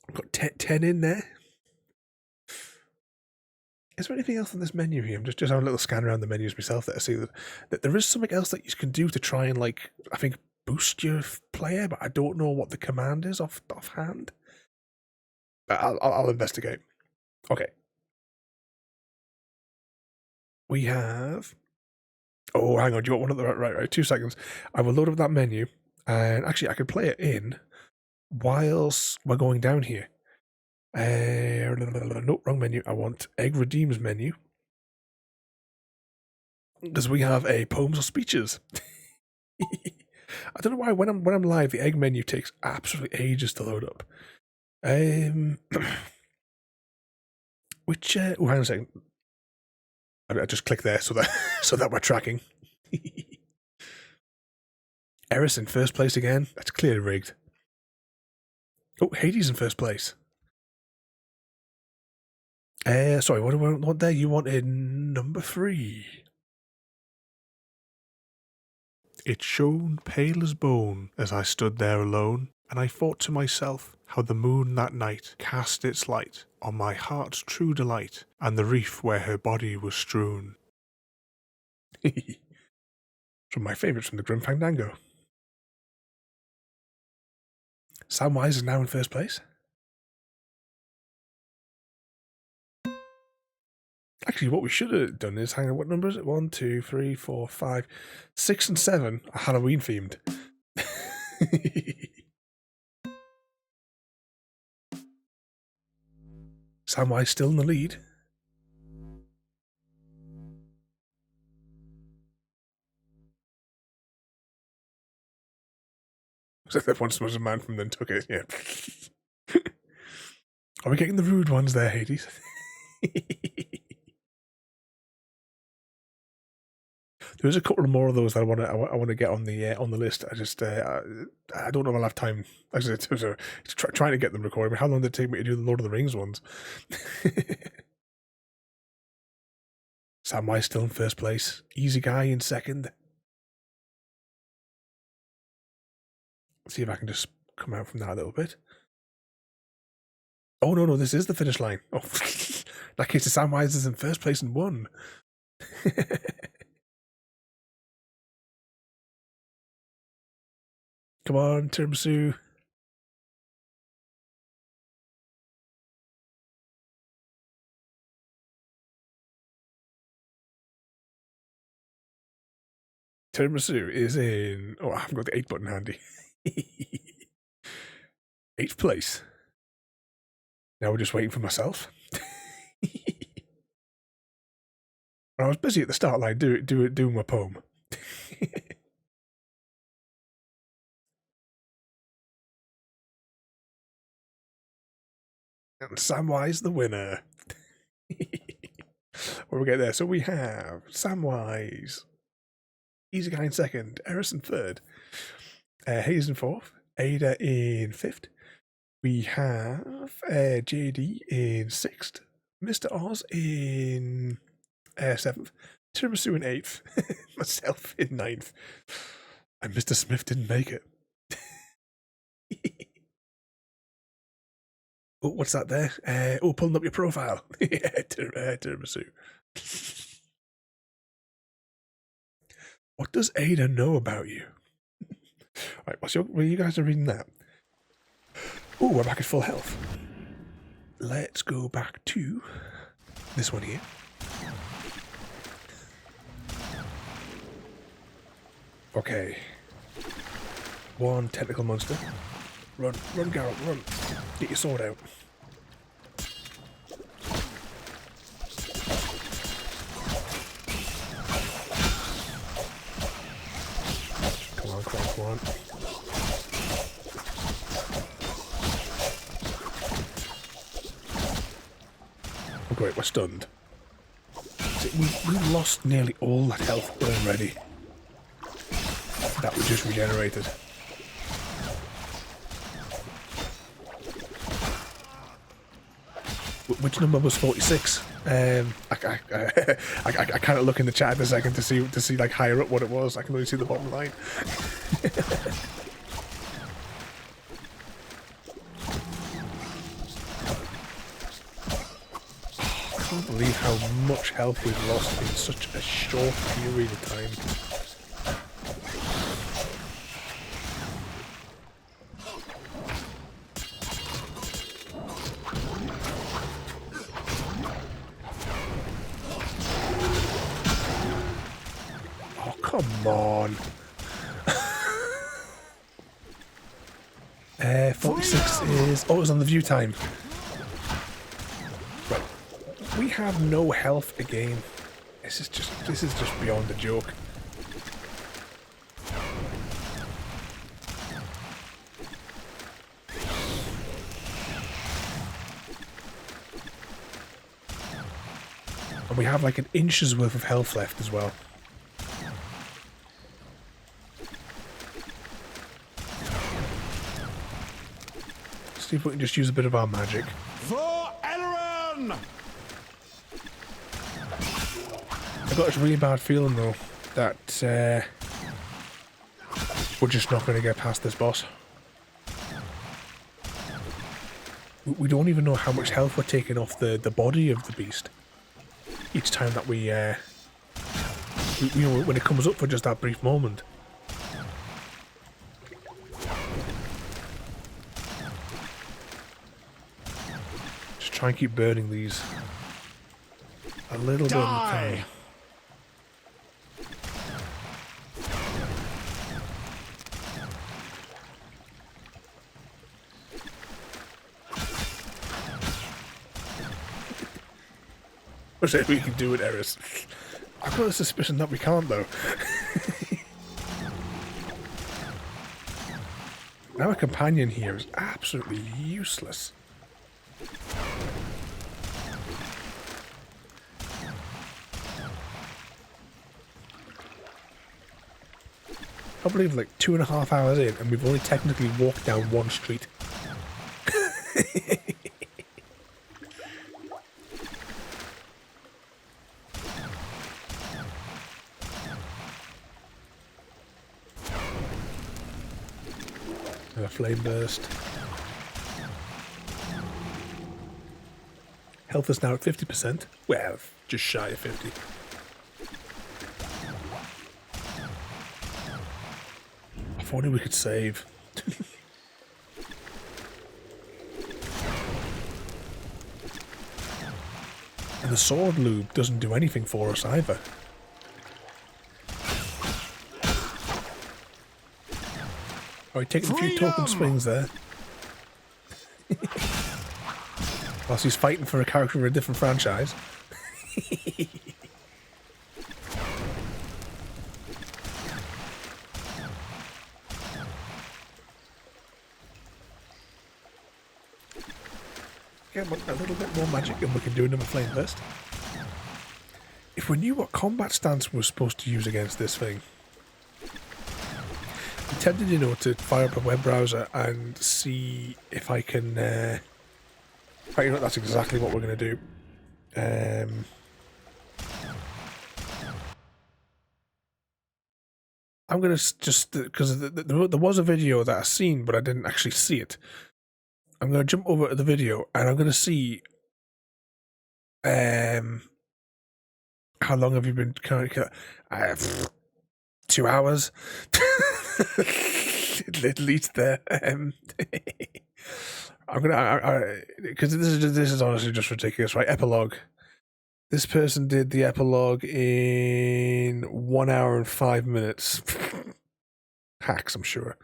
I've got 10 in there. Is there anything else on this menu here? I'm just having a little scan around the menus myself that I see that there is something else that you can do to try and, like, I think, boost your player, but I don't know what the command is offhand. I'll investigate. Okay. We have... Oh, hang on. Do you want one of the... Right. 2 seconds. I will load up that menu. And actually, I can play it in whilst we're going down here. No, wrong menu. I want Egg Redeems menu. Because we have a Poems or Speeches. I don't know why when I'm live, the egg menu takes absolutely ages to load up. Which... oh, hang on a second. I just click there so that we're tracking. Eris in first place again. That's clearly rigged. Oh, Hades in first place. Sorry, what do I want there? You wanted number 3. It shone pale as bone as I stood there alone, and I thought to myself how the moon that night cast its light on my heart's true delight, and the reef where her body was strewn. It's one of my favourites from the Grim Fandango. Samwise is now in first place. Actually, what we should have done is, hang on, what number is it? 1, 2, 3, 4, 5, 6 and 7 are Halloween themed. Samwise still in the lead. Except that once was a man from then took it, yeah. Are we getting the rude ones there, Hades? There's a couple more of those that I want to get on the list. I just I don't know if I'll have time. Actually, trying to get them recorded. I mean, how long did it take me to do the Lord of the Rings ones? Samwise still in first place. Easy Guy in second. Let's see if I can just come out from that a little bit. Oh no, this is the finish line. Oh, in that case, the Samwise is in first place and won. Come on, Tiramisu. Tiramisu is in... Oh, I haven't got the 8 button handy. 8th place. Now we're just waiting for myself. I was busy at the start line doing my poem. And Samwise the winner. Where we get there. So we have Samwise, Easy Guy in 2nd, Eris in 3rd, Hayes in 4th, Ada in 5th. We have JD in 6th, Mr. Oz in 7th, Tiramisu in 8th, myself in 9th, and Mr. Smith didn't make it. Oh, what's that there? Pulling up your profile. Yeah, Tiramisu. What does Ada know about you? Right, well, you guys are reading that. Oh, we're back at full health. Let's go back to this one here. Okay. One tentacle monster. Run, Geralt, run. Get your sword out. Come on, come on. Oh great, we're stunned. See, we lost nearly all that health already. That was just regenerated. Which number was 46? I can't look in the chat in a second to see like higher up what it was. I can only see the bottom line. I can't believe how much health we've lost in such a short period of time. Come on. 46 is... Oh, it was on the view time. Right. We have no health again. This is just beyond a joke. And we have like an inch's worth of health left as well. See if we can just use a bit of our magic. For Elrond! I got this really bad feeling though that we're just not going to get past this boss. We don't even know how much health we're taking off the body of the beast each time that we you know, when it comes up for just that brief moment. Try and keep burning these a little bit at a time. I say we can do it, Eris. I've got a suspicion that we can't, though. Our companion here is absolutely useless. I believe like 2.5 hours in and we've only technically walked down one street. A flame burst. Health is now at 50%. Well, just shy of 50. If only we could save. And the sword lube doesn't do anything for us either. Alright, taking a few token swings there. Whilst he's fighting for a character in a different franchise. Get a little bit more magic and we can do another flame burst. If we knew what combat stance we're supposed to use against this thing. I'm tempted, you know, to fire up a web browser and see if I can... you know, that's exactly what we're going to do. I'm going to just... Because there was a video that I seen, but I didn't actually see it. I'm going to jump over to the video and I'm going to see how long have you been currently... 2 hours. At least there. I'm gonna... Because this is honestly just ridiculous, right? Epilogue. This person did the epilogue in 1 hour and 5 minutes. Hacks, I'm sure.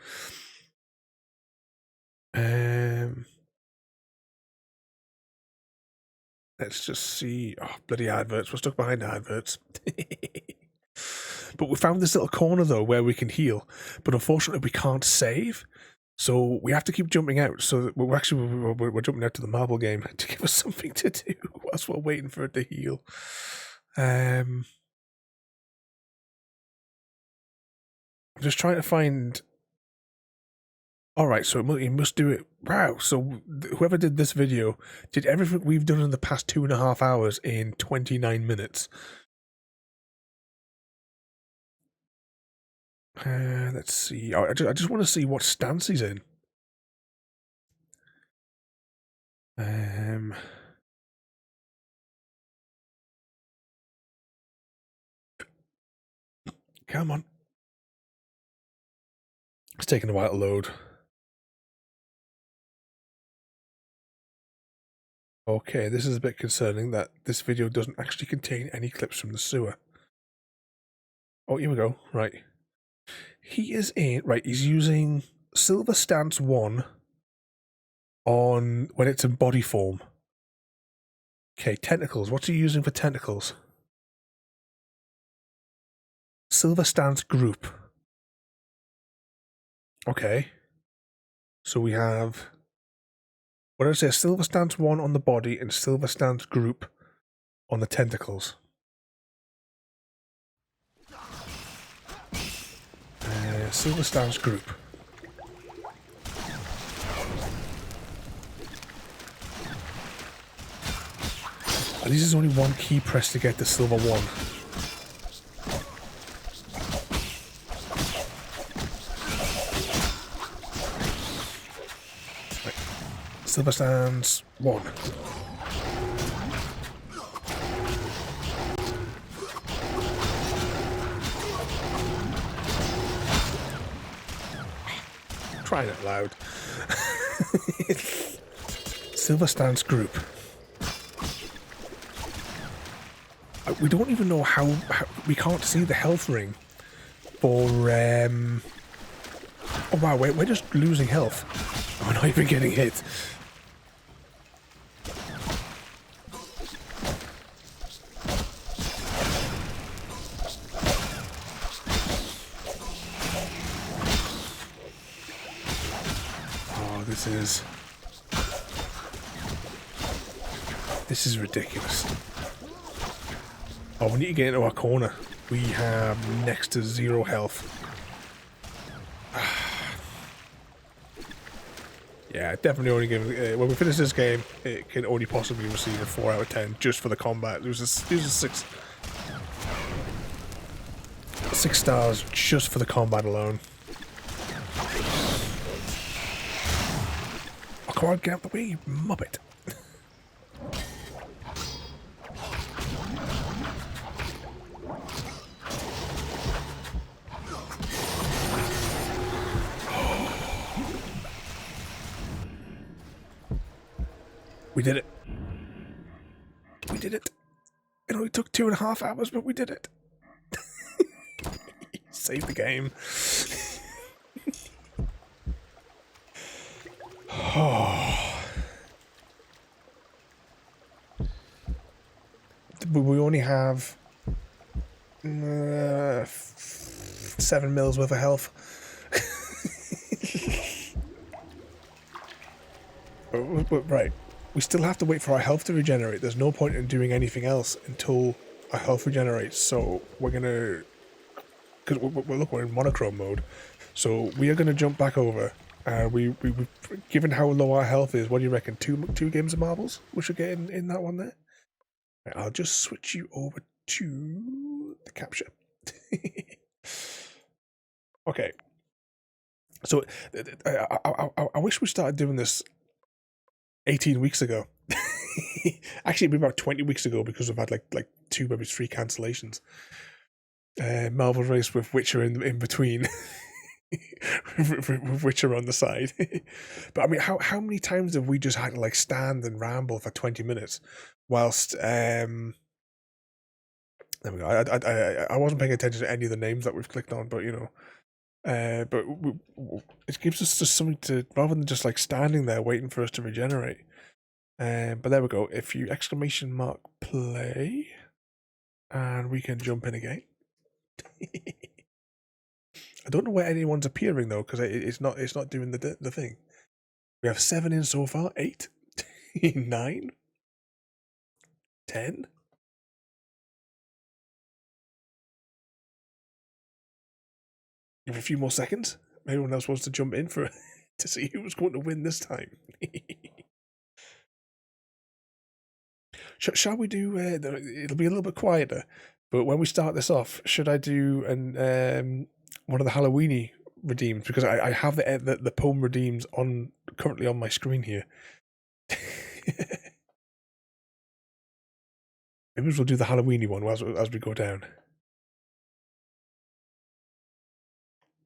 Let's just see. Oh, bloody adverts. We're stuck behind adverts. But we found this little corner, though, where we can heal. But unfortunately, we can't save. So we have to keep jumping out. So we're jumping out to the marble game to give us something to do whilst we're waiting for it to heal. I'm just trying to find... Alright, so you must do it... Wow, so whoever did this video did everything we've done in the past 2.5 hours in 29 minutes. Let's see. I just want to see what stance he's in. Come on. It's taking a while to load. Okay, this is a bit concerning that this video doesn't actually contain any clips from the sewer. Oh, here we go. Right. He is in... Right, he's using Silver Stance 1 on... when it's in body form. Okay, tentacles. What's he using for tentacles? Silver Stance Group. Okay. So we have... What did I say? Silver Stance 1 on the body and Silver Stance Group on the tentacles. Silver Stance Group. And this is only one key press to get the silver one. Right. Silver Stance 1. Trying it loud. Silver Stance Group. We don't even know how we can't see the health ring for oh wow, we're just losing health. We're not even getting hit. This is ridiculous. Oh, we need to get into our corner. We have next to 0 health. Yeah, definitely only give... when we finish this game, it can only possibly receive a 4 out of 10 just for the combat. There's a 6 stars just for the combat alone. Oh, come on, get out the way, you muppet. We did it. We did it. It only took 2.5 hours, but we did it. Save the game. We only have 7 mils worth of health. Right, we still have to wait for our health to regenerate. There's no point in doing anything else until our health regenerates. So we're gonna, because we're in monochrome mode, so we are gonna jump back over. Given how low our health is, what do you reckon? Two games of marbles we should get in that one there. Right, I'll just switch you over to the capture. Okay. So I wish we started doing this 18 weeks ago. Actually, it'd be about 20 weeks ago because we've had like 2, maybe 3 cancellations. Marvel race with Witcher in between. with Witcher on the side. But I mean, how many times have we just had to like stand and ramble for 20 minutes whilst there we go. I wasn't paying attention to any of the names that we've clicked on, but you know, but it gives us just something to, rather than just like standing there waiting for us to regenerate. But there we go. If you !! play, and we can jump in again. I don't know where anyone's appearing though, because it's not doing the thing. We have 7 in so far. 8, 9, 10. Give it a few more seconds. Maybe anyone else wants to jump in for to see who was going to win this time. Shall we do? It'll be a little bit quieter, but when we start this off, should I do one of the Halloweeny redeems, because I have the poem redeems currently on my screen here. Maybe we'll do the Halloweeny one as we go down.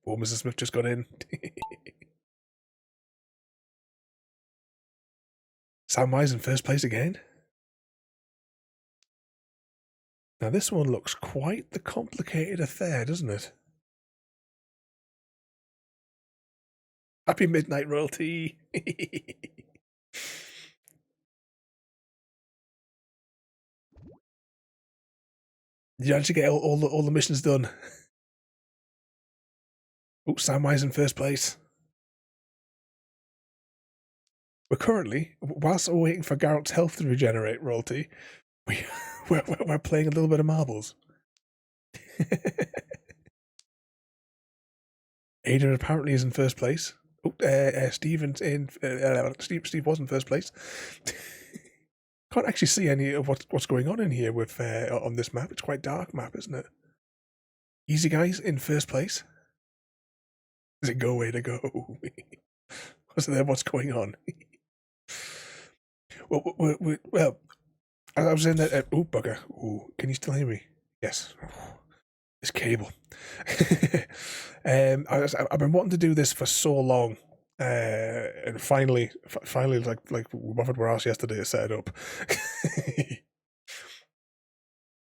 Oh, Mrs. Smith just got in. Samwise in first place again. Now this one looks quite the complicated affair, doesn't it? Happy midnight, royalty. Did you actually get all the missions done? Oh, Samwise in first place. We're currently, whilst we're waiting for Geralt's health to regenerate, royalty, we're playing a little bit of marbles. Ada apparently is in first place. Oh, Steve was in first place. Can't actually see any of what's going on in here with on this map. It's quite dark map, isn't it? Easy guys in first place. Does it go way to go? Was there what's going on? Well, I was in that. Oh bugger! Oh, can you still hear me? Yes. This cable. I've been wanting to do this for so long, and finally, like Buffett were asked yesterday to set it up.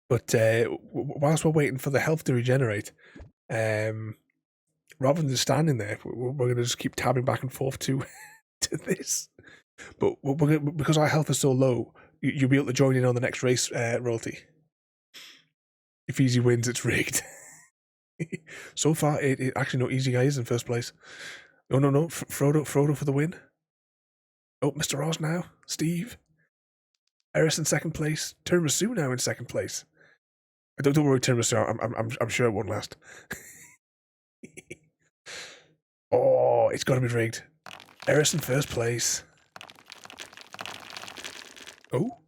But whilst we're waiting for the health to regenerate, rather than just standing there, we're going to just keep tabbing back and forth to this. But because our health is so low, you'll be able to join in on the next race, royalty. If Easy wins, it's rigged. So far, it actually no, Easy Guy is in first place. No, Frodo for the win. Oh, Mr. Oz now. Steve. Eris in second place. Tiramisu now in second place. Don't worry, Tiramisu. I'm sure it won't last. Oh, it's got to be rigged. Eris in first place. Oh.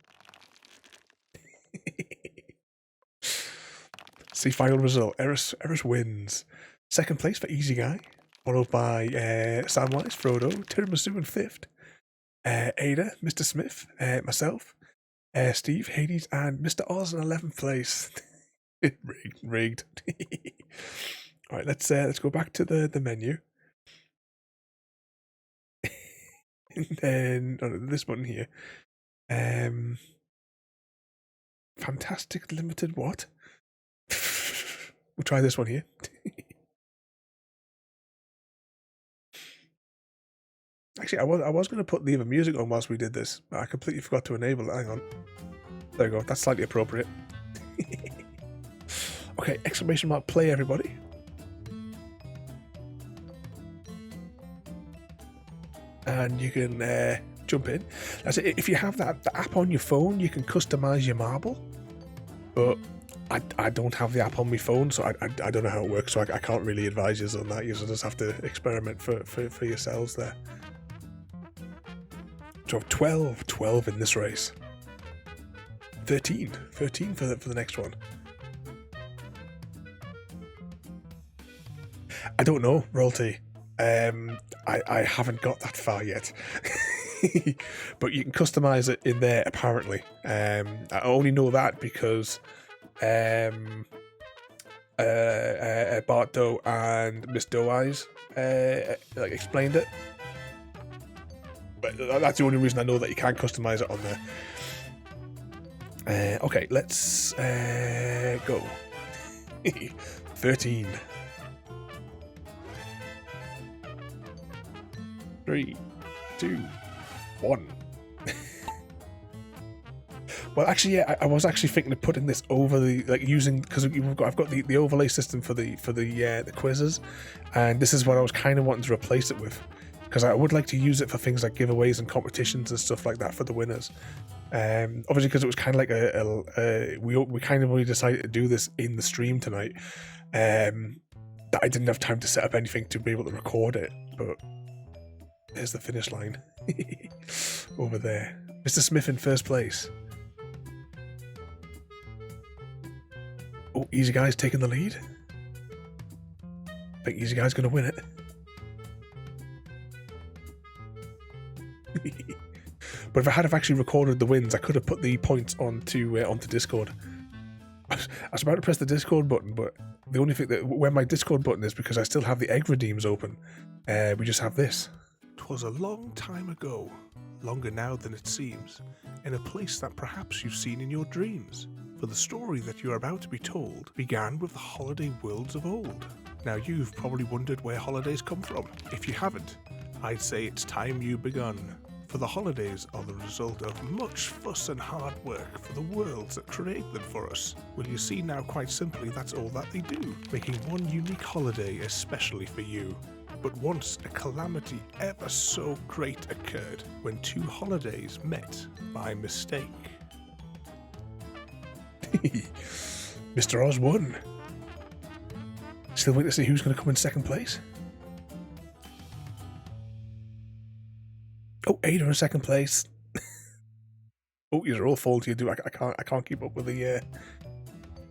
See, final result. Eris wins. Second place for Easy Guy, followed by Samwise, Frodo, Tiramisu in fifth. Ada, Mr. Smith, myself, Steve, Hades, and Mr. Oz in 11th place. Rigged. All right, let's go back to the menu. And then this button here. Fantastic limited what? We'll try this one here. Actually, I was going to put the other music on whilst we did this, but I completely forgot to enable it. Hang on. There we go. That's slightly appropriate. Okay, exclamation mark play, everybody. And you can jump in. That's it. If you have the app on your phone, you can customize your marble. But I don't have the app on my phone, so I don't know how it works, so I can't really advise you on that. You just have to experiment for yourselves there. So 12 in this race. 13 for the next one. I don't know, Royalty. I haven't got that far yet. But you can customize it in there, apparently. I only know that because Bart Doe and Miss Doe Eyes explained it. But that's the only reason I know that you can customize it on there. Okay, let's go. 13. 3, 2, 1. Well, actually, yeah, I was actually thinking of putting this over the using, because I've got the overlay system for the quizzes, and this is what I was kind of wanting to replace it with, because I would like to use it for things like giveaways and competitions and stuff like that for the winners. Obviously, because it was kind of like we kind of only decided to do this in the stream tonight. That I didn't have time to set up anything to be able to record it, but there's the finish line over there. Mr. Smith in first place. Oh, Easy Guy's taking the lead. I think Easy Guy's going to win it. But if I had have actually recorded the wins, I could have put the points onto Discord. I was about to press the Discord button, but the only thing that where my Discord button is, because I still have the egg redeems open. We just have this. 'Twas a long time ago, longer now than it seems, in a place that perhaps you've seen in your dreams. For the story that you're about to be told began with the holiday worlds of old. Now you've probably wondered where holidays come from. If you haven't, I'd say it's time you begun. For the holidays are the result of much fuss and hard work for the worlds that create them for us. Well, you see now, quite simply, that's all that they do, making one unique holiday especially for you. But once a calamity ever so great occurred, when two holidays met by mistake. Mr. Oz won. Still waiting to see who's going to come in second place. Oh, Ada in second place. Oh, you're all faulty. I can't keep up with the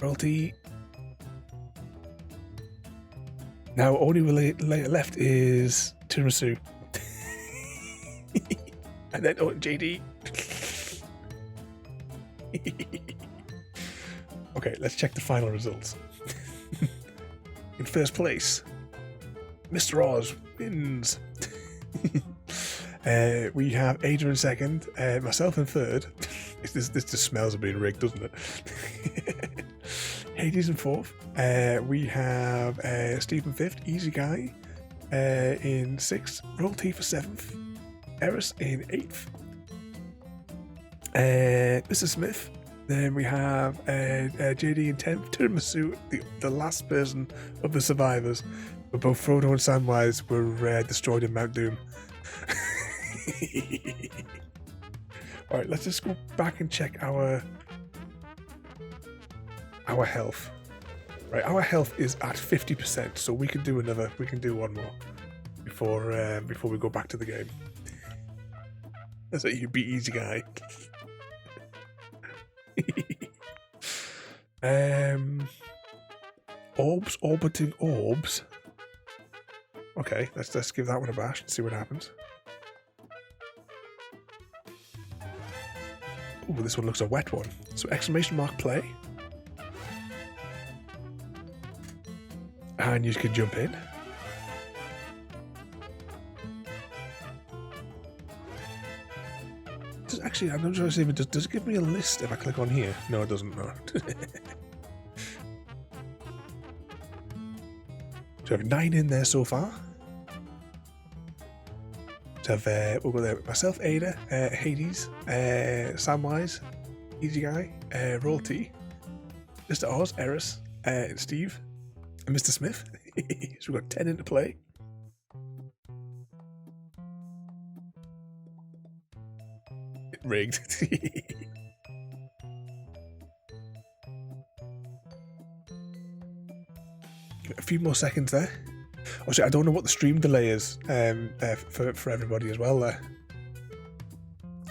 royalty. Now, only left is Tiramisu. And then, JD. Okay, let's check the final results. In first place, Mr. Oz wins. We have Ada in second, myself in third. This just smells of being rigged, doesn't it? Hades in fourth. We have Steve in fifth, Easy Guy in sixth, Royalty for seventh, Eris in eighth, Mr. Smith. Then we have JD in 10th, Tiramisu, the last person of the survivors. But both Frodo and Samwise were destroyed in Mount Doom. Alright, let's just go back and check our health. Right, our health is at 50%, so we can do one more before we go back to the game. That's it, you beat Easy Guy. Orbs, orbiting orbs. Okay, let's give that one a bash and see what happens. Ooh, this one looks a wet one. So exclamation mark play. And you can jump in. Actually, I'm not trying to see if it does it give me a list if I click on here? No, it doesn't. No. So I have 9 in there so far. So we'll go there with myself, Ada, Hades, Samwise, Easy Guy, Roll T, Mr. Oz, Eris, Steve, and Mr. Smith. So we've got 10 into play. Rigged. A few more seconds there. Also, I don't know what the stream delay is for everybody as well there.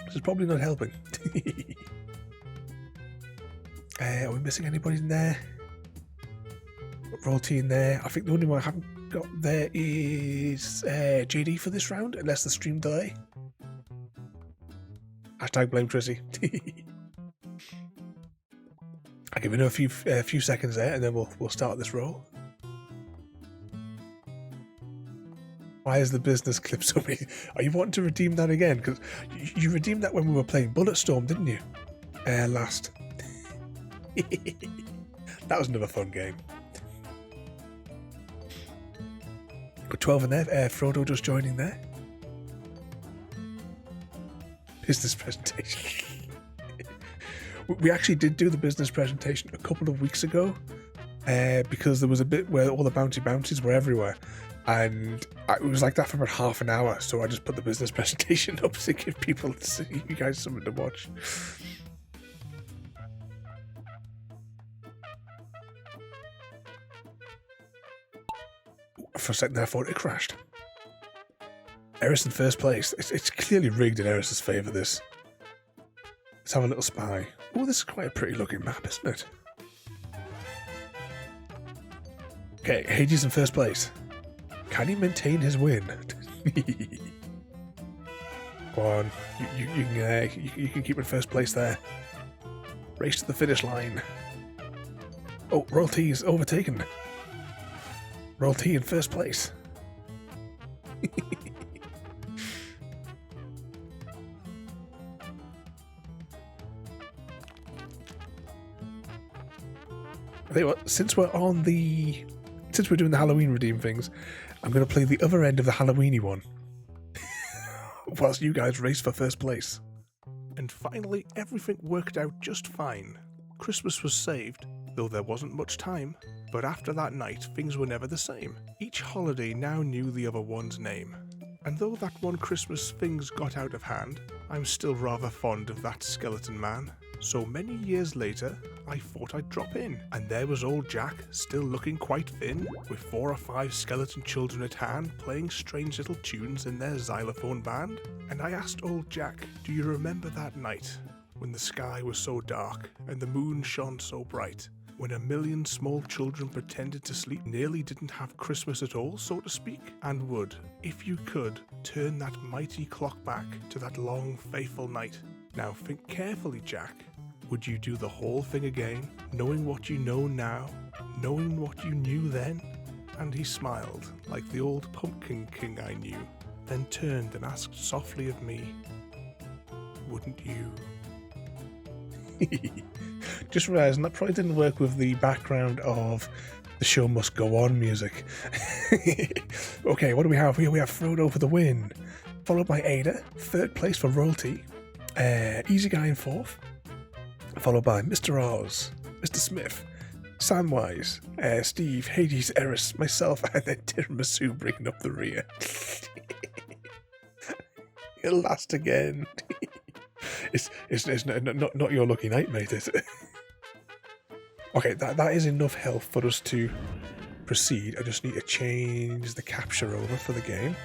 This is probably not helping. Are we missing anybody in there? Roll T in there. I think the only one I haven't got there is JD for this round, unless the stream delay. Hashtag blame Trissy. I'll give it a few seconds there, and then we'll start this roll. Why is the business clip so big? Are you wanting to redeem that again? Because you redeemed that when we were playing Bulletstorm, didn't you? Last. That was another fun game. Got 12 in there. Frodo just joining there. Business presentation. We actually did do the business presentation a couple of weeks ago because there was a bit where all the bounties were everywhere. And it was like that for about half an hour, so I just put the business presentation up to give people, you guys, something to watch. For a second there, I thought it crashed. Eris in first place. It's clearly rigged in Eris's favour, this. Let's have a little spy. Oh, this is quite a pretty looking map, isn't it? Okay, Hades in first place. Can he maintain his win? Go on, you can keep in first place there. Race to the finish line. Oh, Roll T is overtaken. Roll T in first place. I tell you what, since we're doing the Halloween redeem things, I'm going to play the other end of the Halloweeny one. Whilst you guys race for first place. And finally, everything worked out just fine. Christmas was saved, though there wasn't much time. But after that night, things were never the same. Each holiday now knew the other one's name. And though that one Christmas things got out of hand, I'm still rather fond of that skeleton man. So many years later, I thought I'd drop in, and there was old Jack, still looking quite thin, with 4 or 5 skeleton children at hand, playing strange little tunes in their xylophone band. And I asked old Jack, do you remember that night, when the sky was so dark, and the moon shone so bright, when a million small children pretended to sleep, nearly didn't have Christmas at all, so to speak, and would, if you could, turn that mighty clock back to that long, faithful night? Now think carefully, Jack. Would you do the whole thing again, knowing what you know now, knowing what you knew then? And he smiled, like the old pumpkin king I knew, then turned and asked softly of me, wouldn't you? Just realising that probably didn't work with the background of the show must go on music. Okay, what do we have here? We have Frodo for the win, followed by Ada, third place for Roll T, Easy Guy in fourth, followed by Mr. Oz, Mr. Smith, Samwise, Steve, Hades, Eris, myself, and then Tiramisu bringing up the rear. He'll last again. It's not your lucky night, mate, is it? Okay, that is enough health for us to proceed. I just need to change the capture over for the game.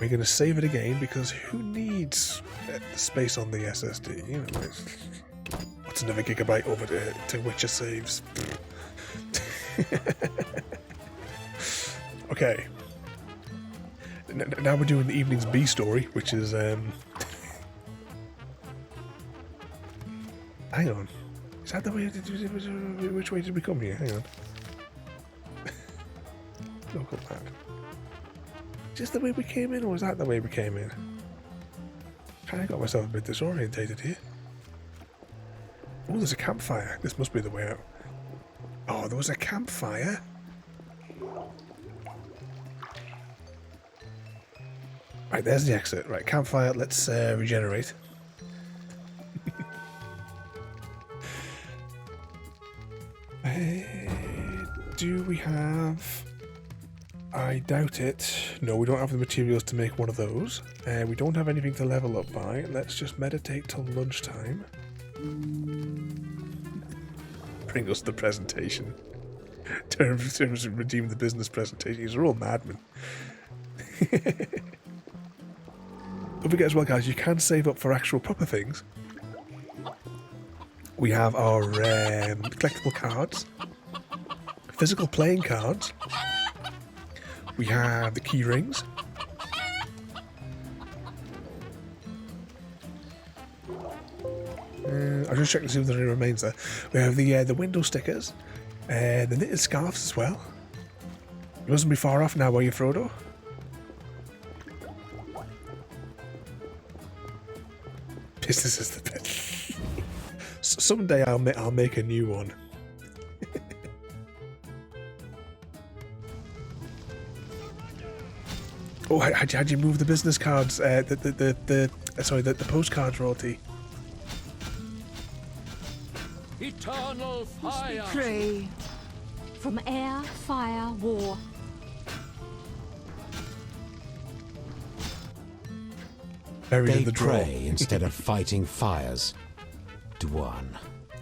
We're going to save it again because who needs the space on the SSD? You know, what's another gigabyte over to Witcher saves? Okay. Now we're doing the evening's B story, which is hang on. Is that the way? Which way did we come here? Hang on. Local map. Is this the way we came in, or was that the way we came in? Kind of got myself a bit disorientated here. Oh, there's a campfire. This must be the way out. Oh, there was a campfire. Right, there's the exit. Right, campfire, let's regenerate. Do we have... I doubt it. No, we don't have the materials to make one of those. We don't have anything to level up by. Let's just meditate till lunchtime. Bring us the presentation. Terms of redeem the business presentation. These are all madmen. Don't forget as well, guys, you can save up for actual proper things. We have our collectible cards, physical playing cards. We have the key rings. I'll just check to see if there any remains there. We have the window stickers, the knitted scarves as well. You mustn't be far off now, are you, Frodo? Business is the best. Someday I'll make a new one. Oh, how'd you move the business cards? Sorry, the postcards, Royalty. Eternal fire. Pray. From air, fire, war. They pray instead of fighting fires. Dwan.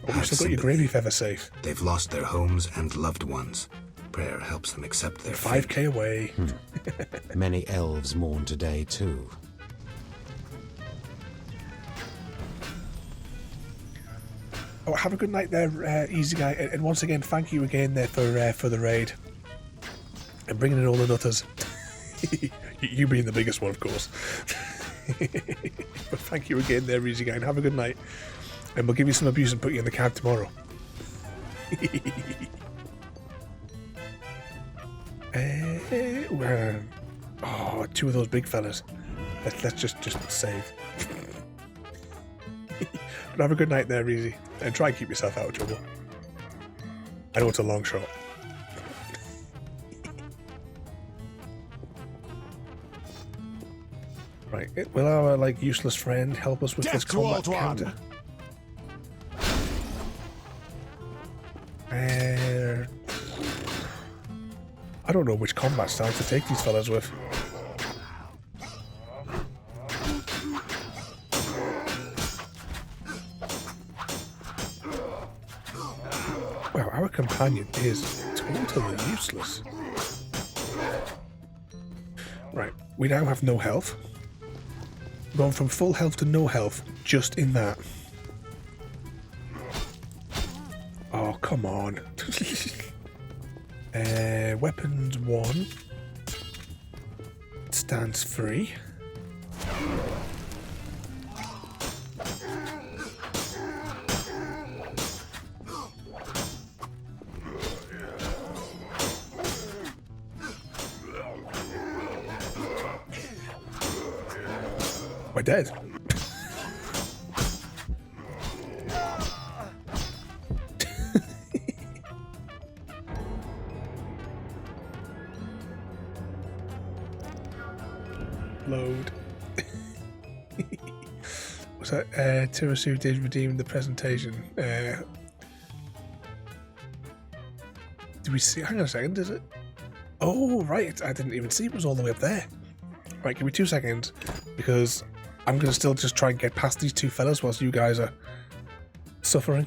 Oh, you've still got your gravy feather safe. They've lost their homes and loved ones. Prayer helps them accept their 5k away. Many elves mourn today too. Oh, have a good night there, Easy Guy. And once again, thank you again there for the raid and bringing in all the nutters. You being the biggest one, of course. But thank you again there, Easy Guy, and have a good night. And we'll give you some abuse and put you in the cab tomorrow. Oh, two of those big fellas. Let's just save. But have a good night there, Easy, and try and keep yourself out of trouble. I know it's a long shot. Right, will our useless friend help us with this combat counter? I don't know which combat style to take these fellas with. Wow, our companion is totally useless. Right, we now have no health. We're going from full health to no health just in that. Oh, come on. Weapons 1 stands free. We're dead. Load. Was that Tirasu did redeem the presentation? Did we see? Hang on a second, is it? Oh, right. I didn't even see it was all the way up there. Right, give me 2 seconds because I'm going to still just try and get past these two fellas whilst you guys are suffering.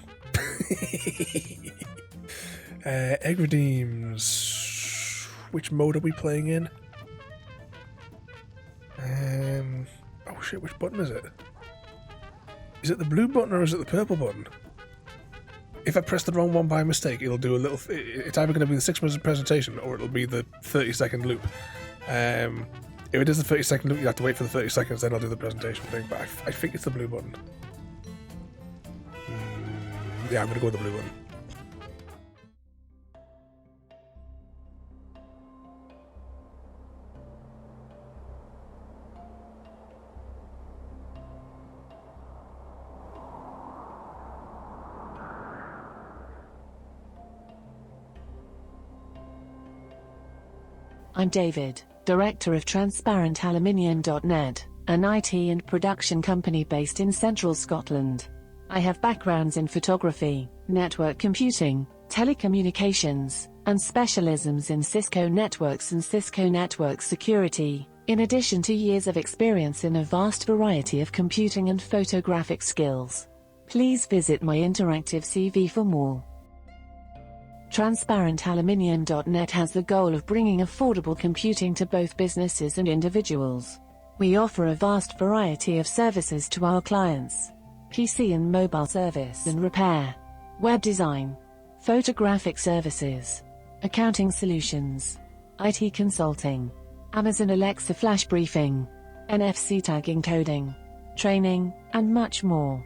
Egg redeems. Which mode are we playing in? Oh shit, which button is it? Is it the blue button or is it the purple button? If I press the wrong one by mistake, it'll do a little... It's either going to be the 6-minute presentation or it'll be the 30-second loop. If it is the 30-second loop, you have to wait for the 30 seconds, then I'll do the presentation thing, but I think it's the blue button. Yeah, I'm going to go with the blue button. I'm David, Director of TransparentAluminium.net, an IT and production company based in central Scotland. I have backgrounds in photography, network computing, telecommunications, and specialisms in Cisco networks and Cisco network security, in addition to years of experience in a vast variety of computing and photographic skills. Please visit my interactive CV for more. TransparentAluminium.net has the goal of bringing affordable computing to both businesses and individuals. We offer a vast variety of services to our clients: PC and mobile service and repair, web design, photographic services, accounting solutions, IT consulting, Amazon Alexa flash briefing, NFC tagging coding, training, and much more.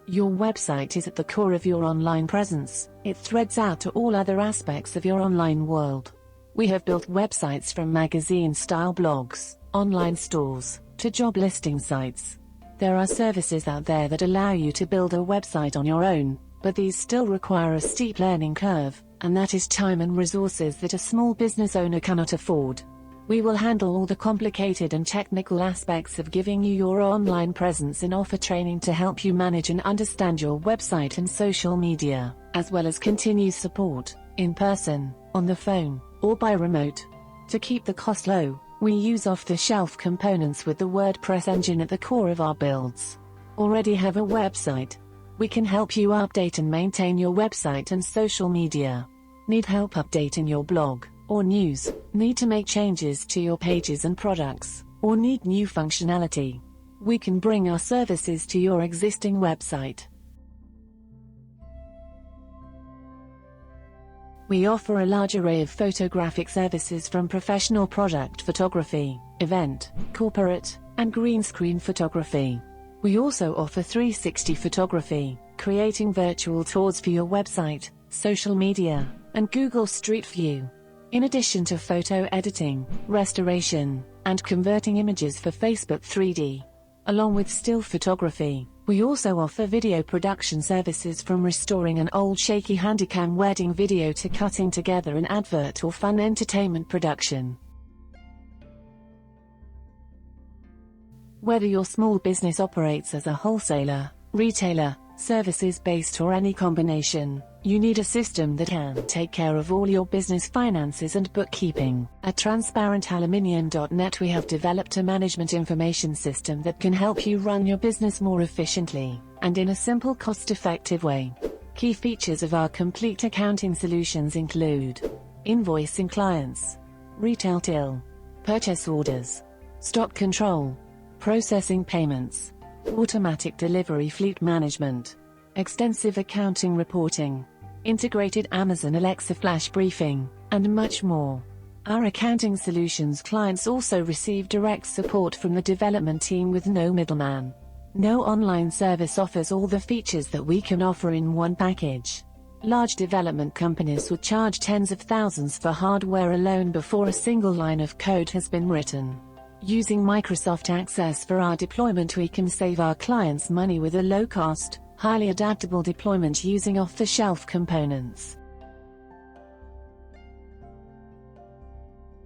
Your website is at the core of your online presence. It threads out to all other aspects of your online world. We have built websites from magazine-style blogs, online stores, to job listing sites. There are services out there that allow you to build a website on your own, but these still require a steep learning curve, and that is time and resources that a small business owner cannot afford. We will handle all the complicated and technical aspects of giving you your online presence and offer training to help you manage and understand your website and social media, as well as continue support, in person, on the phone, or by remote. To keep the cost low, we use off-the-shelf components with the WordPress engine at the core of our builds. Already have a website? We can help you update and maintain your website and social media. Need help updating your blog or news? Need to make changes to your pages and products, or need new functionality? We can bring our services to your existing website. We offer a large array of photographic services from professional product photography, event, corporate, and green screen photography. We also offer 360 photography, creating virtual tours for your website, social media, and Google Street View. In addition to photo editing, restoration, and converting images for Facebook 3D. Along with still photography, we also offer video production services from restoring an old shaky handycam wedding video to cutting together an advert or fun entertainment production. Whether your small business operates as a wholesaler, retailer, services-based or any combination, you need a system that can take care of all your business finances and bookkeeping. At TransparentAluminium.net we have developed a management information system that can help you run your business more efficiently, and in a simple cost-effective way. Key features of our complete accounting solutions include invoicing clients, retail till, purchase orders, stock control, processing payments, automatic delivery fleet management, extensive accounting reporting, integrated Amazon Alexa flash briefing, and much more. Our accounting solutions clients also receive direct support from the development team with no middleman. No online service offers all the features that we can offer in one package. Large development companies would charge tens of thousands for hardware alone before a single line of code has been written. Using Microsoft Access for our deployment, we can save our clients money with a low-cost, highly adaptable deployment using off-the-shelf components.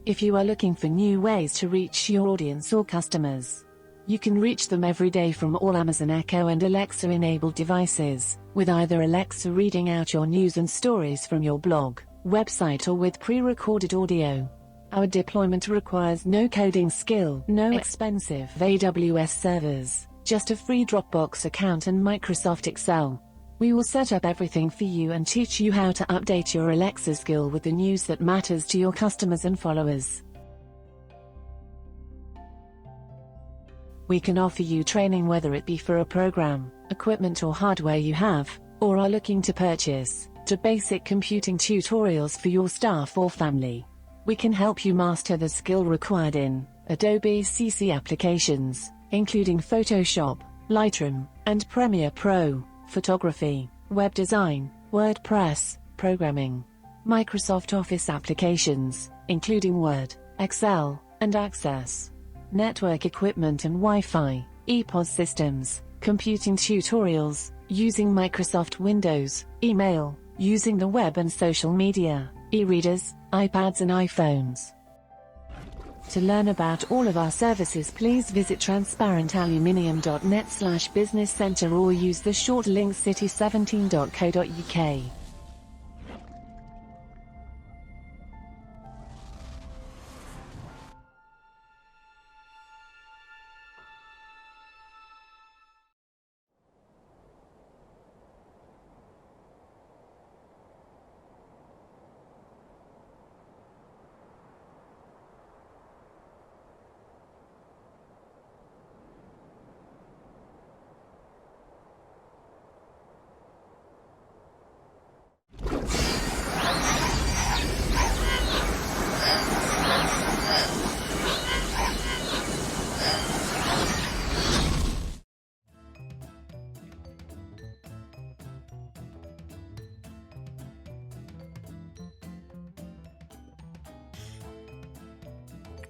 If you are looking for new ways to reach your audience or customers, you can reach them every day from all Amazon Echo and Alexa-enabled devices, with either Alexa reading out your news and stories from your blog, website, or with pre-recorded audio. Our deployment requires no coding skill, no expensive AWS servers, just a free Dropbox account and Microsoft Excel. We will set up everything for you and teach you how to update your Alexa skill with the news that matters to your customers and followers. We can offer you training whether it be for a program, equipment or hardware you have, or are looking to purchase, to basic computing tutorials for your staff or family. We can help you master the skill required in Adobe CC applications, including Photoshop, Lightroom, and Premiere Pro, photography, web design, WordPress, programming, Microsoft Office applications, including Word, Excel, and Access, network equipment and Wi-Fi, EPOS systems, computing tutorials, using Microsoft Windows, email, using the web and social media, e-readers, iPads and iPhones. To learn about all of our services, please visit transparentaluminium.net/business center or use the short link city17.co.uk.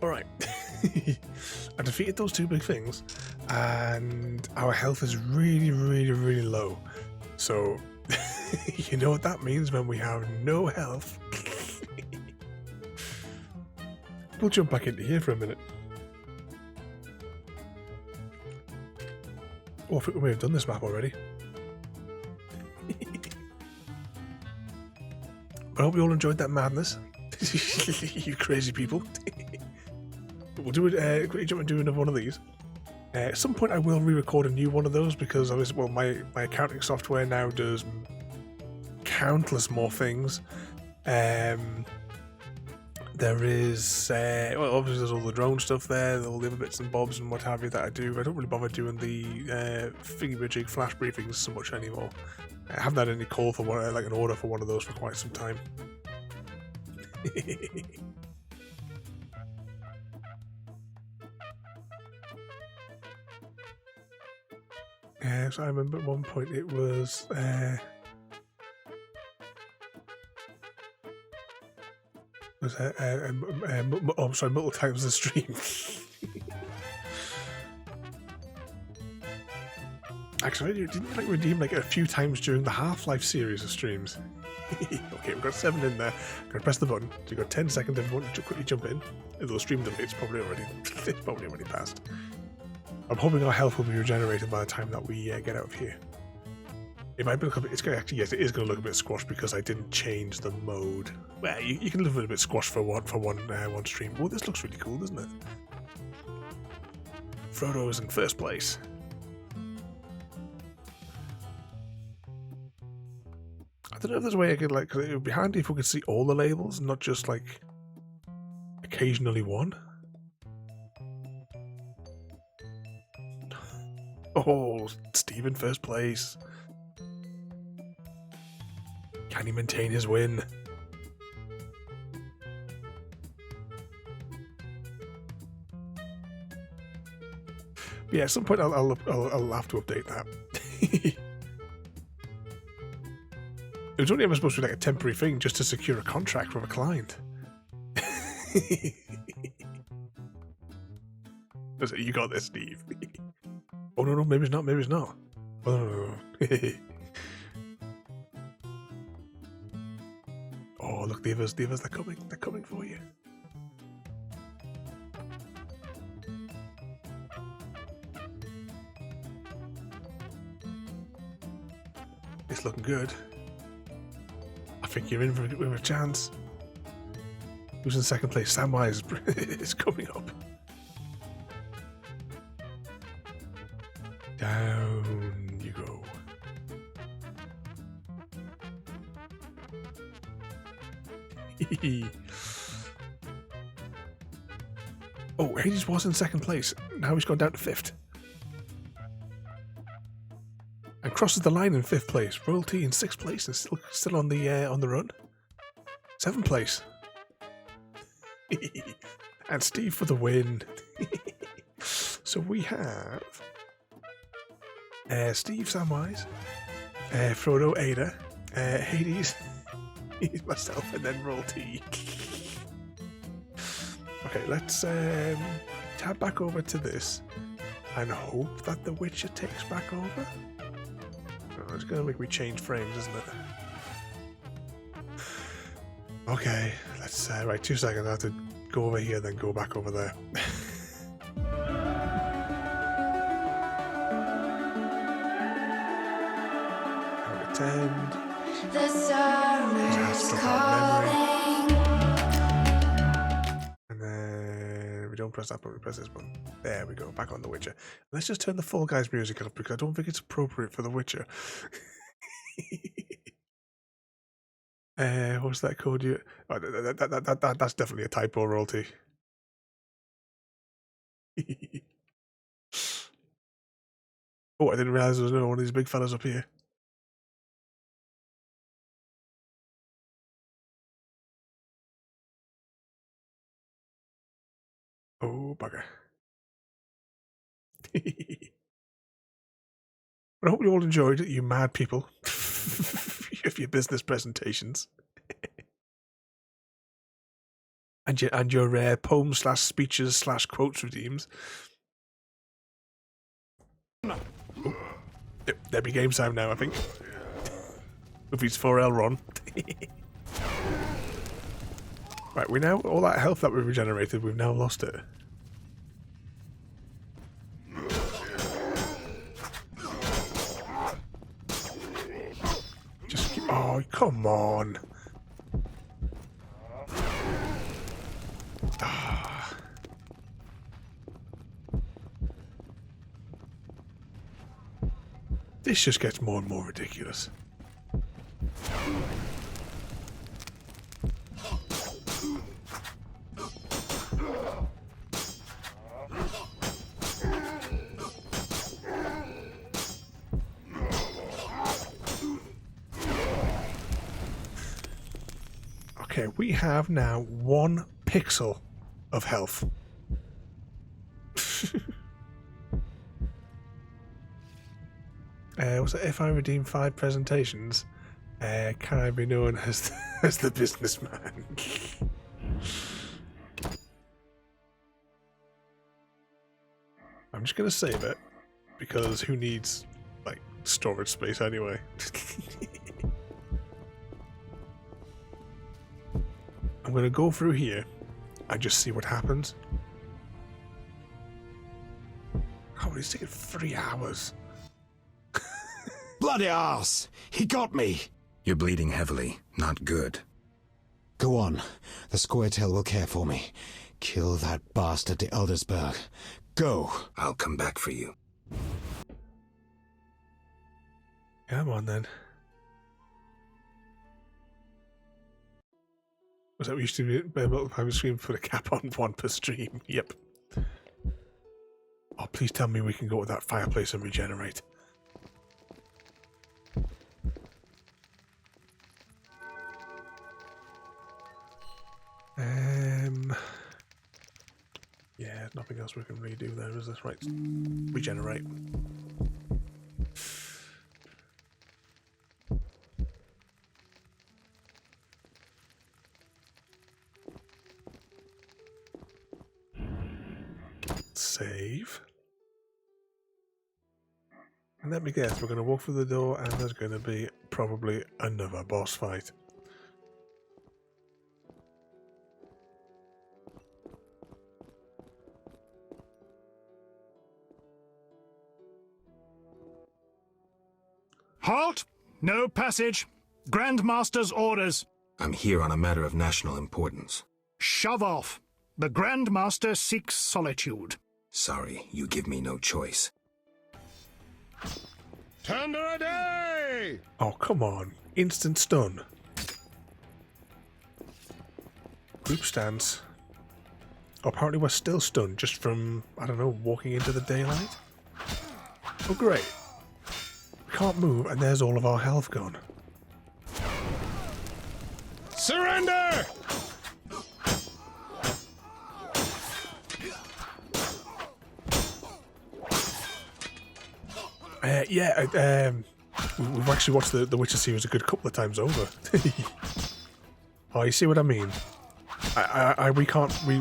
Alright. I defeated those two big things, and our health is really, really, really low. So, you know what that means when we have no health. We'll jump back into here for a minute. Oh, I think we may have done this map already. I hope you all enjoyed that madness. You crazy people. We'll do it. Quickly jump and do another one of these. At some point, I will re-record a new one of those because my accounting software now does countless more things. There is obviously there's all the drone stuff there, all the other bits and bobs and what have you that I do. I don't really bother doing the thingy-majig flash briefings so much anymore. I haven't had any call for one, like an order for one of those for quite some time. So I remember at one point it was multiple times the stream. Actually, didn't you like redeem like a few times during the Half-Life series of streams? Okay, we've got 7 in there. I'm gonna press the button. So you've got 10 seconds if you want to quickly jump in. If the stream delay, it's probably already passed. I'm hoping our health will be regenerated by the time that we get out of here. It might be it's going to actually, yes, it is going to look a bit squashed because I didn't change the mode. Well, you can live a little bit squashed for one stream. Oh, this looks really cool, doesn't it? Frodo is in first place. I don't know if there's a way I could like. 'Cause it would be handy if we could see all the labels, not just like occasionally one. Oh, Steve in first place. Can he maintain his win? But yeah, at some point I'll have to update that. It was only ever supposed to be like a temporary thing just to secure a contract from a client. You got this, Steve. Oh no, maybe it's not, maybe it's not. Oh no. Oh look, the others, they're coming for you. It's looking good. I think you're in with a chance. Who's in second place? Samwise is coming up. Down you go. Oh, Hades was in second place. Now he's gone down to 5th. And crosses the line in 5th place. Royalty in 6th place and still on the run. 7th place. And Steve for the win. So we have Steve Samwise, Frodo, Ada, Hades, myself, and then Royalty. Okay, let's tab back over to this and hope that the Witcher takes back over. Oh, it's going to make me change frames, isn't it? Okay, let's right, 2 seconds. I have to go over here, then go back over there. Pretend. The summer's calling. And then we don't press that button, we press this button. There we go, back on The Witcher. Let's just turn the Fall Guys music up because I don't think it's appropriate for The Witcher. What's that called? That's definitely a typo royalty. Oh, I didn't realize there was one of these big fellas up here. Oh, bugger. But I hope you all enjoyed it, you mad people, of your business presentations. and your poems / speeches / quotes redeems. Oh, there'll be game time now, I think. With his 4L run. Right, we now, all that health that we regenerated, we've now lost it. Just keep, oh, come on. Ah. This just gets more and more ridiculous. Okay, we have now 1 pixel of health. What's it? If I redeem 5 presentations, can I be known as the businessman? I'm just gonna save it because who needs like storage space anyway? I'm gonna go through here and just see what happens. Oh, it's taking 3 hours. Bloody arse! He got me! You're bleeding heavily. Not good. Go on. The Squirtel will care for me. Kill that bastard to Eldersburg. Go! I'll come back for you. Come on then. Was that we used to be able to stream put a cap on 1 per stream? Yep. Oh, please tell me we can go to that fireplace and regenerate. Yeah, nothing else we can really do there, is this right? Regenerate. Save. And let me guess, we're going to walk through the door and there's going to be probably another boss fight. Halt! No passage. Grandmaster's orders. I'm here on a matter of national importance. Shove off. The Grandmaster seeks solitude. Sorry, you give me no choice. Thunder a day! Oh, come on. Instant stun. Group stance. Oh, apparently we're still stunned just from, I don't know, walking into the daylight? Oh, great. We can't move and there's all of our health gone. Surrender! Yeah, we've actually watched the Witcher series a good couple of times over. Oh, you see what I mean?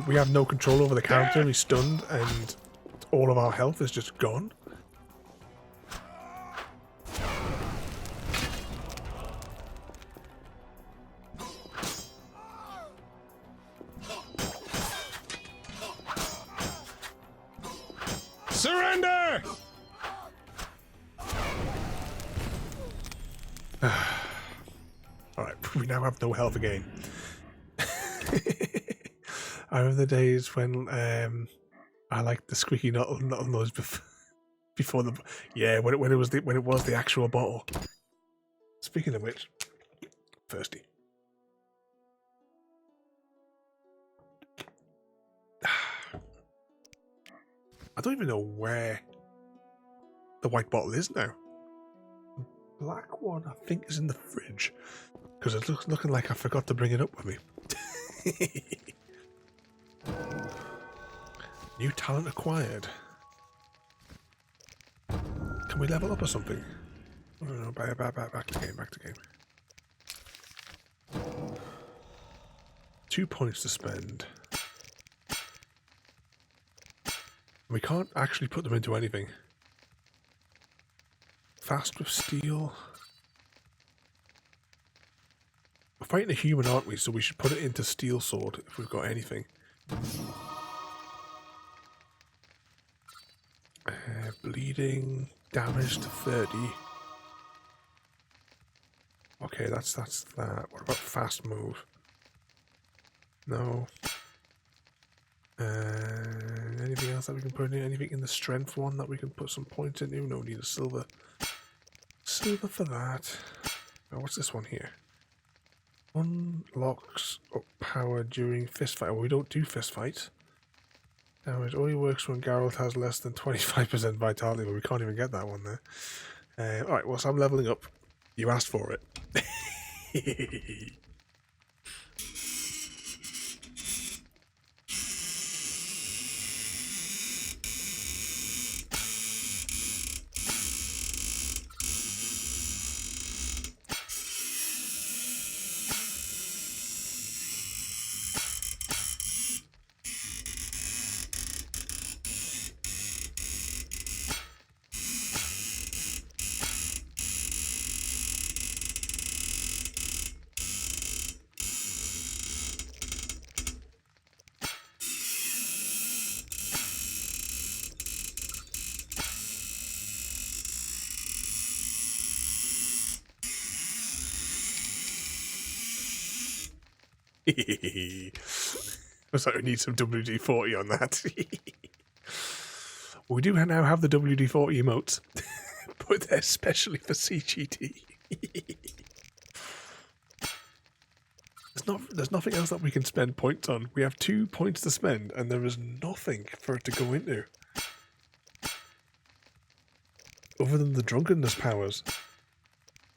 We have no control over the character. He's stunned, and all of our health is just gone. Alright, we now have no health again. I remember the days when I liked the squeaky nuttle noise before the when it was the actual bottle. Speaking of which, thirsty. I don't even know where the white bottle is now. The black one, I think, is in the fridge because it looks looking like I forgot to bring it up with me. New talent acquired. Can we level up or something? Oh, no, back to game, back to game. 2 points to spend. We can't actually put them into anything. Fast with steel. We're fighting a human, aren't we? So we should put it into steel sword if we've got anything. Bleeding, damage to 30. Okay, that's that. What about fast move? No. Anything else that we can put in? Anything in the strength one that we can put some points into? No, need a silver. Silver for that. Now, what's this one here? Unlocks up power during fist fight. Well, we don't do fist fights. Damage only works when Geralt has less than 25% vitality, but we can't even get that one there. Alright, well, so I'm leveling up. You asked for it. Looks like we need some WD-40 on that. We do now have the WD-40 emotes, but they're especially for CGT. There's nothing else that we can spend points on. We have 2 points to spend, and there is nothing for it to go into. Other than the drunkenness powers.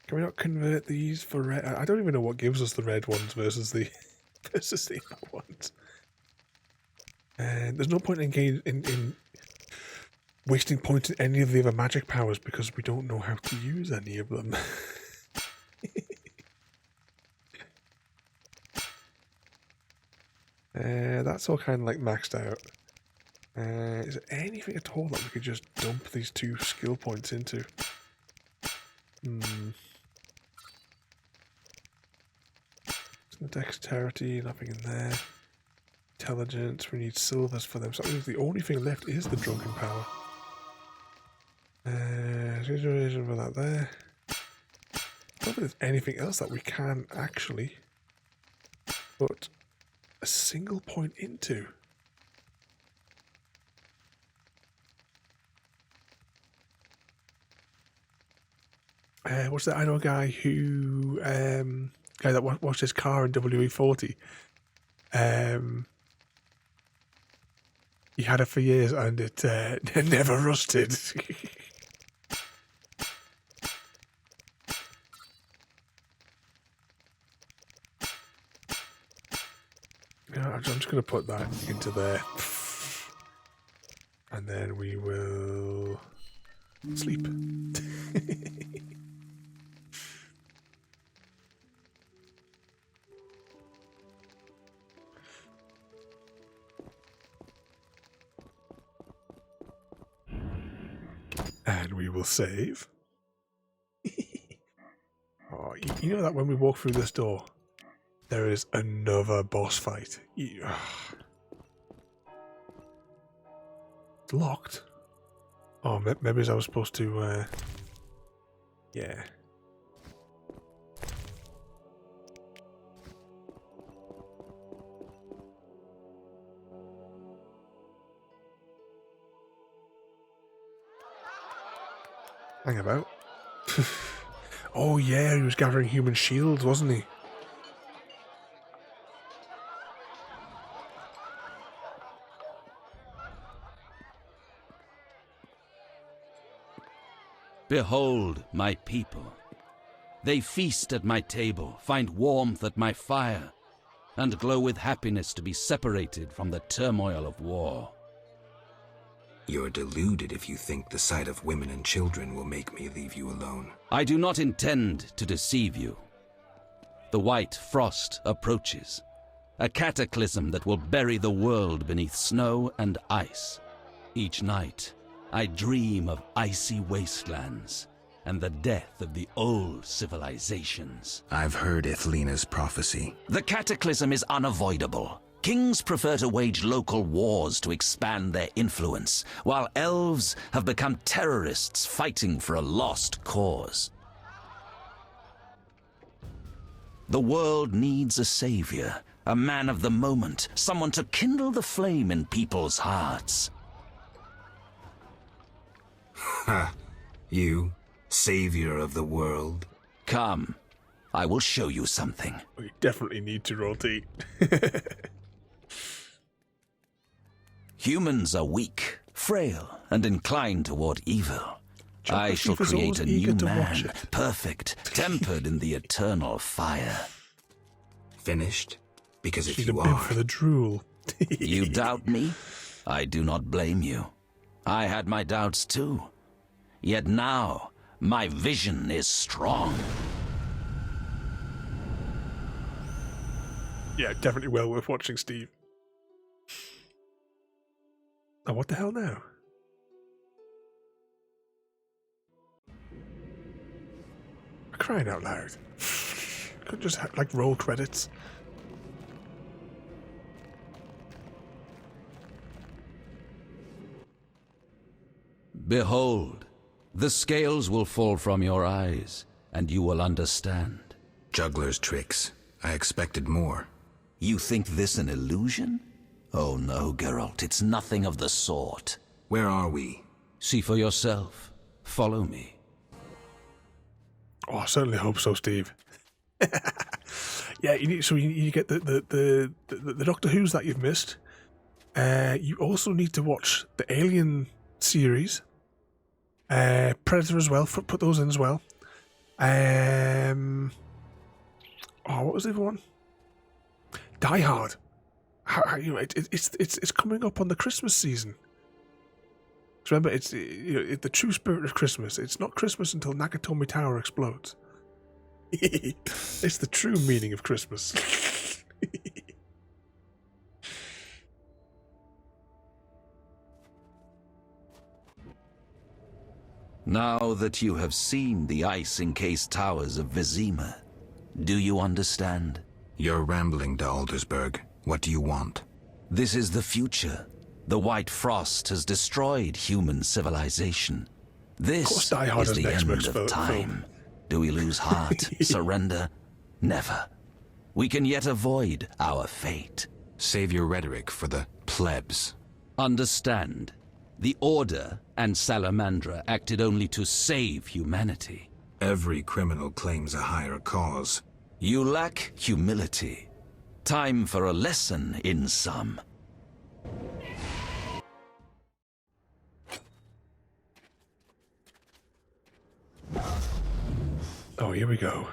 Can we not convert these for red? I don't even know what gives us the red ones versus the other ones. And there's no point in wasting points in any of the other magic powers because we don't know how to use any of them. That's all kind of like maxed out. Is there anything at all that we could just dump these 2 skill points into? Dexterity, nothing in there. Intelligence, we need silvers for them. So that means the only thing left is the drunken power. Situation for that there. I don't think there's anything else that we can actually put a single point into. What's that? I know a guy who guy that washed his car in WE40. He had it for years and it never rusted. I'm just going to put that into there. And then we will sleep. And we will save. Oh, you know that when we walk through this door, there is another boss fight. It's locked. Oh, maybe I was supposed to... yeah. Hang about. Oh yeah, he was gathering human shields, wasn't he? Behold my people. They feast at my table, find warmth at my fire, and glow with happiness to be separated from the turmoil of war. You're deluded if you think the sight of women and children will make me leave you alone. I do not intend to deceive you. The white frost approaches, a cataclysm that will bury the world beneath snow and ice. Each night, I dream of icy wastelands and the death of the old civilizations. I've heard Ithlina's prophecy. The cataclysm is unavoidable. Kings prefer to wage local wars to expand their influence, while elves have become terrorists fighting for a lost cause. The world needs a savior, a man of the moment, someone to kindle the flame in people's hearts. Ha! You, savior of the world? Come, I will show you something. We definitely need to rotate. Humans are weak, frail, and inclined toward evil. I shall create a new man, perfect, tempered in the eternal fire. Finished? Because if She's you a bib are... for the drool. You doubt me? I do not blame you. I had my doubts too. Yet now, my vision is strong. Yeah, definitely well worth watching, Steve. Oh, what the hell now? Crying out loud. Could just have, like, roll credits. Behold, the scales will fall from your eyes, and you will understand. Juggler's tricks. I expected more. You think this an illusion? Oh no, Geralt, it's nothing of the sort. Where are we? See for yourself. Follow me. Oh, I certainly hope so, Steve. Yeah, you need you get the Doctor Who's that you've missed. You also need to watch the Alien series. Predator as well. Put those in as well. Oh, what was the other one? Die Hard. It's coming up on the Christmas season. So remember, it's the true spirit of Christmas. It's not Christmas until Nakatomi Tower explodes. It's the true meaning of Christmas. Now that you have seen the ice-encased towers of Vizima, do you understand? You're rambling to Aldersberg. What do you want? This is the future. The white frost has destroyed human civilization. This is the end of time. Do we lose heart, surrender? Never. We can yet avoid our fate. Save your rhetoric for the plebs. Understand, the Order and Salamandra acted only to save humanity. Every criminal claims a higher cause. You lack humility. Time for a lesson in some. Oh, here we go.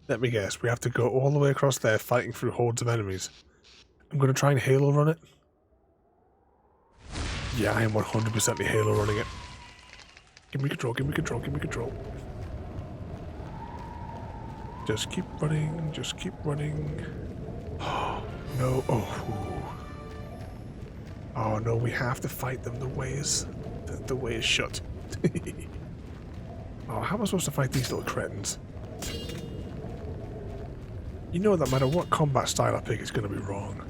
Let me guess, we have to go all the way across there fighting through hordes of enemies. I'm going to try and Halo run it. Yeah, I am 100% Halo running it. Give me control, give me control, give me control. Just keep running, just keep running. Oh, no, oh. Oh no, we have to fight them. The way is shut. Oh, how am I supposed to fight these little cretins? You know that no matter what combat style I pick, it's going to be wrong.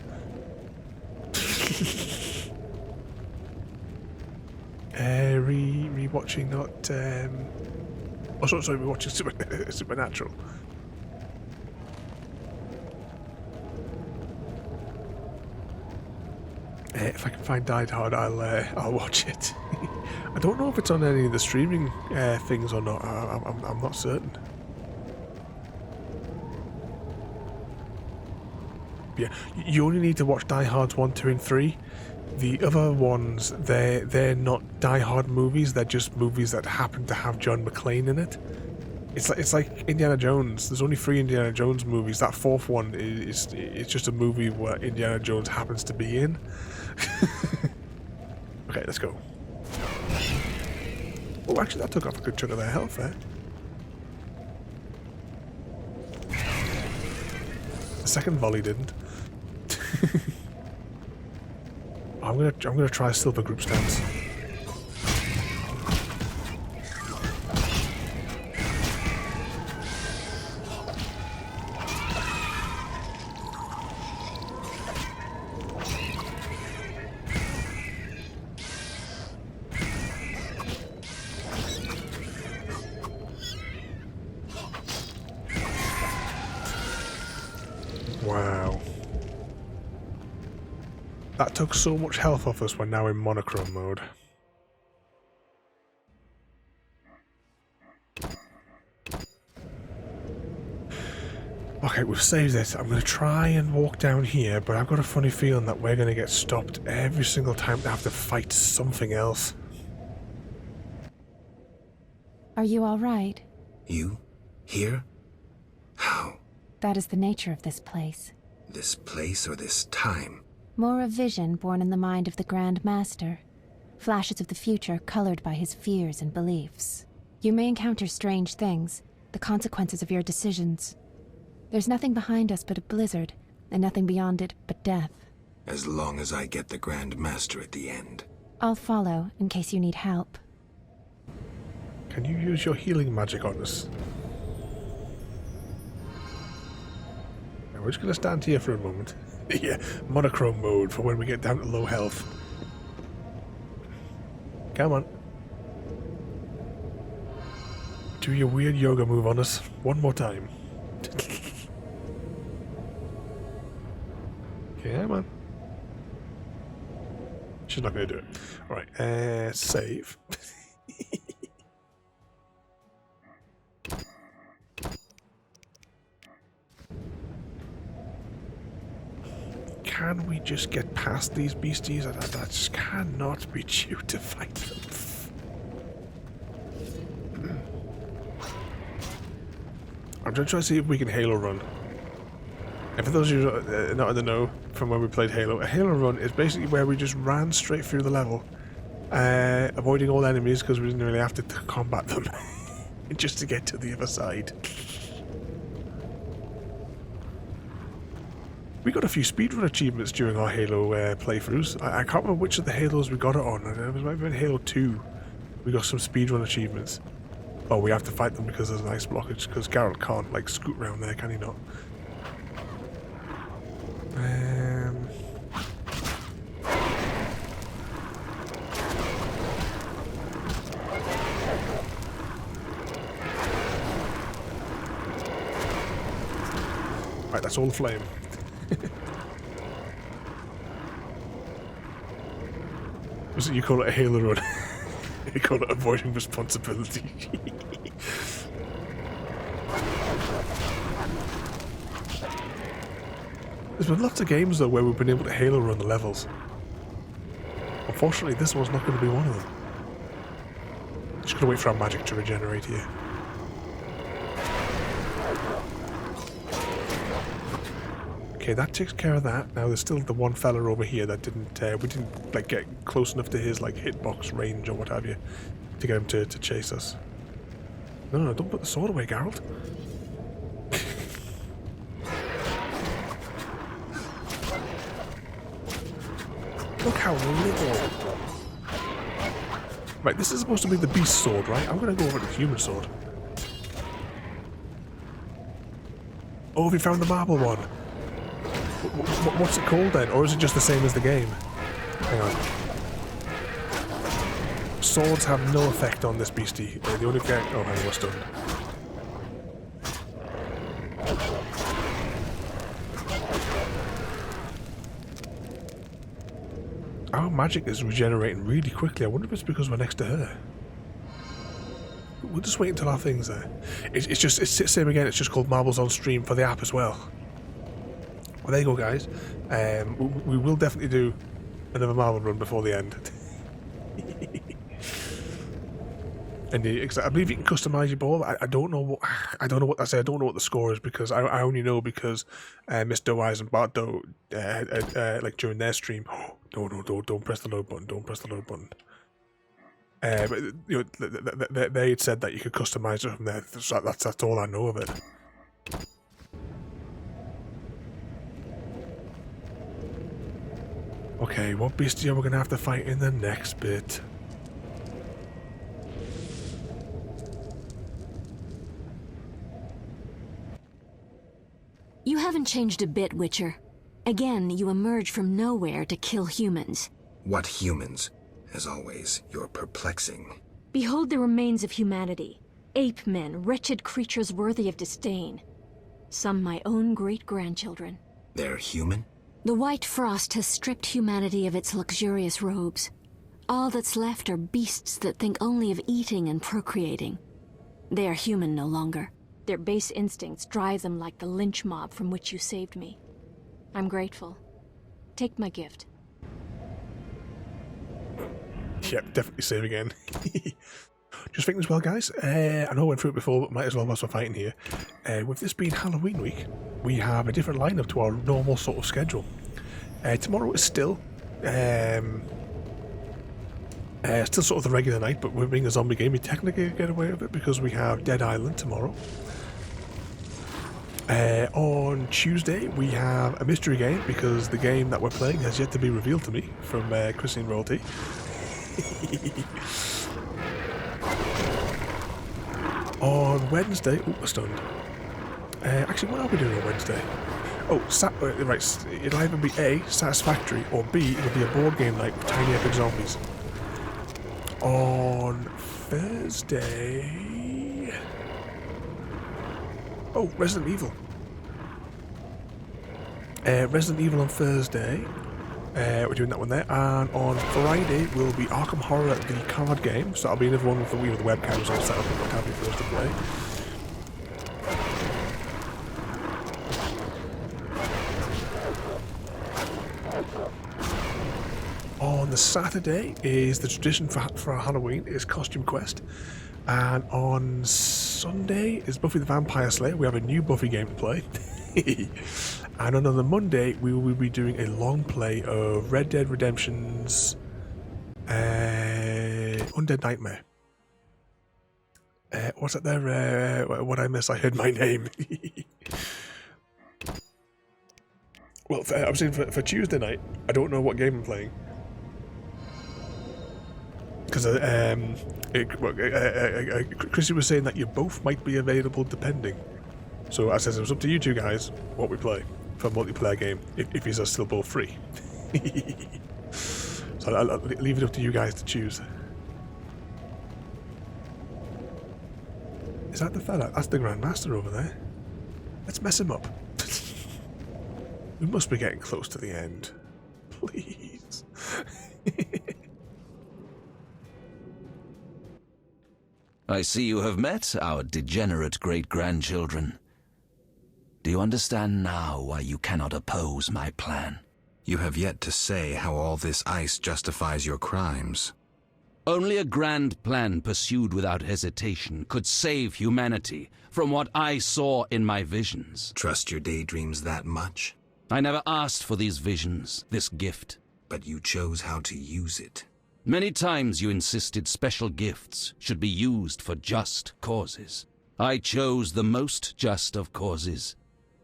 Rewatching, not... Oh, sorry, rewatching Supernatural. If I can find Die Hard, I'll watch it. I don't know if it's on any of the streaming things or not. I'm not certain. Yeah, you only need to watch Die Hards 1, 2, and 3. The other ones, they're not Die Hard movies. They're just movies that happen to have John McClane in it. It's like Indiana Jones. There's only 3 Indiana Jones movies. That 4th one is just a movie where Indiana Jones happens to be in. Okay, let's go. Oh, actually, that took off a good chunk of their health there. The second volley didn't. I'm gonna try silver group stance. Wow. That took so much health off us, we're now in monochrome mode. Okay, we've saved it. I'm going to try and walk down here, but I've got a funny feeling that we're going to get stopped every single time to have to fight something else. Are you all right? You? Here? How? That is the nature of this place. This place or this time? More a vision born in the mind of the Grand Master. Flashes of the future colored by his fears and beliefs. You may encounter strange things, the consequences of your decisions. There's nothing behind us but a blizzard, and nothing beyond it but death. As long as I get the Grand Master at the end. I'll follow, in case you need help. Can you use your healing magic on us? Now we're just going to stand here for a moment. Yeah, monochrome mode for when we get down to low health. Come on. Do your weird yoga move on us one more time. Come on. She's not going to do it. Alright, save. Can we just get past these beasties? I just cannot be due to fight them. I'm going to try to see if we can Halo run. And for those of you who are not in the know from when we played Halo, a Halo run is basically where we just ran straight through the level, avoiding all enemies because we didn't really have to combat them, just to get to the other side. We got a few speedrun achievements during our Halo playthroughs. I can't remember which of the Halos we got it on. It was maybe in Halo 2. We got some speedrun achievements. Oh, we have to fight them because there's an ice blockage, because Geralt can't, like, scoot around there, can he not? Right, that's all the flame. Was it you call it a Halo run? You call it avoiding responsibility. There's been lots of games though where we've been able to Halo run the levels. Unfortunately, this one's not going to be one of them. Just gonna wait for our magic to regenerate here. Okay, that takes care of that. Now there's still the one fella over here that didn't, we didn't like get close enough to his like hitbox range or what have you to get him to chase us. No, don't put the sword away, Geralt. Look how little. Right, this is supposed to be the beast sword, right? I'm gonna go over to the human sword. Oh, have you found the marble one? What's it called then? Or is it just the same as the game? Hang on. Swords have no effect on this beastie. The only effect... Oh, hang on, we're stunned. our magic is regenerating really quickly. I wonder if it's because we're next to her. We'll just wait until our thing's there. It's the same again. It's just called Marbles on Stream for the app as well. Well, there you go, guys. We will definitely do another marble run before the end. And I believe you can customize your ball. I don't know what that's. I don't know what the score is because I only know because Miss Doe Eyes and Bart Doe like during their stream. No, don't press the load button. Don't press the load button. But you know, they had said that you could customize it from there. So that's all I know of it. Okay, what beastie are we gonna have to fight in the next bit? You haven't changed a bit, Witcher. Again, you emerge from nowhere to kill humans. What humans? As always, you're perplexing. Behold the remains of humanity. Ape men, wretched creatures worthy of disdain. Some my own great-grandchildren. They're human? The white frost has stripped humanity of its luxurious robes. All that's left are beasts that think only of eating and procreating. They are human no longer. Their base instincts drive them like the lynch mob from which you saved me. I'm grateful. Take my gift. Yep, definitely save again. Just thinking as well, guys, I know I went through it before, but might as well whilst we're fighting here. With this being Halloween week, we have a different lineup to our normal sort of schedule. Tomorrow is still sort of the regular night, but we're being a zombie game. We technically get away with it because we have Dead Island tomorrow. On Tuesday, we have a mystery game because the game that we're playing has yet to be revealed to me from Christine Royalty. On Wednesday, we're stunned. Actually, what are we doing on Wednesday? Oh, right, it'll either be A, Satisfactory, or B, it'll be a board game night with Tiny Epic Zombies. On Thursday... Oh, Resident Evil. Resident Evil on Thursday. We're doing that one there. And on Friday will be Arkham Horror, the card game. So that'll be another one with the webcams all set up and what have you for us to play. On the Saturday is the tradition for Halloween is Costume Quest. And on Sunday is Buffy the Vampire Slayer. We have a new Buffy game to play. And on the Monday, we will be doing a long play of Red Dead Redemption's Undead Nightmare. What's that there? What I miss? I heard my name. Well, I'm saying for Tuesday night, I don't know what game I'm playing. Because Chrissy was saying that you both might be available depending. So I says it was up to you two guys what we play for a multiplayer game if you're still both free. So I'll leave it up to you guys to choose. Is that the fella? That's the Grand Master over there. Let's mess him up. We must be getting close to the end. Please. I see you have met our degenerate great-grandchildren. Do you understand now why you cannot oppose my plan? You have yet to say how all this ice justifies your crimes. Only a grand plan pursued without hesitation could save humanity from what I saw in my visions. Trust your daydreams that much? I never asked for these visions, this gift. But you chose how to use it. Many times you insisted special gifts should be used for just causes. I chose the most just of causes,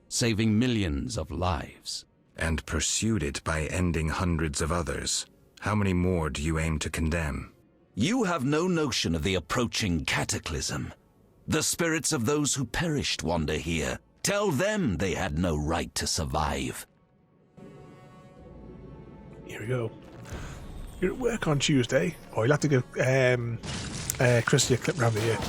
saving millions of lives. And pursued it by ending hundreds of others. How many more do you aim to condemn? You have no notion of the approaching cataclysm. The spirits of those who perished wander here. Tell them they had no right to survive. Here we go. You're at work on Tuesday. Oh, you'll have to give Chrissy a clip round the ear.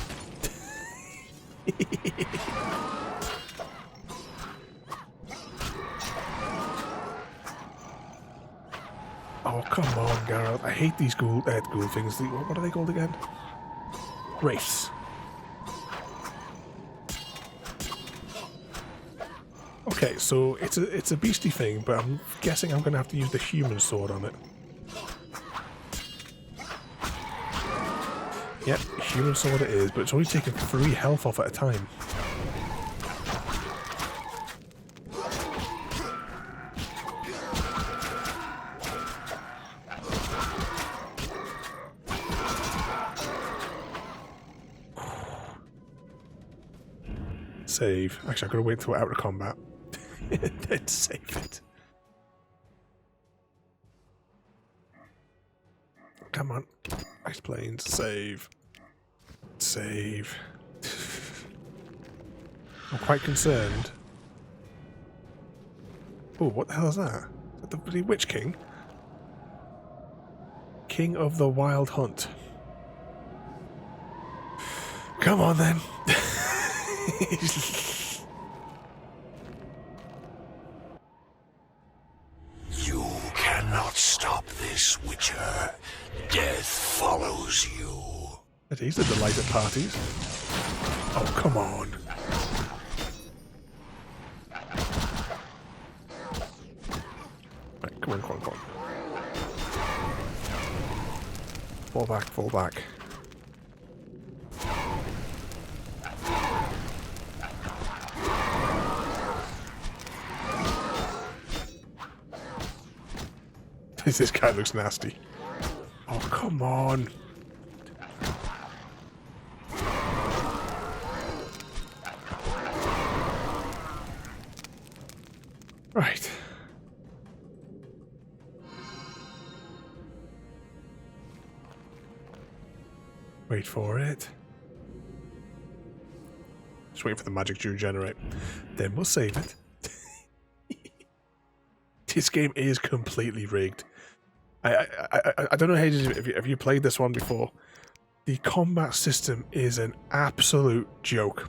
Oh, come on, Geralt. I hate these ghoul things. What are they called again? Wraiths. Okay, so it's a beastie thing, but I'm guessing I'm going to have to use the human sword on it. Yep, human sword it is, but it's only taking 3 health off at a time. Save. Actually, I've got to wait until we're out of combat. Then save it. Come on. Ice planes. Save. Save. I'm quite concerned. Oh, what the hell is that? Is that the bloody Witch King? King of the Wild Hunt. Come on then. You cannot stop this, Witcher. Death follows you. It is a delight at parties. Oh, come on. Right, come on, come on, come on. Fall back, fall back. This guy looks nasty. Oh, come on. Right. Wait for it. Just waiting for the magic to regenerate. Then we'll save it. This game is completely rigged. I don't know if you played this one before. The combat system is an absolute joke.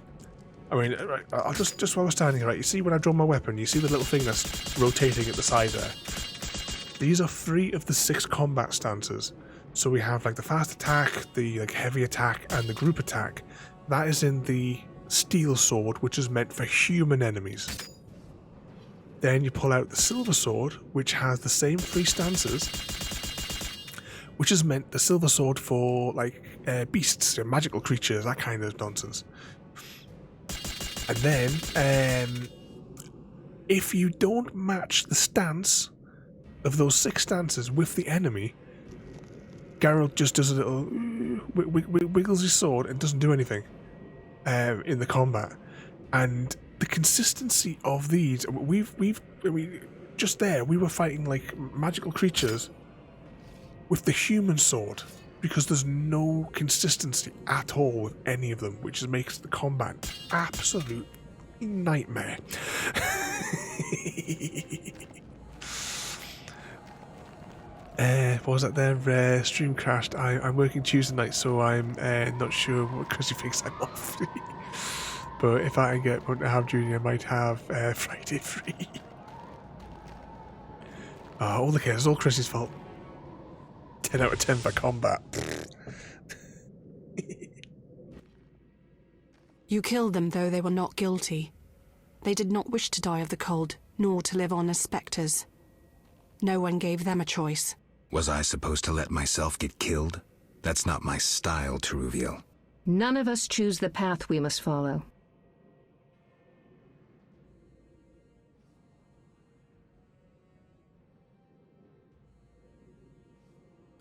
I mean, right, I'll just while we're standing here, right, you see when I draw my weapon, you see the little thing that's rotating at the side there? These are 3 of the 6 combat stances. So we have like the fast attack, the like heavy attack, and the group attack. That is in the steel sword, which is meant for human enemies. Then you pull out the silver sword, which has the same 3 stances, which is meant the silver sword for like beasts, magical creatures, that kind of nonsense. And then, if you don't match the stance of those 6 stances with the enemy, Geralt just does a little wiggles his sword and doesn't do anything in the combat. And the consistency of these, we just there, we were fighting like magical creatures with the human sword because there's no consistency at all with any of them, which makes the combat absolute nightmare. What was that there? Stream crashed. I'm working Tuesday night, so I'm not sure what Chrissy thinks I'm off. But if I get one to have Junior, I might have Friday free. All the cases, all Chrissy's fault. 10 out of 10 for combat. You killed them, though they were not guilty. They did not wish to die of the cold, nor to live on as spectres. No one gave them a choice. Was I supposed to let myself get killed? That's not my style, Teruviel. None of us choose the path we must follow.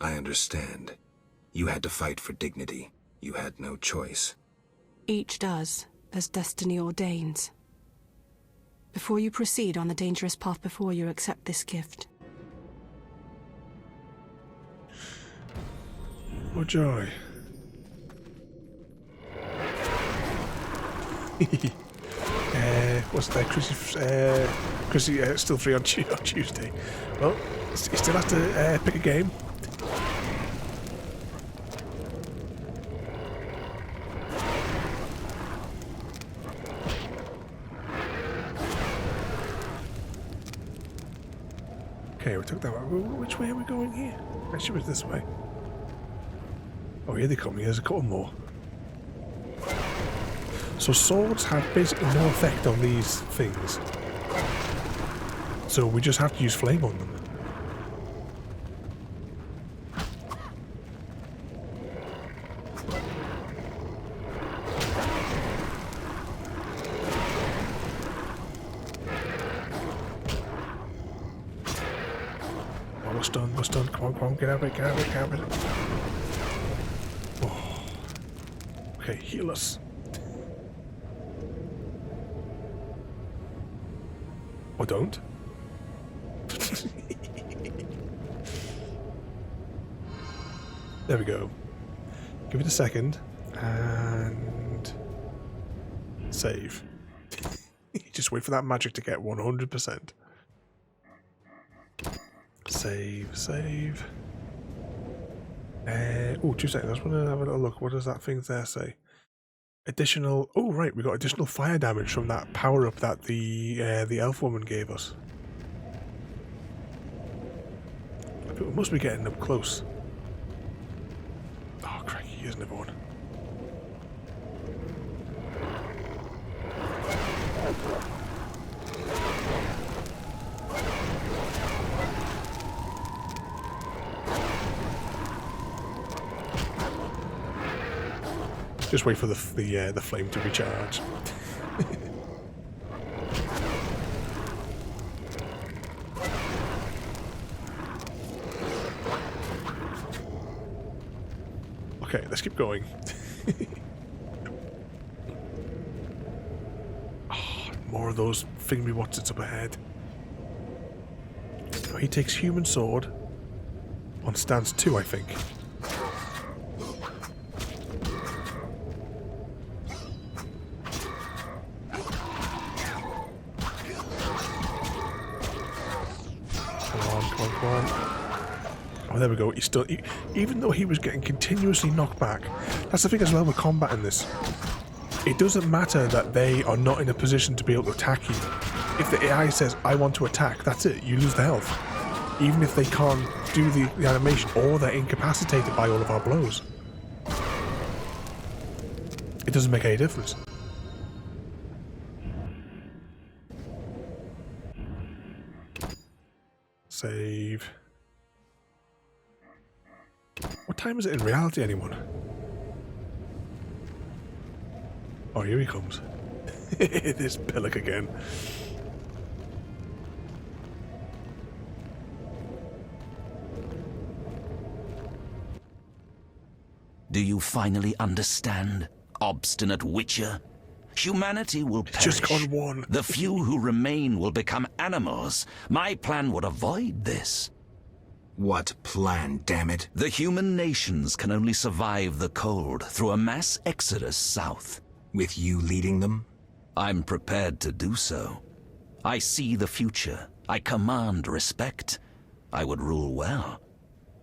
I understand. You had to fight for dignity. You had no choice. Each does, as destiny ordains. Before you proceed on the dangerous path before you, accept this gift. Oh joy. What's that? Chrissy still free on Tuesday. Well, he still has to pick a game. Okay, we took that one. Which way are we going here? Actually, it was this way. Oh, here they come. Here's a couple more. So swords have basically no effect on these things. So we just have to use flame on them. Almost done, almost done. Come on, get out of it, get out of it, get out of it. Oh. Okay, heal us. Or don't. There we go. Give it a second. And save. Just wait for that magic to get 100%. Save. Oh, 2 seconds. I just want to have a little look. What does that thing there say? Additional. Oh, right. We got additional fire damage from that power up that the elf woman gave us. We must be getting up close. Oh, crikey! Here's another one. Just wait for the flame to recharge. Okay, let's keep going. Oh, more of those thingy whatsits up ahead. Oh, he takes human sword on stance 2, I think. Oh, there we go. He's still, even though he was getting continuously knocked back. That's the thing as well with combat in this. It doesn't matter that they are not in a position to be able to attack you. If the AI says, I want to attack, that's it. You lose the health. Even if they can't do the animation or they're incapacitated by all of our blows. It doesn't make any difference. Save. What time is it in reality, anyone? Oh, here he comes. This pillock again. Do you finally understand, obstinate witcher? Humanity will perish. Just gone one. The few who remain will become animals. My plan would avoid this. What plan, damn it? The human nations can only survive the cold through a mass exodus south. With you leading them? I'm prepared to do so. I see the future. I command respect. I would rule well.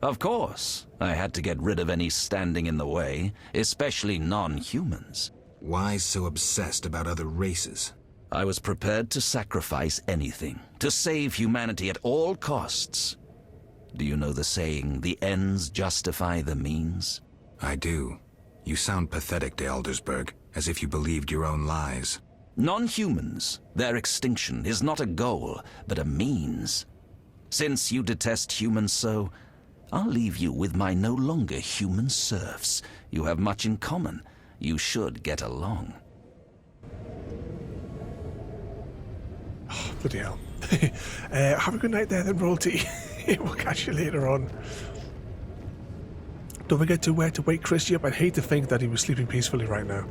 Of course, I had to get rid of any standing in the way, especially non-humans. Why so obsessed about other races? I was prepared to sacrifice anything, to save humanity at all costs. Do you know the saying, the ends justify the means? I do. You sound pathetic, de Aldersberg, as if you believed your own lies. Non-humans, their extinction is not a goal, but a means. Since you detest humans so, I'll leave you with my no longer human serfs. You have much in common. You should get along. Oh, bloody hell. Have a good night there then, Royalty. We'll catch you later on. Don't forget to wake Christy up. I'd hate to think that he was sleeping peacefully right now.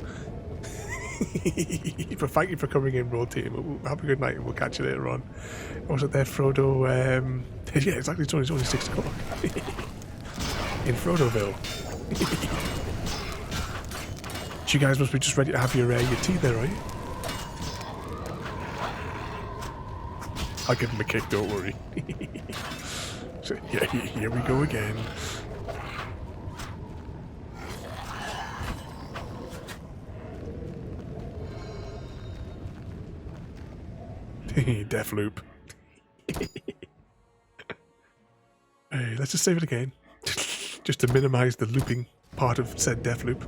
But thank you for coming in, Royalty. Have a good night and we'll catch you later on. Was it there, Frodo? Yeah, exactly. It's only 6 o'clock. In Frodoville. You guys must be just ready to have your tea there, are you? I'll give him a kick, don't worry. So, yeah, here we go again. Deathloop. let's just save it again. Just to minimise the looping part of said death loop.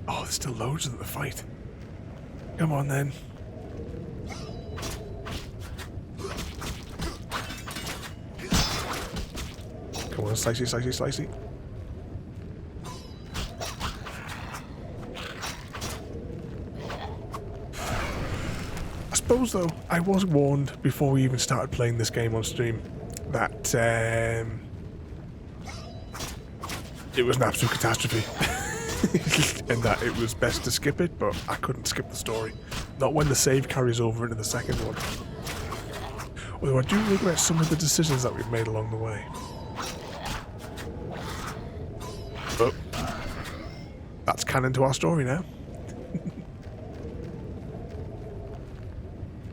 Oh, there's still loads of them to fight. Come on then. Come on, slicey, slicey, slicey. I suppose though, I was warned before we even started playing this game on stream that it was an absolute catastrophe. And that it was best to skip it, but I couldn't skip the story. Not when the save carries over into the second one. Although I do regret some of the decisions that we've made along the way. But that's canon to our story now.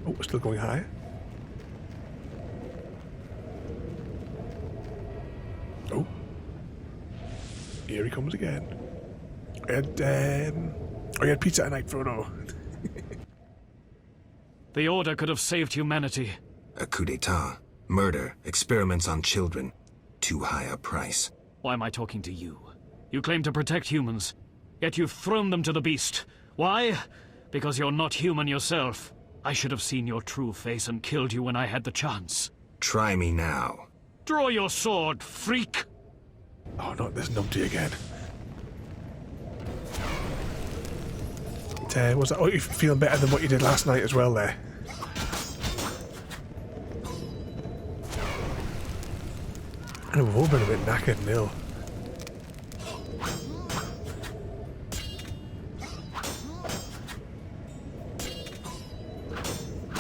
Oh, we're still going higher. Oh. Here he comes again. I had pizza tonight, Frodo. The Order could have saved humanity. A coup d'etat, murder, experiments on children. Too high a price. Why am I talking to you? You claim to protect humans, yet you've thrown them to the beast. Why? Because you're not human yourself. I should have seen your true face and killed you when I had the chance. Try me now. Draw your sword, freak! Oh, not this numpty again. Was that? Oh, you're feeling better than what you did last night as well there. I know we've all been a bit knackered and ill.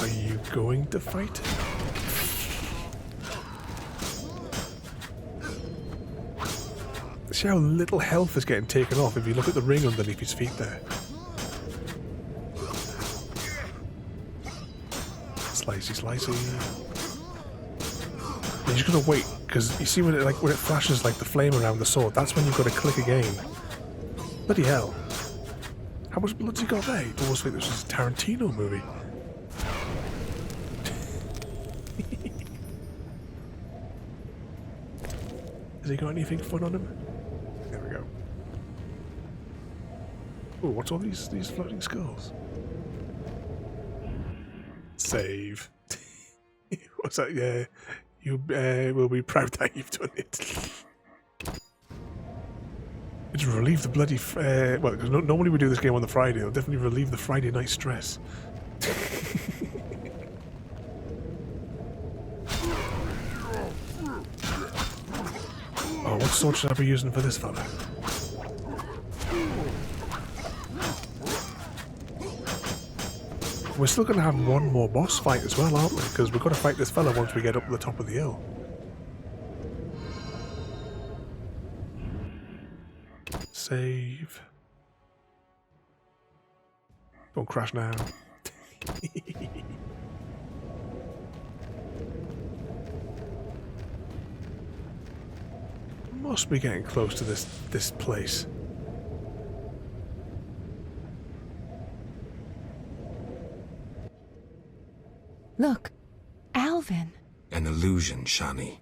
Are you going to fight? See how little health is getting taken off if you look at the ring underneath his feet there. Slicey, slicey. You're just gonna wait, because you see when it flashes like the flame around the sword, that's when you've got to click again. Bloody hell. How much blood's he got there? You almost think this was a Tarantino movie. Has he got anything fun on him? There we go. Oh, what's all these floating skulls? Save. What's that? Yeah, you will be proud that you've done it. It's relieve the bloody... well, because normally we do this game on the Friday. It'll definitely relieve the Friday night stress. Oh, what sword should I be using for this fella? We're still going to have one more boss fight as well, aren't we? Because we've got to fight this fella once we get up to the top of the hill. Save. Don't crash now. Must be getting close to this place. Look, Alvin. An illusion, Shani.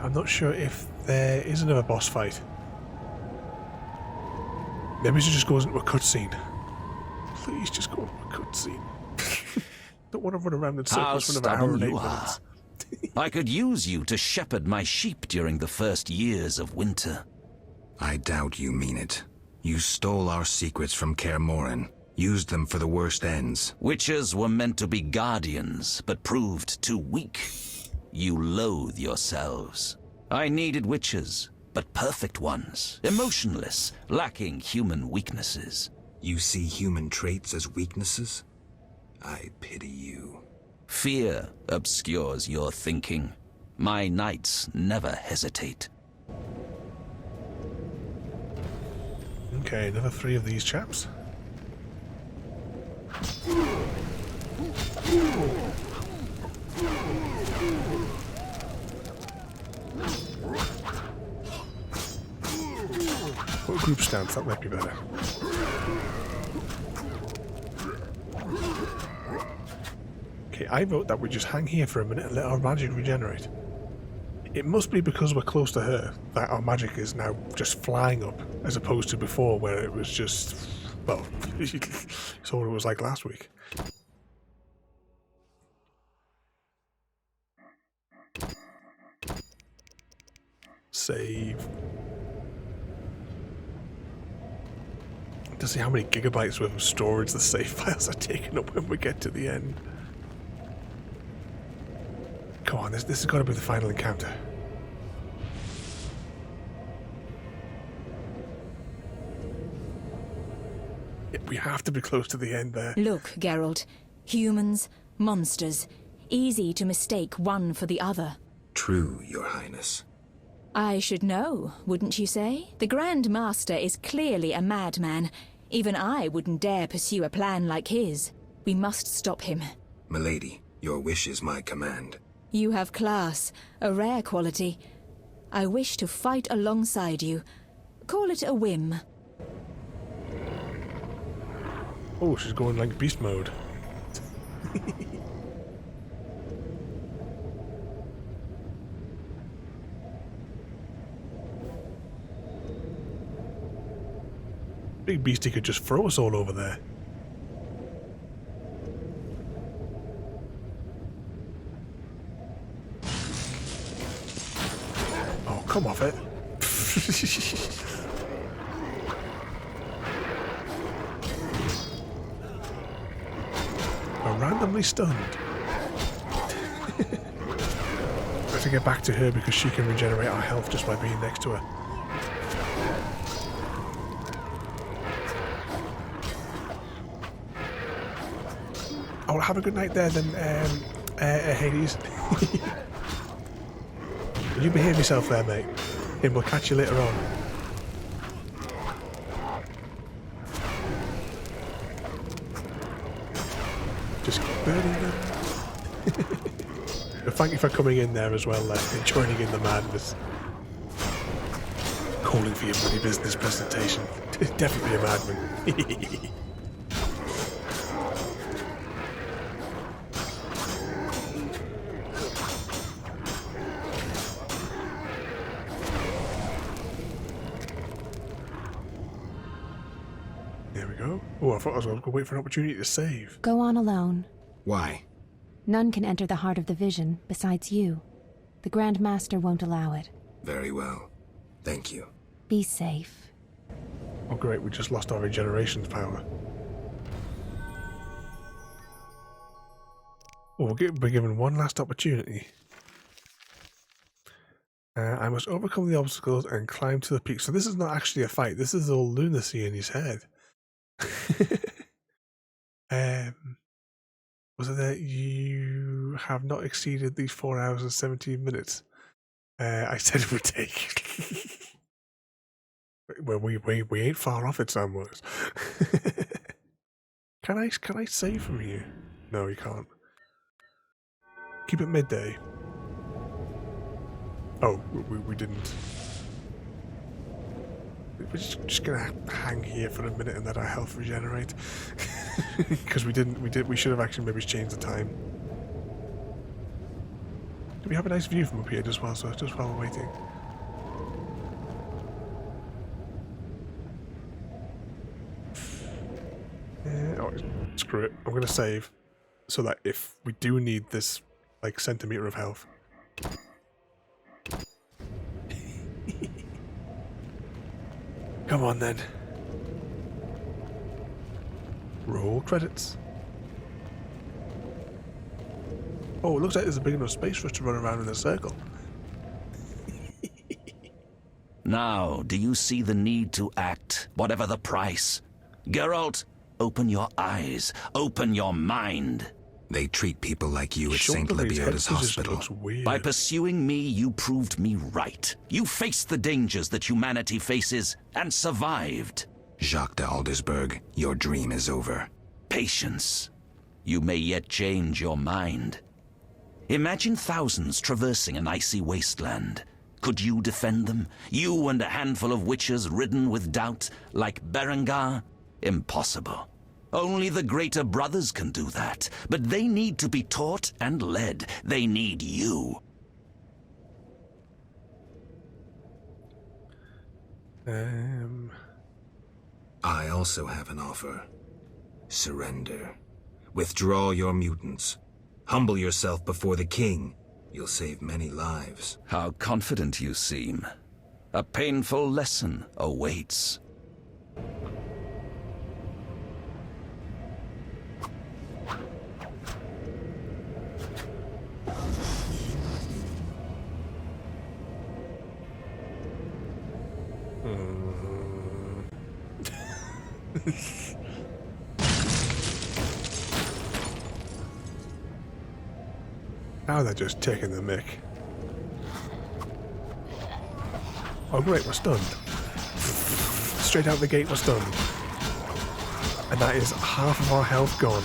I'm not sure if there is another boss fight. Maybe it just goes into a cutscene. Please just go into a cutscene. Don't want to run around in circles for another hour and 8 minutes. I could use you to shepherd my sheep during the first years of winter. I doubt you mean it. You stole our secrets from Kaer Morhen, used them for the worst ends. Witches were meant to be guardians, but proved too weak. You loathe yourselves. I needed witches, but perfect ones, emotionless, lacking human weaknesses. You see human traits as weaknesses? I pity you. Fear obscures your thinking. My knights never hesitate. Okay, another 3 of these chaps. What group stance? That might be better. Okay, I vote that we just hang here for a minute and let our magic regenerate. It must be because we're close to her that our magic is now just flying up, as opposed to before where it was just, well, you saw what it was like last week. Save. To see how many gigabytes worth of storage the save files are taking up when we get to the end. Come on, this has got to be the final encounter. Yeah, we have to be close to the end there. Look, Geralt. Humans, monsters. Easy to mistake one for the other. True, Your Highness. I should know, wouldn't you say? The Grand Master is clearly a madman. Even I wouldn't dare pursue a plan like his. We must stop him. Milady, your wish is my command. You have class, a rare quality. I wish to fight alongside you. Call it a whim. Oh, she's going like beast mode. Big beastie could just throw us all over there. Oh, come off it. I'm randomly stunned. I have to get back to her because she can regenerate our health just by being next to her. Oh, have a good night there then, Hades. You behave yourself there, mate. And we'll catch you later on. Just keep burning them. Thank you for coming in there as well, and joining in the madness. Calling for your bloody business presentation. Definitely a madman. Oh, I thought I was going to wait for an opportunity to save. Go on alone. Why? None can enter the heart of the vision besides you. The Grand Master won't allow it. Very well. Thank you. Be safe. Oh great, we just lost our regeneration power. Oh, we're given one last opportunity. I must overcome the obstacles and climb to the peak. So this is not actually a fight. This is all lunacy in his head. Was it that you have not exceeded these 4 hours and 17 minutes? I said it would take. Well, we ain't far off it, somewhat. Can I save from here? No, you can't. Keep it midday. Oh, we didn't. We're just gonna hang here for a minute and let our health regenerate. Because we should have actually maybe changed the time. Do we have a nice view from up here just while we're waiting? Oh, screw it. I'm gonna save so that if we do need this like centimeter of health. Come on then. Roll credits. Oh, it looks like there's a big enough space for us to run around in a circle. Now, do you see the need to act, whatever the price? Geralt, open your eyes, open your mind. They treat people like you at St. Libioda's hospital. By pursuing me, you proved me right. You faced the dangers that humanity faces and survived. Jacques de Aldersberg, your dream is over. Patience. You may yet change your mind. Imagine thousands traversing an icy wasteland. Could you defend them? You and a handful of witches ridden with doubt, like Berengar? Impossible. Only the greater brothers can do that. But they need to be taught and led. They need you. I also have an offer. Surrender. Withdraw your mutants. Humble yourself before the king. You'll save many lives. How confident you seem. A painful lesson awaits. Now they're just taking the mick. Oh great, we're stunned. Straight out the gate we're stunned. And that is half of our health gone.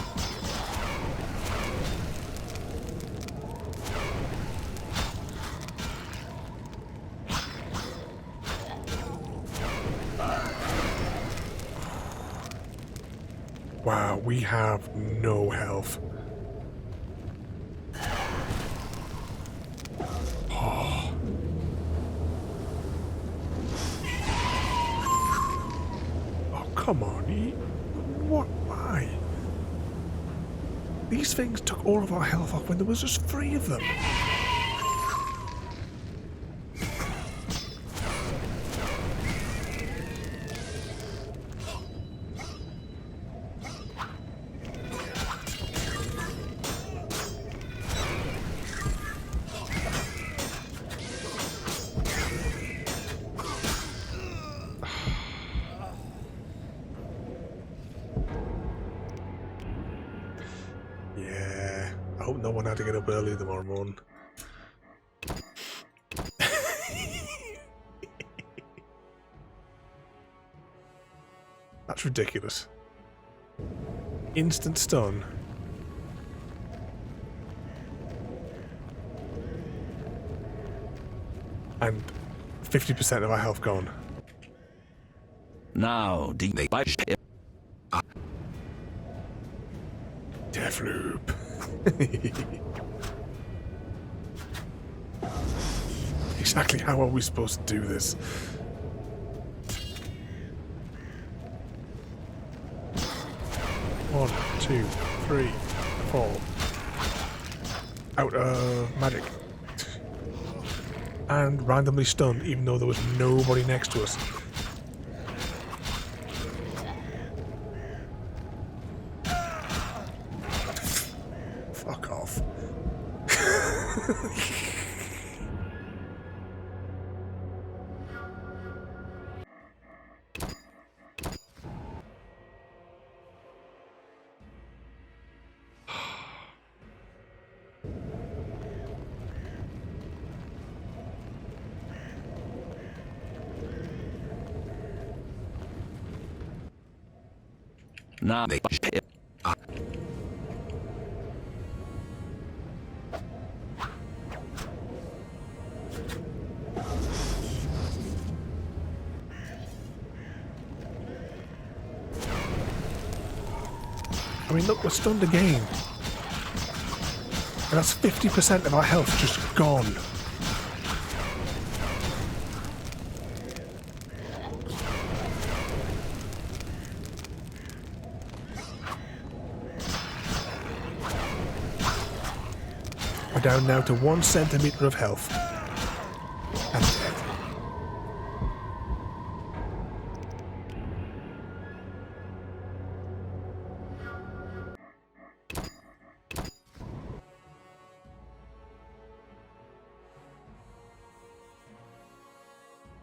Wow, we have no health. Come on, what? Why? These things took all of our health off when there was just 3 of them. Yeah, I hope no one had to get up early tomorrow morning. That's ridiculous. Instant stun. And 50% of our health gone. Now, Deathloop. Exactly how are we supposed to do this? One, 2, 3, 4. Out of magic. And randomly stunned, even though there was nobody next to us. Fuck off. Now, I mean, look, we're stunned again. And that's 50% of our health just gone. We're down now to 1 centimetre of health. And dead.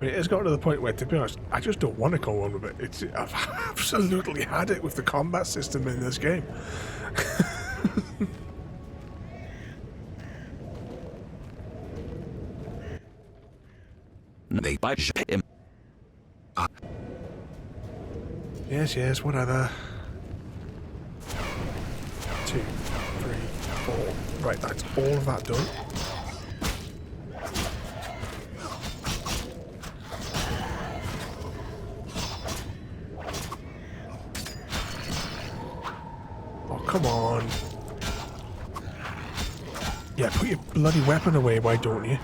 I mean, it's gotten to the point where, to be honest, I just don't want to go on with it. I've absolutely had it with the combat system in this game. Yes, whatever. 2, 3, 4. Right, that's all of that done. come on. Yeah, put your bloody weapon away, why don't you?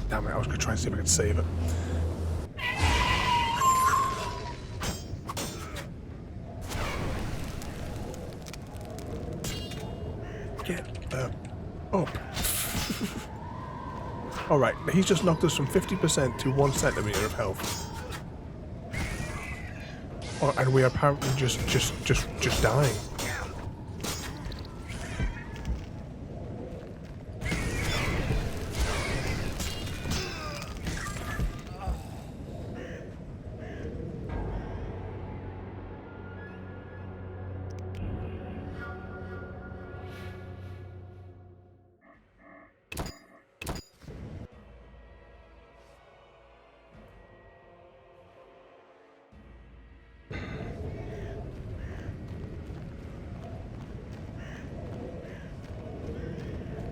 Damn it, I was going to try and see if I could save it. Get up. Alright, he's just knocked us from 50% to 1 centimetre of health. Oh, and we are apparently just dying.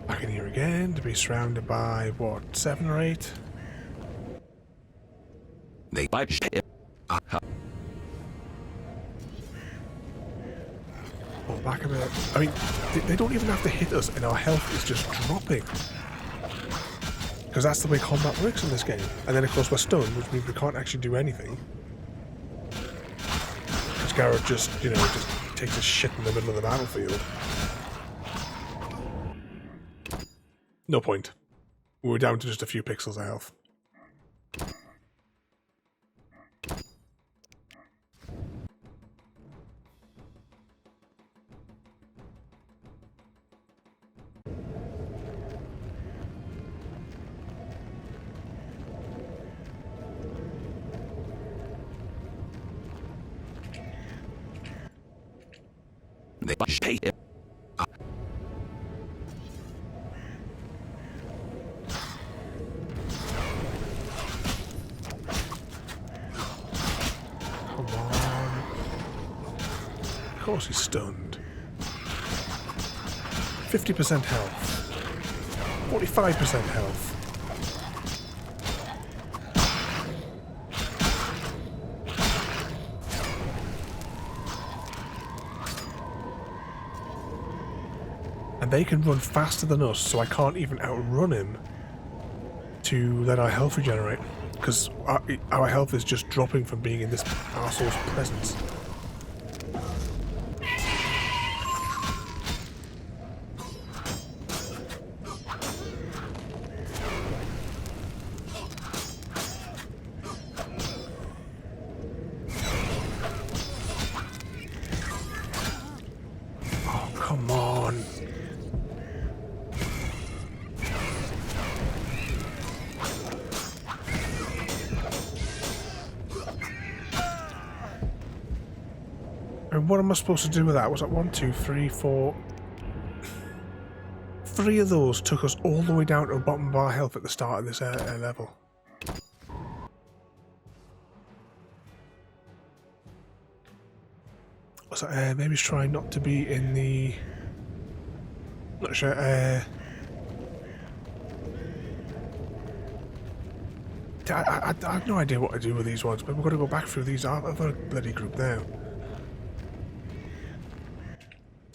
Back in here again to be surrounded by what, 7 or 8? They might Oh, back a bit. I mean, they don't even have to hit us, and our health is just dropping. Because that's the way combat works in this game. And then, of course, we're stunned, which means we can't actually do anything. Because Geralt just, you know, just takes a shit in the middle of the battlefield. No point. We were down to just a few pixels of health. They pay it. Come on. Of course he's stunned. 50% health. 45% health. And they can run faster than us, so I can't even outrun him to let our health regenerate. Because our health is just dropping from being in this arsehole's presence. Oh, come on. And what am I supposed to do with that? Was that 1, 2, 3, 4? 3 of those took us all the way down to the bottom of our health at the start of this level. So, maybe try not to be in the... Not sure. I have no idea what to do with these ones, but we've got to go back through these other bloody group now.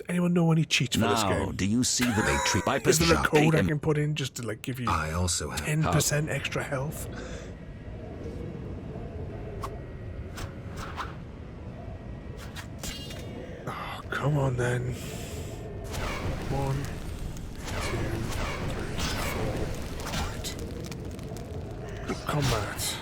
Anyone know any cheats for this game? Now, do you see that they treat by Is there a code I him? can put in just to like give you I also have 10% extra health? Oh, come on then. 1, 2, 3, 4. Right. Group combat.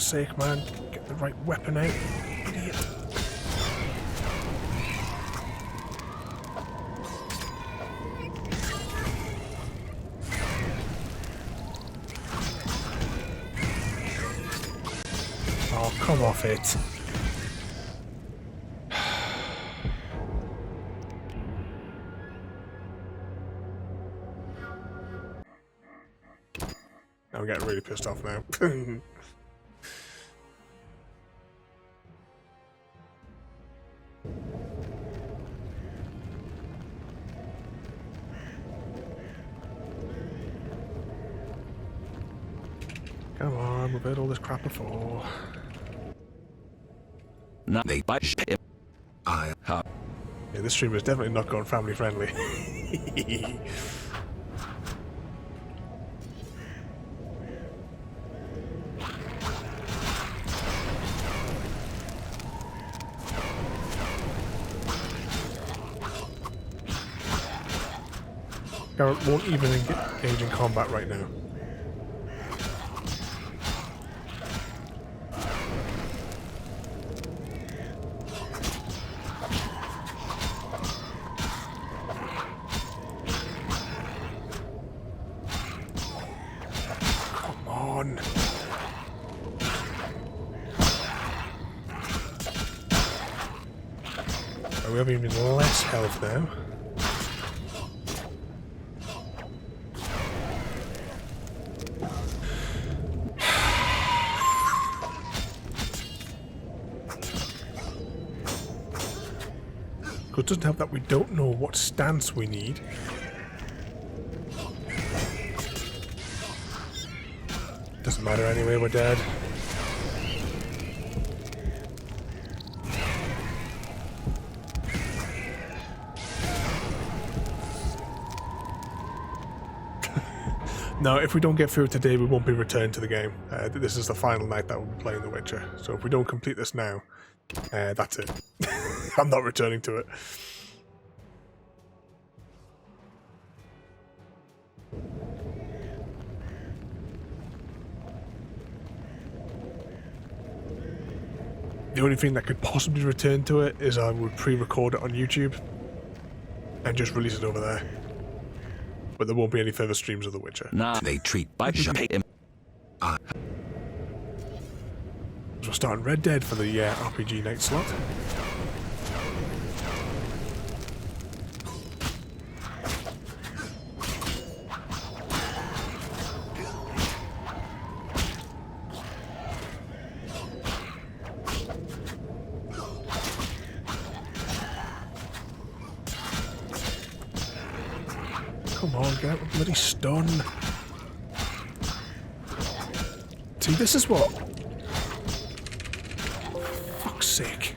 sake, man. Get the right weapon out. Idiot. Oh, come off it. I'm getting really pissed off now. Come on, we've heard all this crap before. Now they bite him. Yeah, this stream is definitely not going family friendly. Geralt won't even engage in combat right now. Come on. We have even less health now. It doesn't help that we don't know what stance we need. Doesn't matter anyway, we're dead. No, if we don't get through it today, we won't be returned to the game. This is the final night that we'll be playing The Witcher. So if we don't complete this now, that's it. I'm not returning to it. The only thing that could possibly return to it is I would pre-record it on YouTube and just release it over there. But there won't be any further streams of The Witcher. Now they treat by him. So we're starting Red Dead for the RPG night slot. Come on, get out with bloody stun. See, this is what... Fuck's sake.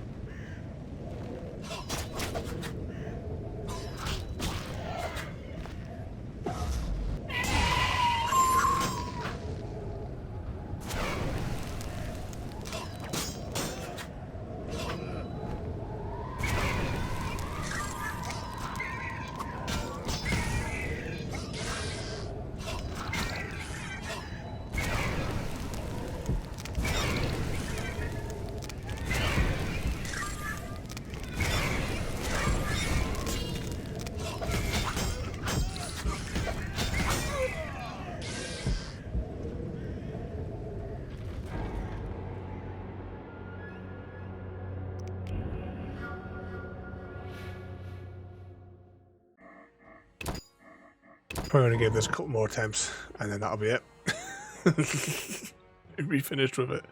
Probably going to give this a couple more attempts, and then that'll be it. We'll be finished with it.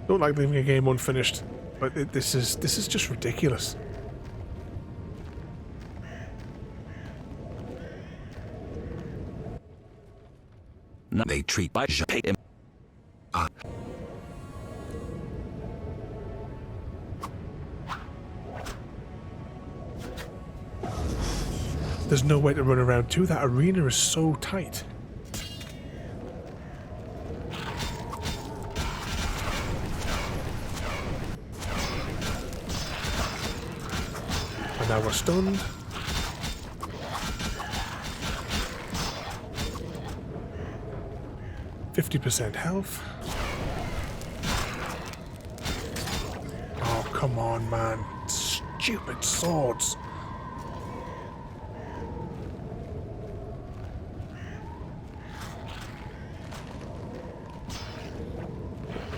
Don't like leaving a game unfinished, but this is just ridiculous. Now they treat by him. There's no way to run around too. That arena is so tight. And now we're stunned. 50% health. Oh, come on, man. Stupid swords.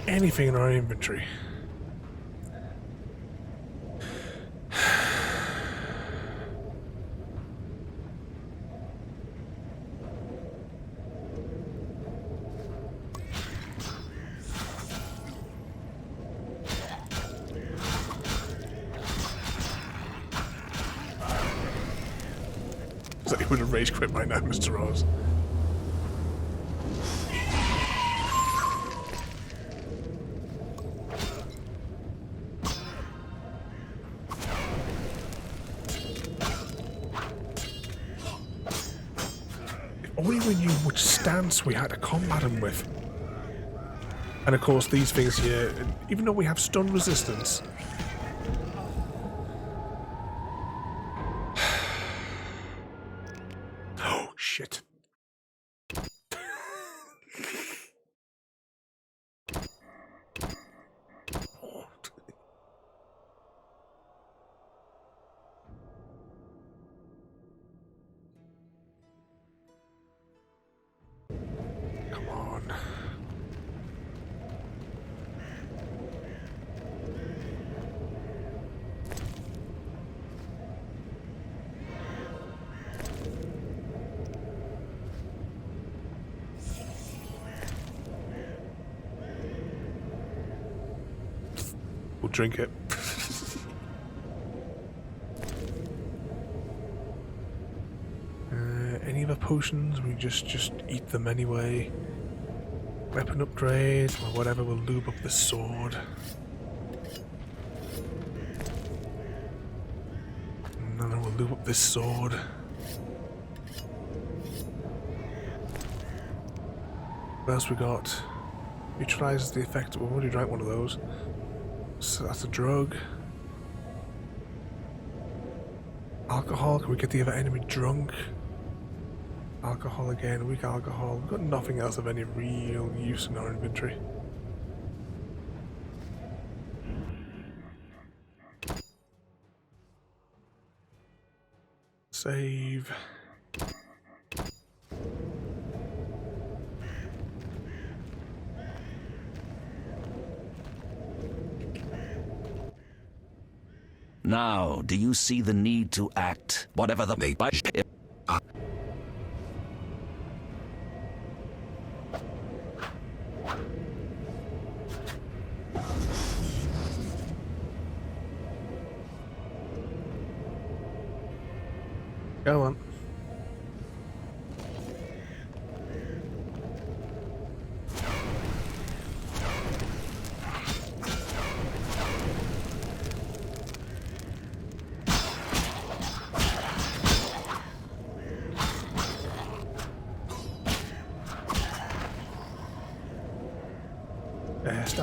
Anything in our inventory. So you would have rage quit by now, Mr. Rose. If only we knew which stance we had to combat him with. And of course these things here, even though we have stun resistance, shit. Come on. We'll drink it. Any other potions? We just eat them anyway. Weapon upgrade or whatever. We'll lube up the sword. And then we'll lube up this sword. What else we got? Neutralizes the effect. We've already drank one of those. So that's a drug. Alcohol, can we get the other enemy drunk? Alcohol again, weak alcohol. We've got nothing else of any real use in our inventory. Save. Now, do you see the need to act? Whatever the... Go on.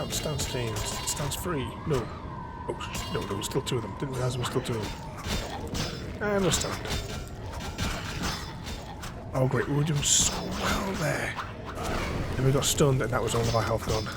Stance changed. Stance free. No. Oh, no, there was still two of them. Didn't realize there was still two of them. And we're stunned. Oh great, we were doing so well there. Then we got stunned and that was all of our health gone.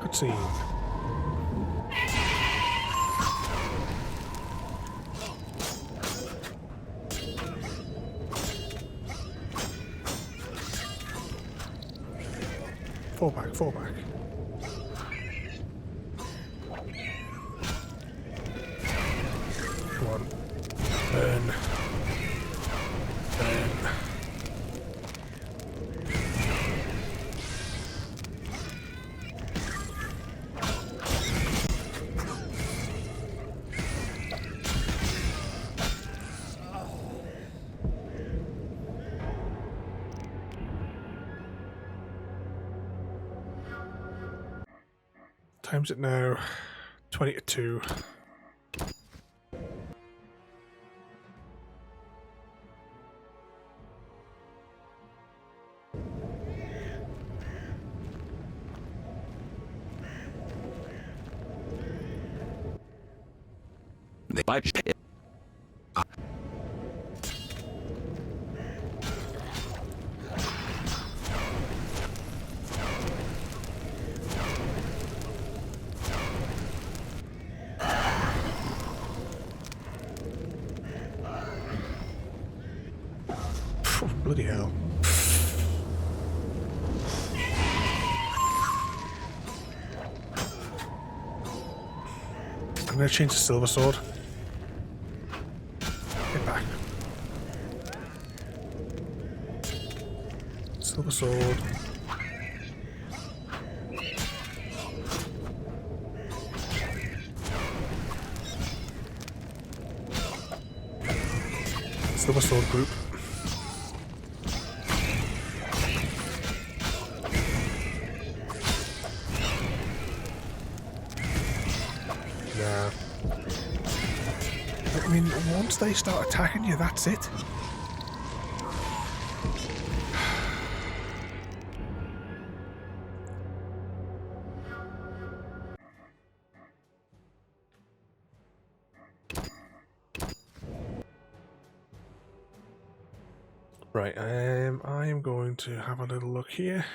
Cutscene. Fall back, fall back. Come on. Burn. Burn. Time's it now? 20 to 2. Bloody hell. I'm going to change to silver sword. Get back. Silver sword. Silver sword group. Nah. I mean, once they start attacking you, that's it. Right, I am going to have a little look here.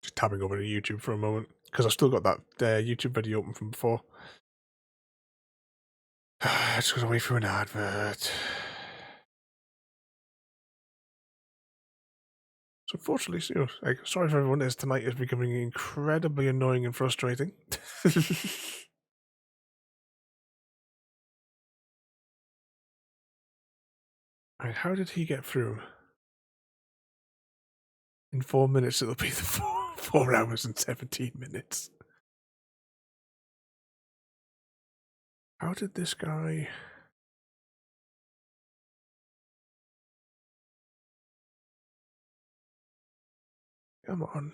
Just tabbing over to YouTube for a moment, because I've still got that YouTube video open from before. Just going to wait for an advert. So unfortunately, you know, like, sorry for everyone, this tonight is becoming incredibly annoying and frustrating. Right, how did he get through? In 4 minutes, it'll be the 4 hours and 17 minutes. How did this guy... Come on.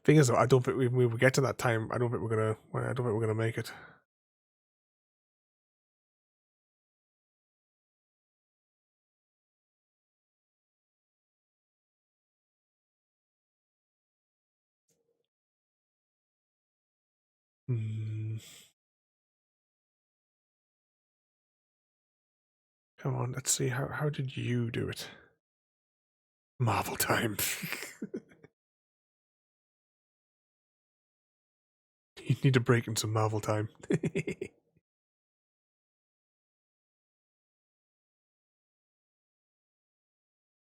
Thing is, I don't think we will get to that time. I don't think we're gonna make it. Come on, let's see. How did you do it? Marvel time. You need a break in some Marvel time. It's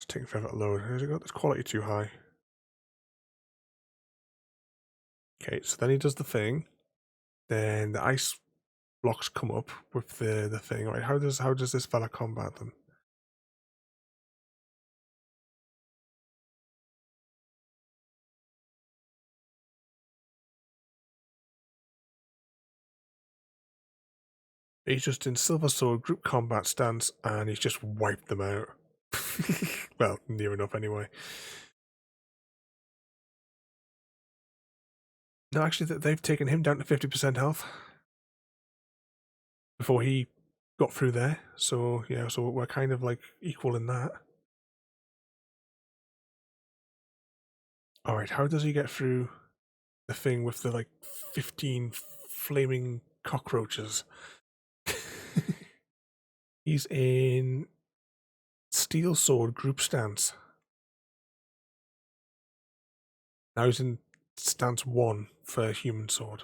taking forever to load. How's it got this quality too high? Okay, so then he does the thing. Then the ice blocks come up with the thing. Right? How does this fella combat them? He's just in Silver Sword group combat stance, and he's just wiped them out. Well, near enough anyway. No, actually, they've taken him down to 50% health before he got through there. So yeah, so we're kind of like equal in that. All right, how does he get through the thing with the like 15 flaming cockroaches? He's in Steel Sword group stance. Now he's in stance 1 for Human Sword.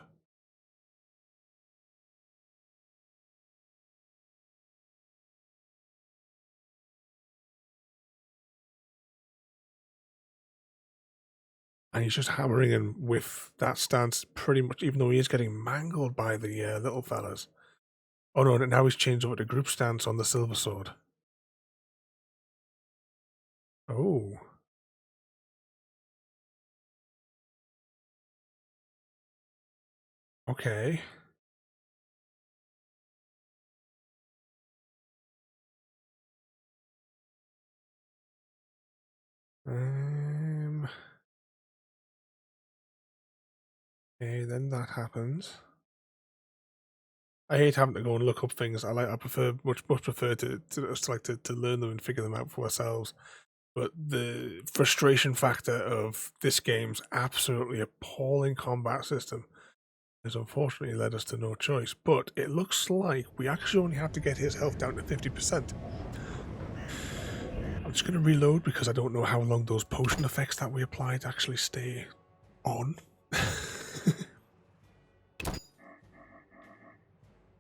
And he's just hammering him with that stance pretty much, even though he is getting mangled by the little fellas. Oh no, now he's changed over to group stance on the Silver Sword. Oh. Okay. Okay, then that happens. I hate having to go and look up things. I prefer much prefer to learn them and figure them out for ourselves. But the frustration factor of this game's absolutely appalling combat system has unfortunately led us to no choice. But it looks like we actually only have to get his health down to 50%. I'm just going to reload because I don't know how long those potion effects that we applied actually stay on.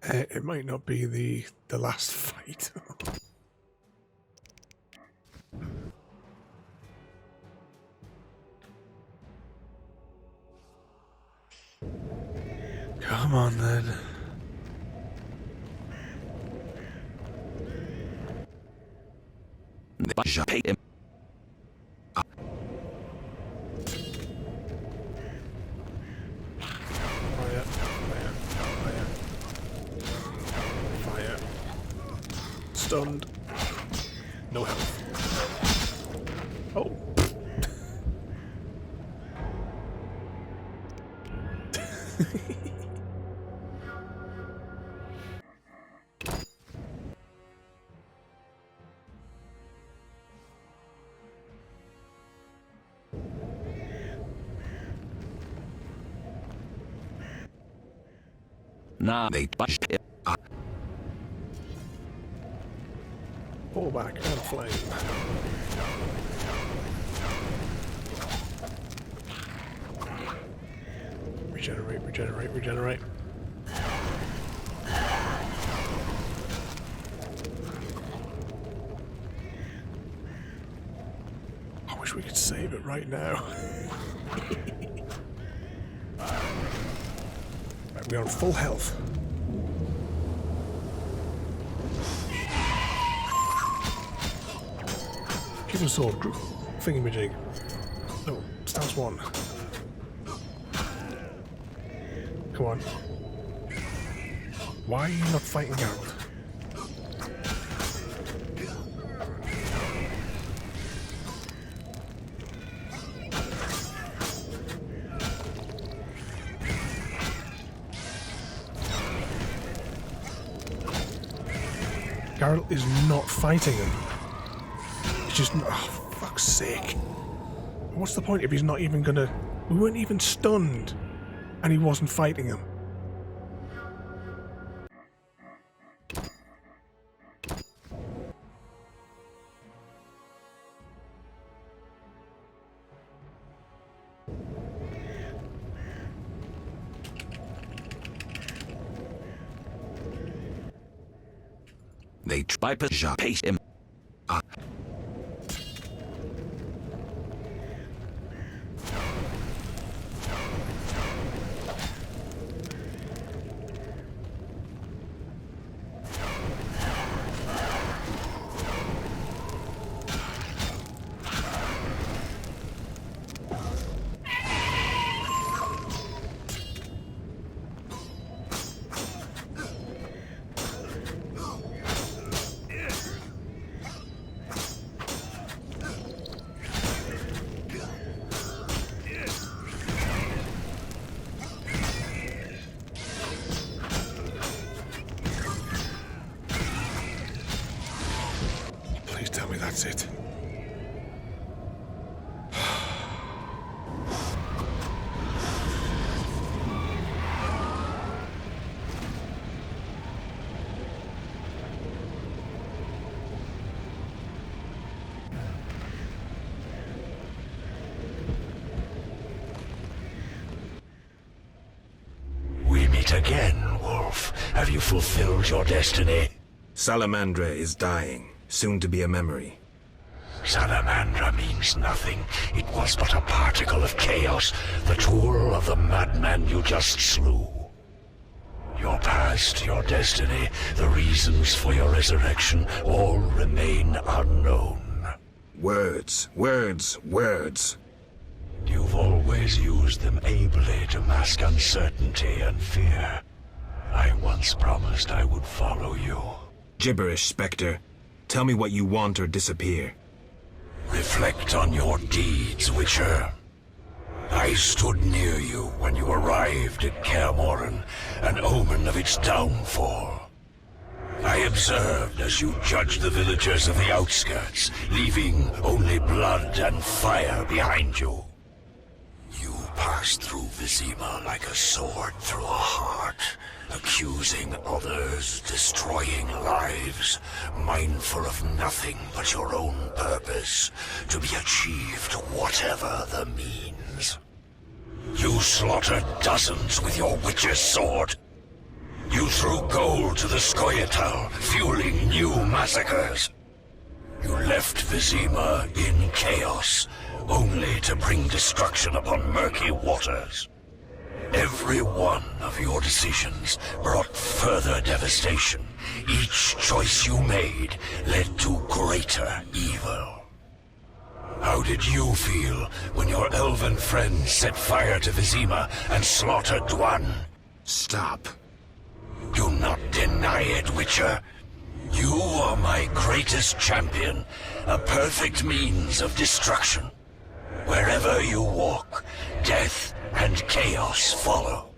It might not be the last fight. Come on then. Fire. Stunned. No health. Oh. Now they pull back and flame. Regenerate, regenerate, regenerate. I wish we could save it right now. Right, we're on full health. Give us sword, group thingamajig. No, stance one. Come on. Why are you not fighting Geralt? Geralt is not fighting him. It's just, oh, fuck's sake. What's the point if he's not even gonna... We weren't even stunned, and he wasn't fighting him. They bypass him. Tell me that's it. We meet again, Wolf. Have you fulfilled your destiny? Salamandra is dying. Soon to be a memory. Salamandra means nothing. It was but a particle of chaos, the tool of the madman you just slew. Your past, your destiny, the reasons for your resurrection, all remain unknown. Words, words, words. You've always used them ably to mask uncertainty and fear. I once promised I would follow you. Gibberish, Spectre. Tell me what you want or disappear. Reflect on your deeds, Witcher. I stood near you when you arrived at Kaer Morhen, an omen of its downfall. I observed as you judged the villagers of the outskirts, leaving only blood and fire behind you. You passed through Vizima like a sword through a heart, accusing others, destroying lives, mindful of nothing but your own purpose, to be achieved whatever the means. You slaughtered dozens with your witch's sword. You threw gold to the Skoyatal, fueling new massacres. You left Vizima in chaos, only to bring destruction upon murky waters. Every one of your decisions brought further devastation. Each choice you made led to greater evil. How did you feel when your elven friends set fire to Vizima and slaughtered Dwan? Stop. Do not deny it, Witcher. You are my greatest champion, a perfect means of destruction. Wherever you walk, death and chaos follow.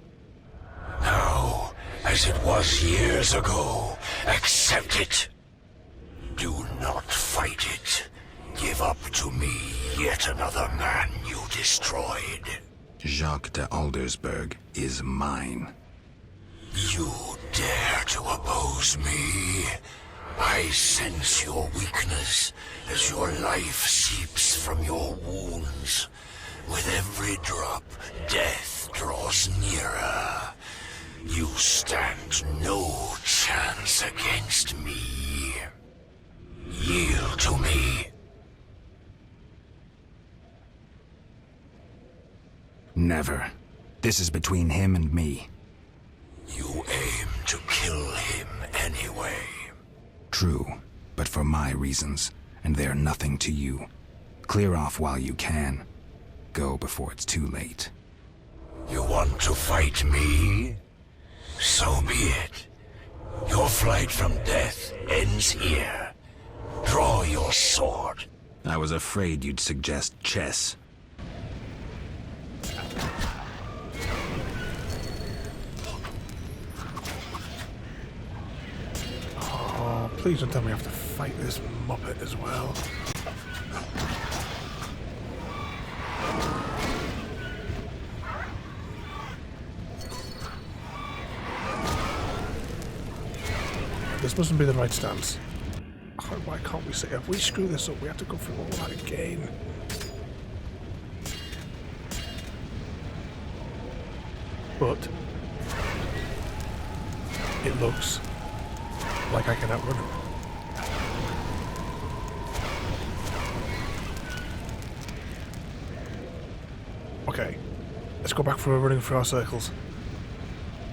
Now, as it was years ago, accept it. Do not fight it. Give up to me yet another man you destroyed. Jacques de Aldersberg is mine. You dare to oppose me? I sense your weakness as your life seeps from your wounds. With every drop, death draws nearer. You stand no chance against me. Yield to me. Never. This is between him and me. You aim to kill him anyway. True, but for my reasons, and they're nothing to you. Clear off while you can. Go before it's too late. You want to fight me? So be it. Your flight from death ends here. Draw your sword. I was afraid you'd suggest chess. Oh, please don't tell me I have to fight this muppet as well. This mustn't be the right stance. Why can't we say, if we screw this up, we have to go through all that again. But it looks like I can outrun him. Okay, let's go back for running through our circles.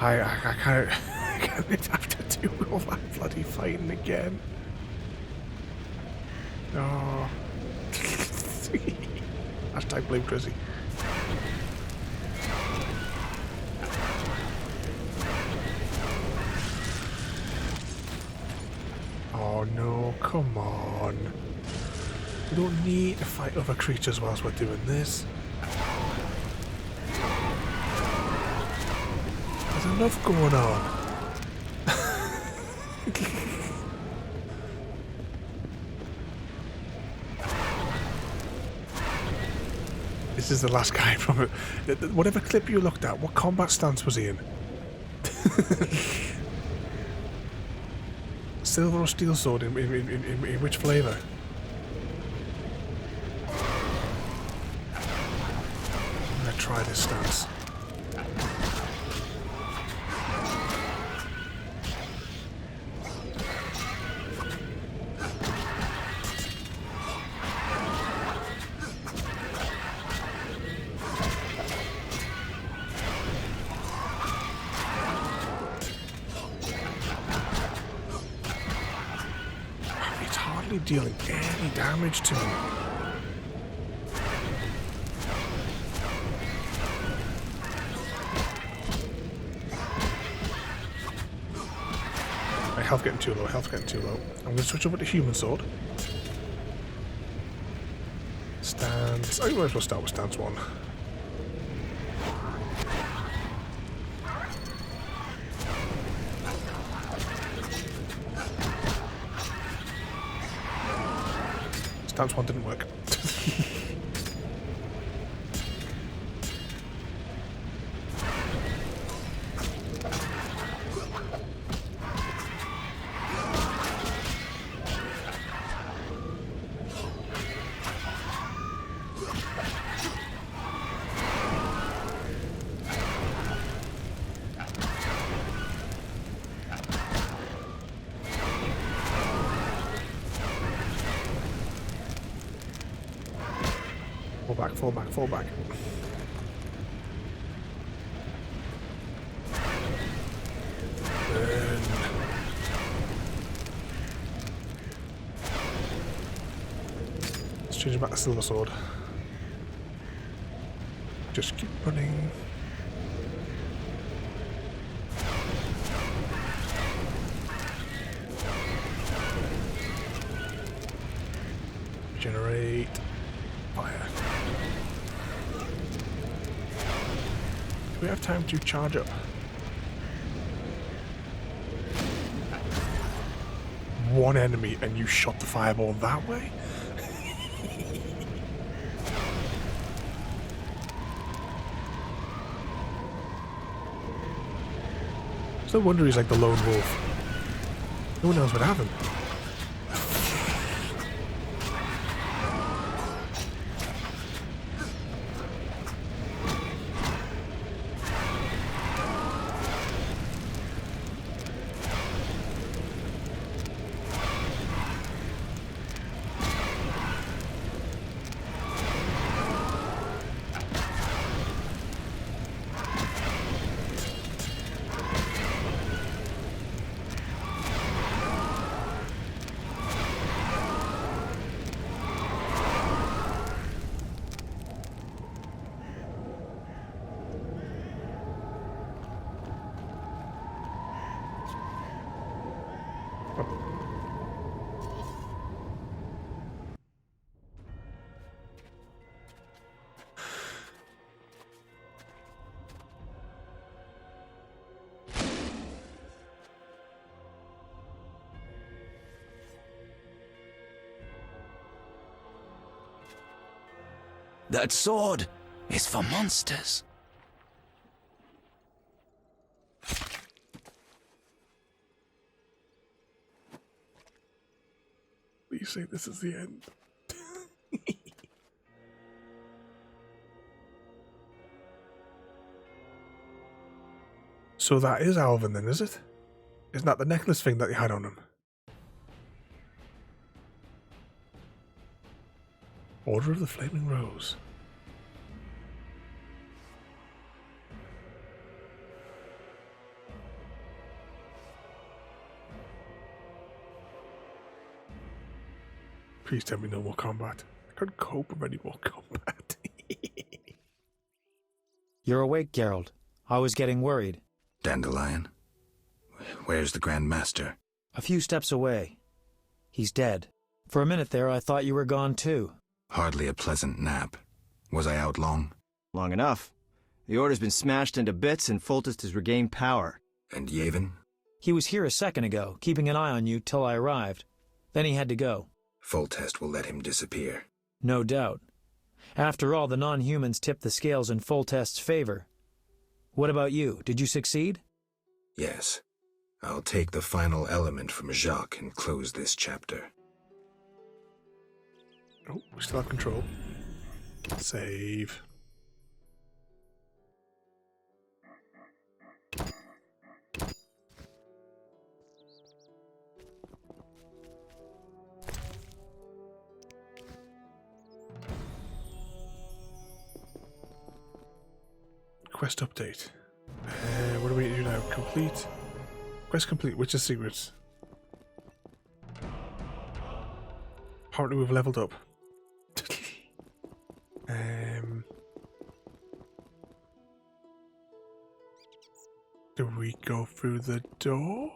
I can't have to do all that bloody fighting again. No. Hashtag blame Chrissy. Oh no, come on. We don't need to fight other creatures whilst we're doing this. There's enough going on. This is the last guy from it. Whatever clip you looked at, what combat stance was he in? Silver or steel sword in which flavour? I'm gonna try this stance. Dealing any damage to me. My health getting too low, I'm going to switch over to human sword. Stance. I might as well start with stance 1. Times one didn't work. Fall back, fall back. Let's change it back to silver sword. Just keep running. Generate fire. Do we have time to charge up? One enemy and you shot the fireball that way? It's no wonder he's like the lone wolf. No one else would have him. That sword is for monsters. Please say this is the end. So that is Alvin then, is it? Isn't that the necklace thing that he had on him? Order of the Flaming Rose. Please tell me no more combat. I couldn't cope with any more combat. You're awake, Geralt. I was getting worried. Dandelion? Where's the Grand Master? A few steps away. He's dead. For a minute there, I thought you were gone too. Hardly a pleasant nap. Was I out long? Long enough. The Order's been smashed into bits and Foltest has regained power. And Yavin? He was here a second ago, keeping an eye on you till I arrived. Then he had to go. Foltest will let him disappear. No doubt. After all, the non-humans tipped the scales in Foltest's favor. What about you? Did you succeed? Yes. I'll take the final element from Jacques and close this chapter. Oh, we still have control. Save. Quest update. What do we do now? Complete. Quest complete. Witch's Secrets. Apparently we've leveled up. Do we go through the door?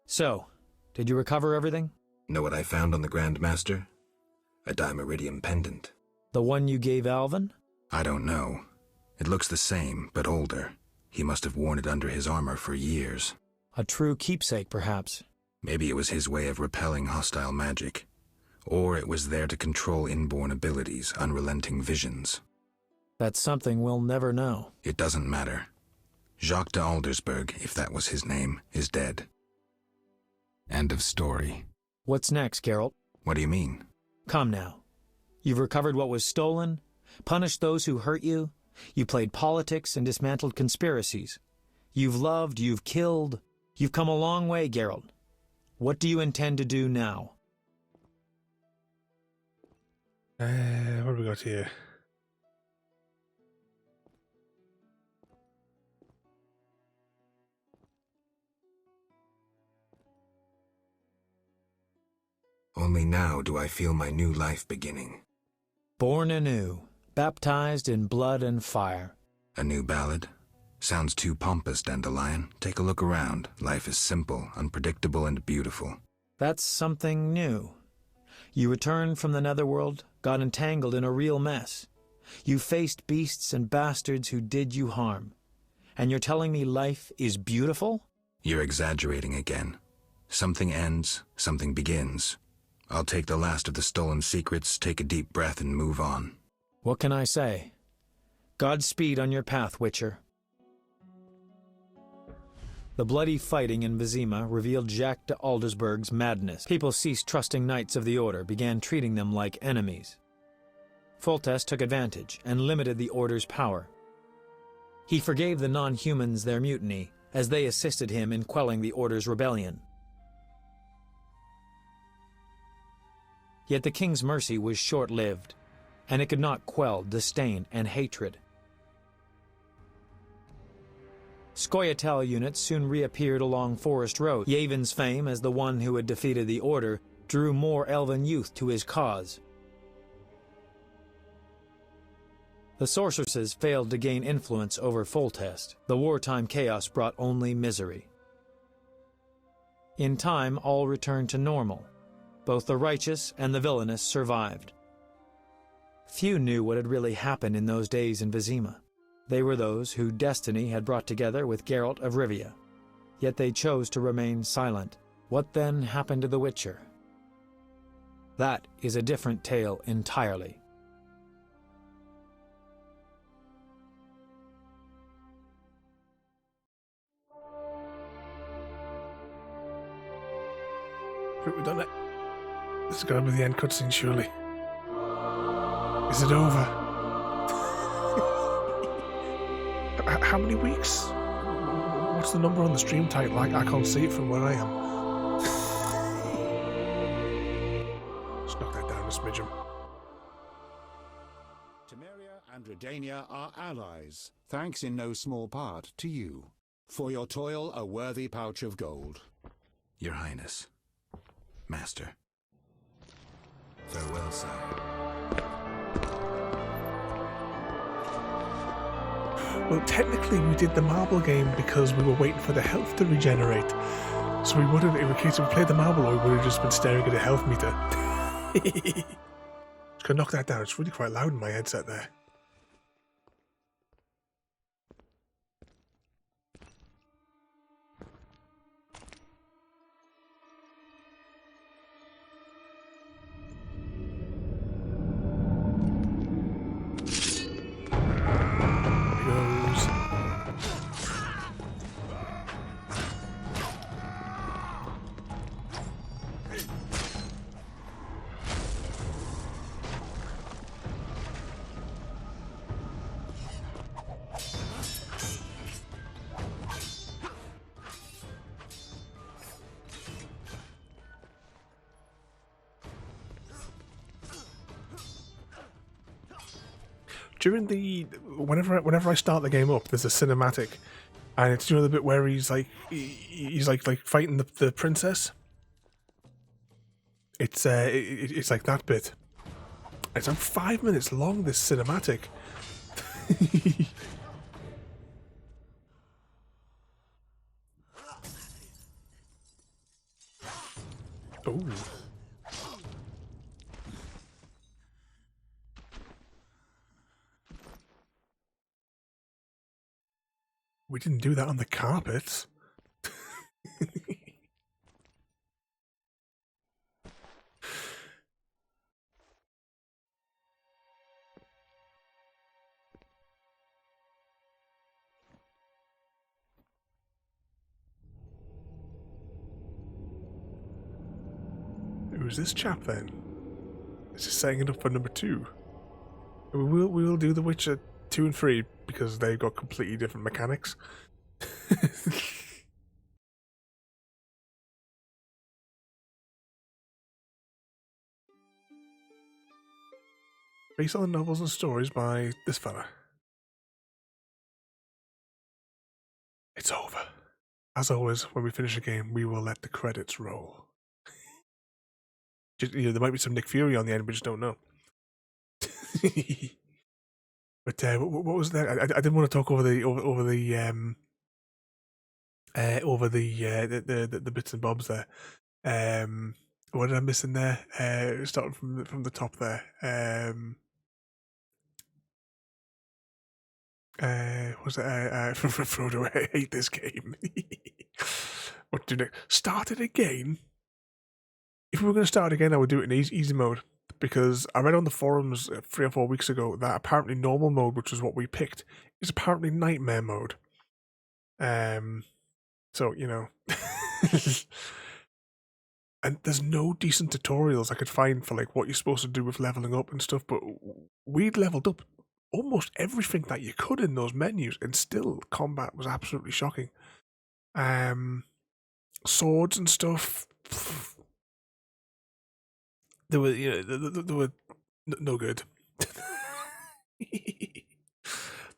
So, did you recover everything? Know what I found on the Grand Master? A dimeridium pendant. The one you gave Alvin? I don't know. It looks the same, but older. He must have worn it under his armor for years. A true keepsake, perhaps. Maybe it was his way of repelling hostile magic. Or it was there to control inborn abilities, unrelenting visions. That's something we'll never know. It doesn't matter. Jacques de Aldersberg, if that was his name, is dead. End of story. What's next, Geralt? What do you mean? Come now. You've recovered what was stolen, punished those who hurt you, you played politics and dismantled conspiracies. You've loved, you've killed, you've come a long way, Geralt. What do you intend to do now? What have we got here? Only now do I feel my new life beginning. Born anew, baptized in blood and fire. A new ballad? Sounds too pompous, Dandelion. Take a look around. Life is simple, unpredictable, and beautiful. That's something new. You returned from the netherworld, got entangled in a real mess. You faced beasts and bastards who did you harm. And you're telling me life is beautiful? You're exaggerating again. Something ends, something begins. I'll take the last of the stolen secrets, take a deep breath, and move on. What can I say? Godspeed on your path, Witcher. The bloody fighting in Vizima revealed Jacques de Aldersberg's madness. People ceased trusting Knights of the Order, began treating them like enemies. Foltest took advantage and limited the Order's power. He forgave the non-humans their mutiny, as they assisted him in quelling the Order's rebellion. Yet the king's mercy was short-lived, and it could not quell disdain and hatred. Scoia'tael units soon reappeared along forest roads. Yevon's fame as the one who had defeated the Order drew more elven youth to his cause. The sorceresses failed to gain influence over Foltest. The wartime chaos brought only misery. In time, all returned to normal. Both the righteous and the villainous survived. Few knew what had really happened in those days in Vizima. They were those who destiny had brought together with Geralt of Rivia. Yet they chose to remain silent. What then happened to the Witcher? That is a different tale entirely. We've done it. This is going to be the end cutscene, surely. Is it over? How many weeks? What's the number on the stream title? I can't see it from where I am. Just knock that down a smidgen. Temeria and Redania are allies, thanks in no small part to you. For your toil, a worthy pouch of gold. Your Highness. Master. Farewell, sire. Well, technically we did the marble game because we were waiting for the health to regenerate. So we would have, in case we played the marble, we would have just been staring at a health meter. Just gonna knock that down. It's really quite loud in my headset there. During the whenever I start the game up, there's a cinematic, and it's, you know, the bit where he's like fighting the princess. It's like that bit. It's like 5 minutes long, this cinematic. Ooh. We didn't do that on the carpets. Who's this chap then? Is he setting it up for number 2? We will do The Witcher 2 and 3 because they've got completely different mechanics. Based on the novels and stories by this fella. It's over. As always, when we finish a game, we will let the credits roll. Just, there might be some Nick Fury on the end, we just don't know. But what was that? I didn't want to talk over the bits and bobs there. What did I miss in there? Starting from the top there. Was it from Frodo? I hate this game. What do next? Start it again. If we were going to start again, I would do it in easy mode, because I read on the forums 3 or 4 weeks ago that apparently normal mode, which was what we picked, is apparently nightmare mode. So and there's no decent tutorials I could find for like what you're supposed to do with leveling up and stuff. But we'd leveled up almost everything that you could in those menus, and still combat was absolutely shocking. Swords and stuff. They were, they were no good.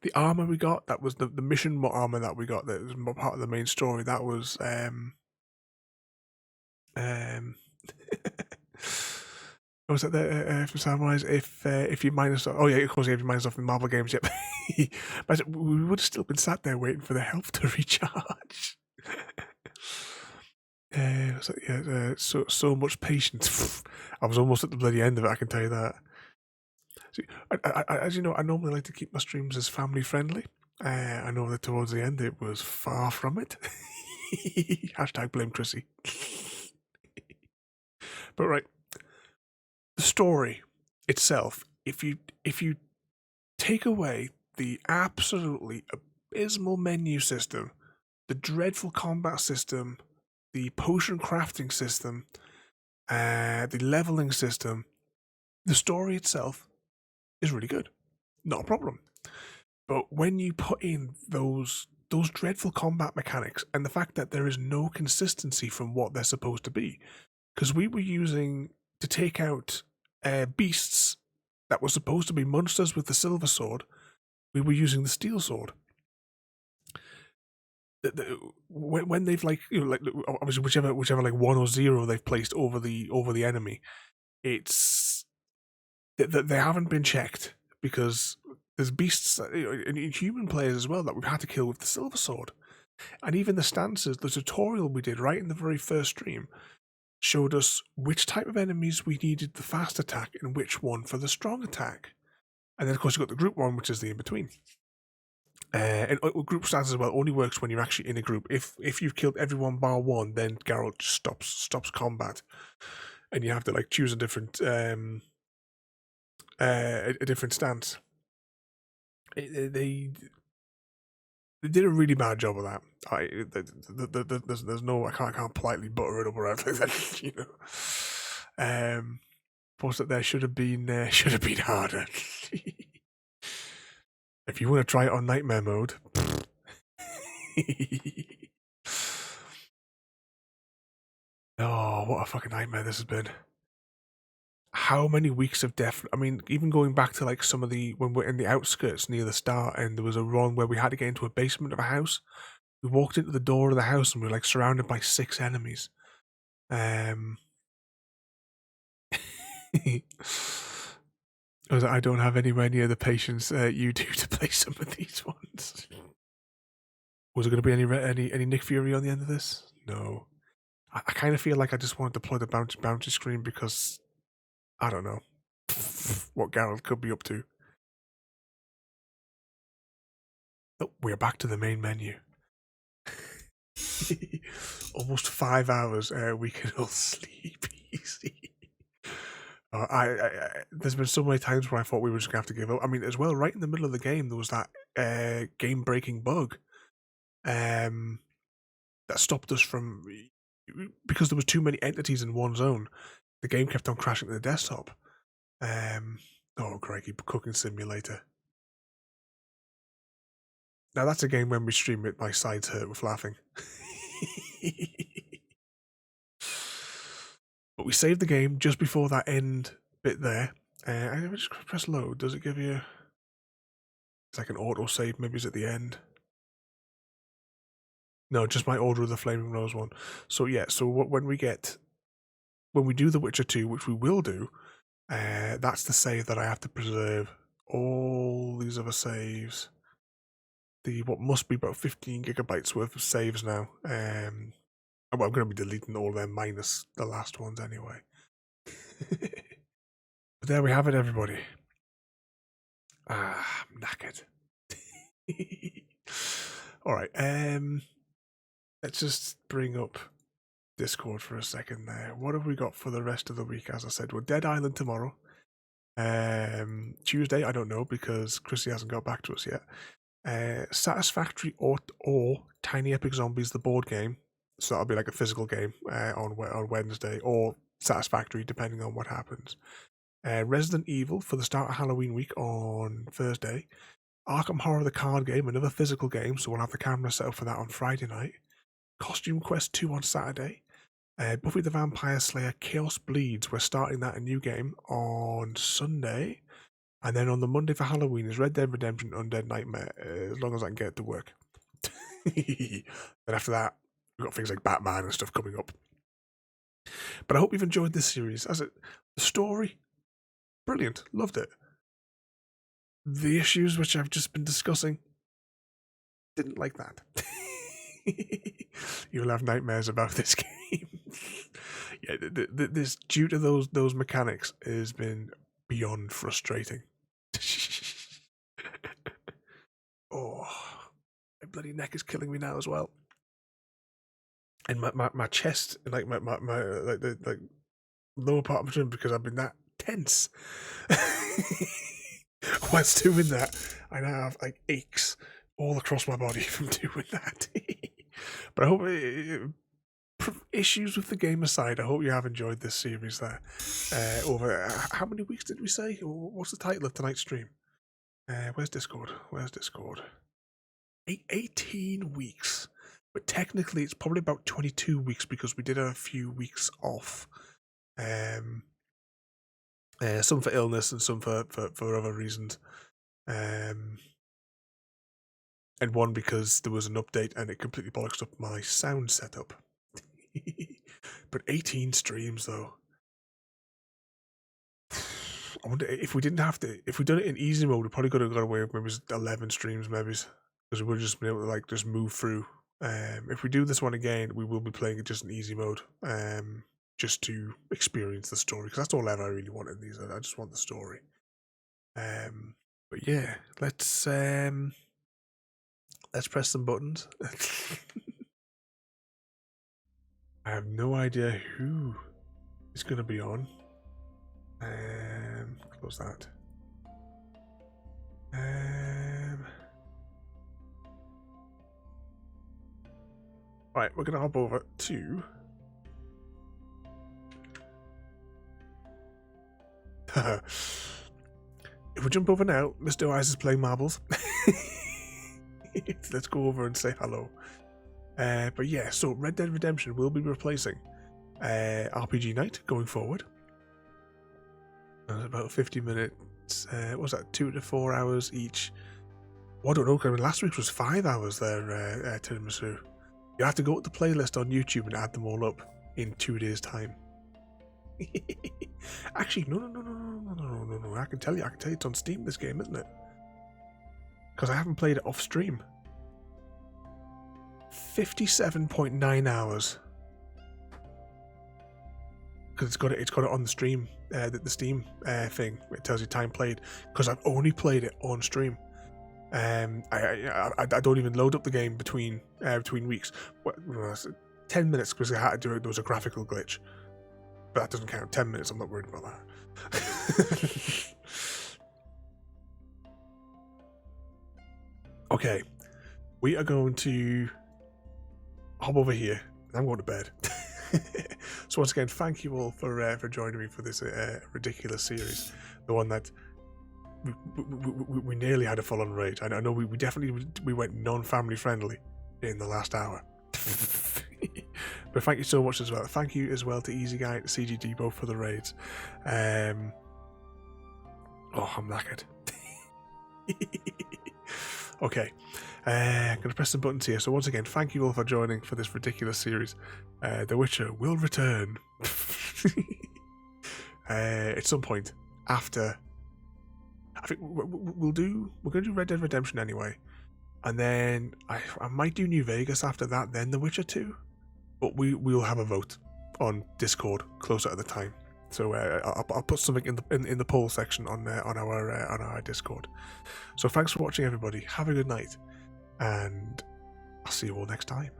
The armor we got, that was the mission armor that we got, that was part of the main story. That was what was it there for Samwise? If you minus, oh yeah, of course, if you minus off the Marvel games, yep. But we would have still been sat there waiting for the health to recharge. So much patience. I was almost at the bloody end of it, I can tell you that. See, as you know, I normally like to keep my streams as family friendly. I know that towards the end it was far from it. Hashtag blame Chrissy. But right, the story itself, if you take away the absolutely abysmal menu system, the dreadful combat system, the potion crafting system, the leveling system, the story itself is really good. Not a problem. But when you put in those dreadful combat mechanics and the fact that there is no consistency from what they're supposed to be, because we were using to take out beasts that were supposed to be monsters with the silver sword, we were using the steel sword. When they've obviously whichever like 1 or 0 they've placed over the enemy, it's that they haven't been checked, because there's beasts and human players as well that we've had to kill with the silver sword. And even the stances, the tutorial we did right in the very first stream showed us which type of enemies we needed the fast attack and which one for the strong attack. And then of course you've got the group one, which is the in-between. And group stance as well only works when you're actually in a group. If you've killed everyone bar one, then Geralt just stops combat, and you have to like choose a different stance. They did a really bad job of that. There's no, I can't politely butter it up or anything like that. Post that there should have been harder. If you want to try it on nightmare mode. Oh, what a fucking nightmare this has been. How many weeks of death? I mean, even going back to like some of when we're in the outskirts near the start, and there was a run where we had to get into a basement of a house. We walked into the door of the house and we were like surrounded by 6 enemies. I don't have anywhere near the patience you do to play some of these ones. Was there going to be any Nick Fury on the end of this? No. I kind of feel like I just want to deploy the bounty screen because I don't know what Geralt could be up to. Oh, we're back to the main menu. Almost 5 hours. We can all sleep easy. There's been so many times where I thought we were just gonna have to give up. I mean, as well, right in the middle of the game, there was that game-breaking bug that stopped us from, because there was too many entities in one zone. The game kept on crashing to the desktop. Oh, crikey, cooking simulator. Now that's a game when we stream it, my sides hurt with laughing. But we saved the game just before that end bit there. I just press load. Does it give you... It's like an auto save, maybe it's at the end. No, just my Order of the Flaming Rose one. So yeah, so when we do The Witcher 2, which we will do, that's the save that I have to preserve. All these other saves. What must be about 15 gigabytes worth of saves now. Well, I'm going to be deleting all of them minus the last ones anyway. But there we have it, everybody. I'm knackered. Alright, let's just bring up Discord for a second there. What have we got for the rest of the week? As I said, we're Dead Island tomorrow. Tuesday, I don't know because Chrissy hasn't got back to us yet. Satisfactory or Tiny Epic Zombies, the board game. So that'll be like a physical game on Wednesday, or Satisfactory, depending on what happens. Resident Evil for the start of Halloween week on Thursday. Arkham Horror, the card game, another physical game, so we'll have the camera set up for that on Friday night. Costume Quest 2 on Saturday. Buffy the Vampire Slayer Chaos Bleeds, we're starting that a new game on Sunday. And then on the Monday for Halloween is Red Dead Redemption Undead Nightmare, as long as I can get it to work. Then after that, we've got things like Batman and stuff coming up. But I hope you've enjoyed this series. The story, brilliant, loved it. The issues which I've just been discussing, didn't like that. You'll have nightmares about this game. Yeah, this due to those mechanics has been beyond frustrating. Oh, my bloody neck is killing me now as well. And my chest, like my like lower part of my chin, because I've been that tense. Whilst doing that, I now have like aches all across my body from doing that. But I hope, issues with the game aside, I hope you have enjoyed this series there. Over how many weeks did we say? What's the title of tonight's stream? Where's Discord? 18 weeks. But technically it's probably about 22 weeks because we did have a few weeks off. Some for illness and some for other reasons. And one because there was an update and it completely bollocksed up my sound setup. But 18 streams though. I wonder if we didn't have to, if we'd done it in easy mode, we probably could have got away with maybe 11 streams, maybe, because we would have just been able to like just move through. If we do this one again, we will be playing it just in easy mode, just to experience the story, because that's all I really want in these. I just want the story. But yeah, let's press some buttons. I have no idea who is going to be on. Close that. Right, we're going to hop over to... If we jump over now, Mr. Ice is playing marbles. Let's go over and say hello. But yeah, so Red Dead Redemption will be replacing RPG Night going forward. About 50 minutes. What was that? 2 to 4 hours each. Well, I don't know, because last week was 5 hours there, Tiramisu. You have to go to the playlist on YouTube and add them all up in 2 days' time. Actually, no. I can tell you it's on Steam, this game, isn't it? Because I haven't played it off stream. 57.9 hours. Because it's got it on the stream, the Steam thing. It tells you time played. Because I've only played it on stream. I don't even load up the game between weeks. 10 minutes because I had to do it. There was a graphical glitch, but that doesn't count. 10 minutes. I'm not worried about that. Okay, we are going to hop over here. I'm going to bed. So once again, thank you all for joining me for this ridiculous series. The one that we nearly had a full-on raid. I know we definitely went non-family friendly in the last hour. But thank you so much as well. Thank you as well to Easy Guy and CGD both for the raids. I'm knackered. Okay, I'm going to press some buttons here. So once again, thank you all for joining for this ridiculous series. The Witcher will return at some point after. I think we're going to do Red Dead Redemption anyway, and then I might do New Vegas after that. Then The Witcher 2, but we'll have a vote on Discord closer to the time. So I'll put something in the poll section on our Discord. So thanks for watching, everybody. Have a good night, and I'll see you all next time.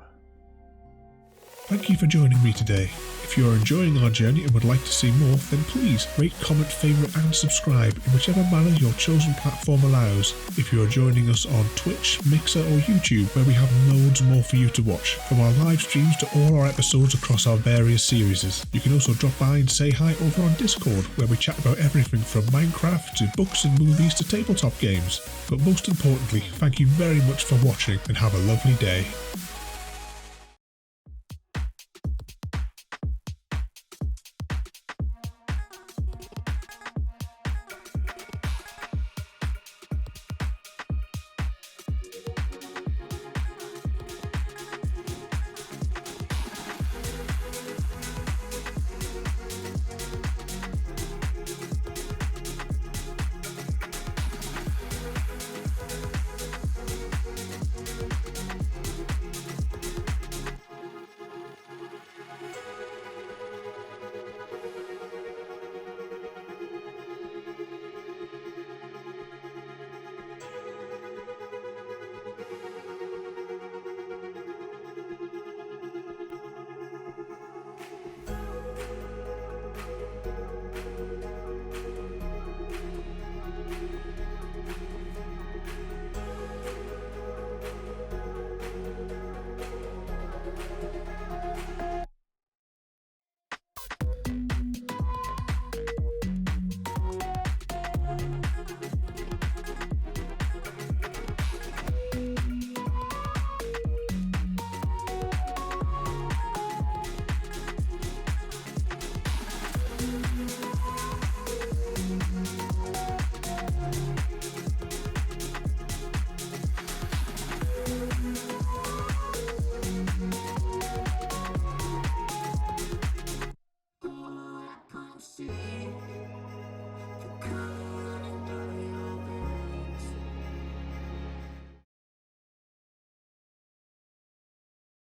Thank you for joining me today. If you are enjoying our journey and would like to see more, then please rate, comment, favourite and subscribe in whichever manner your chosen platform allows. If you are joining us on Twitch, Mixer or YouTube, where we have loads more for you to watch, from our live streams to all our episodes across our various series. You can also drop by and say hi over on Discord, where we chat about everything from Minecraft to books and movies to tabletop games. But most importantly, thank you very much for watching and have a lovely day.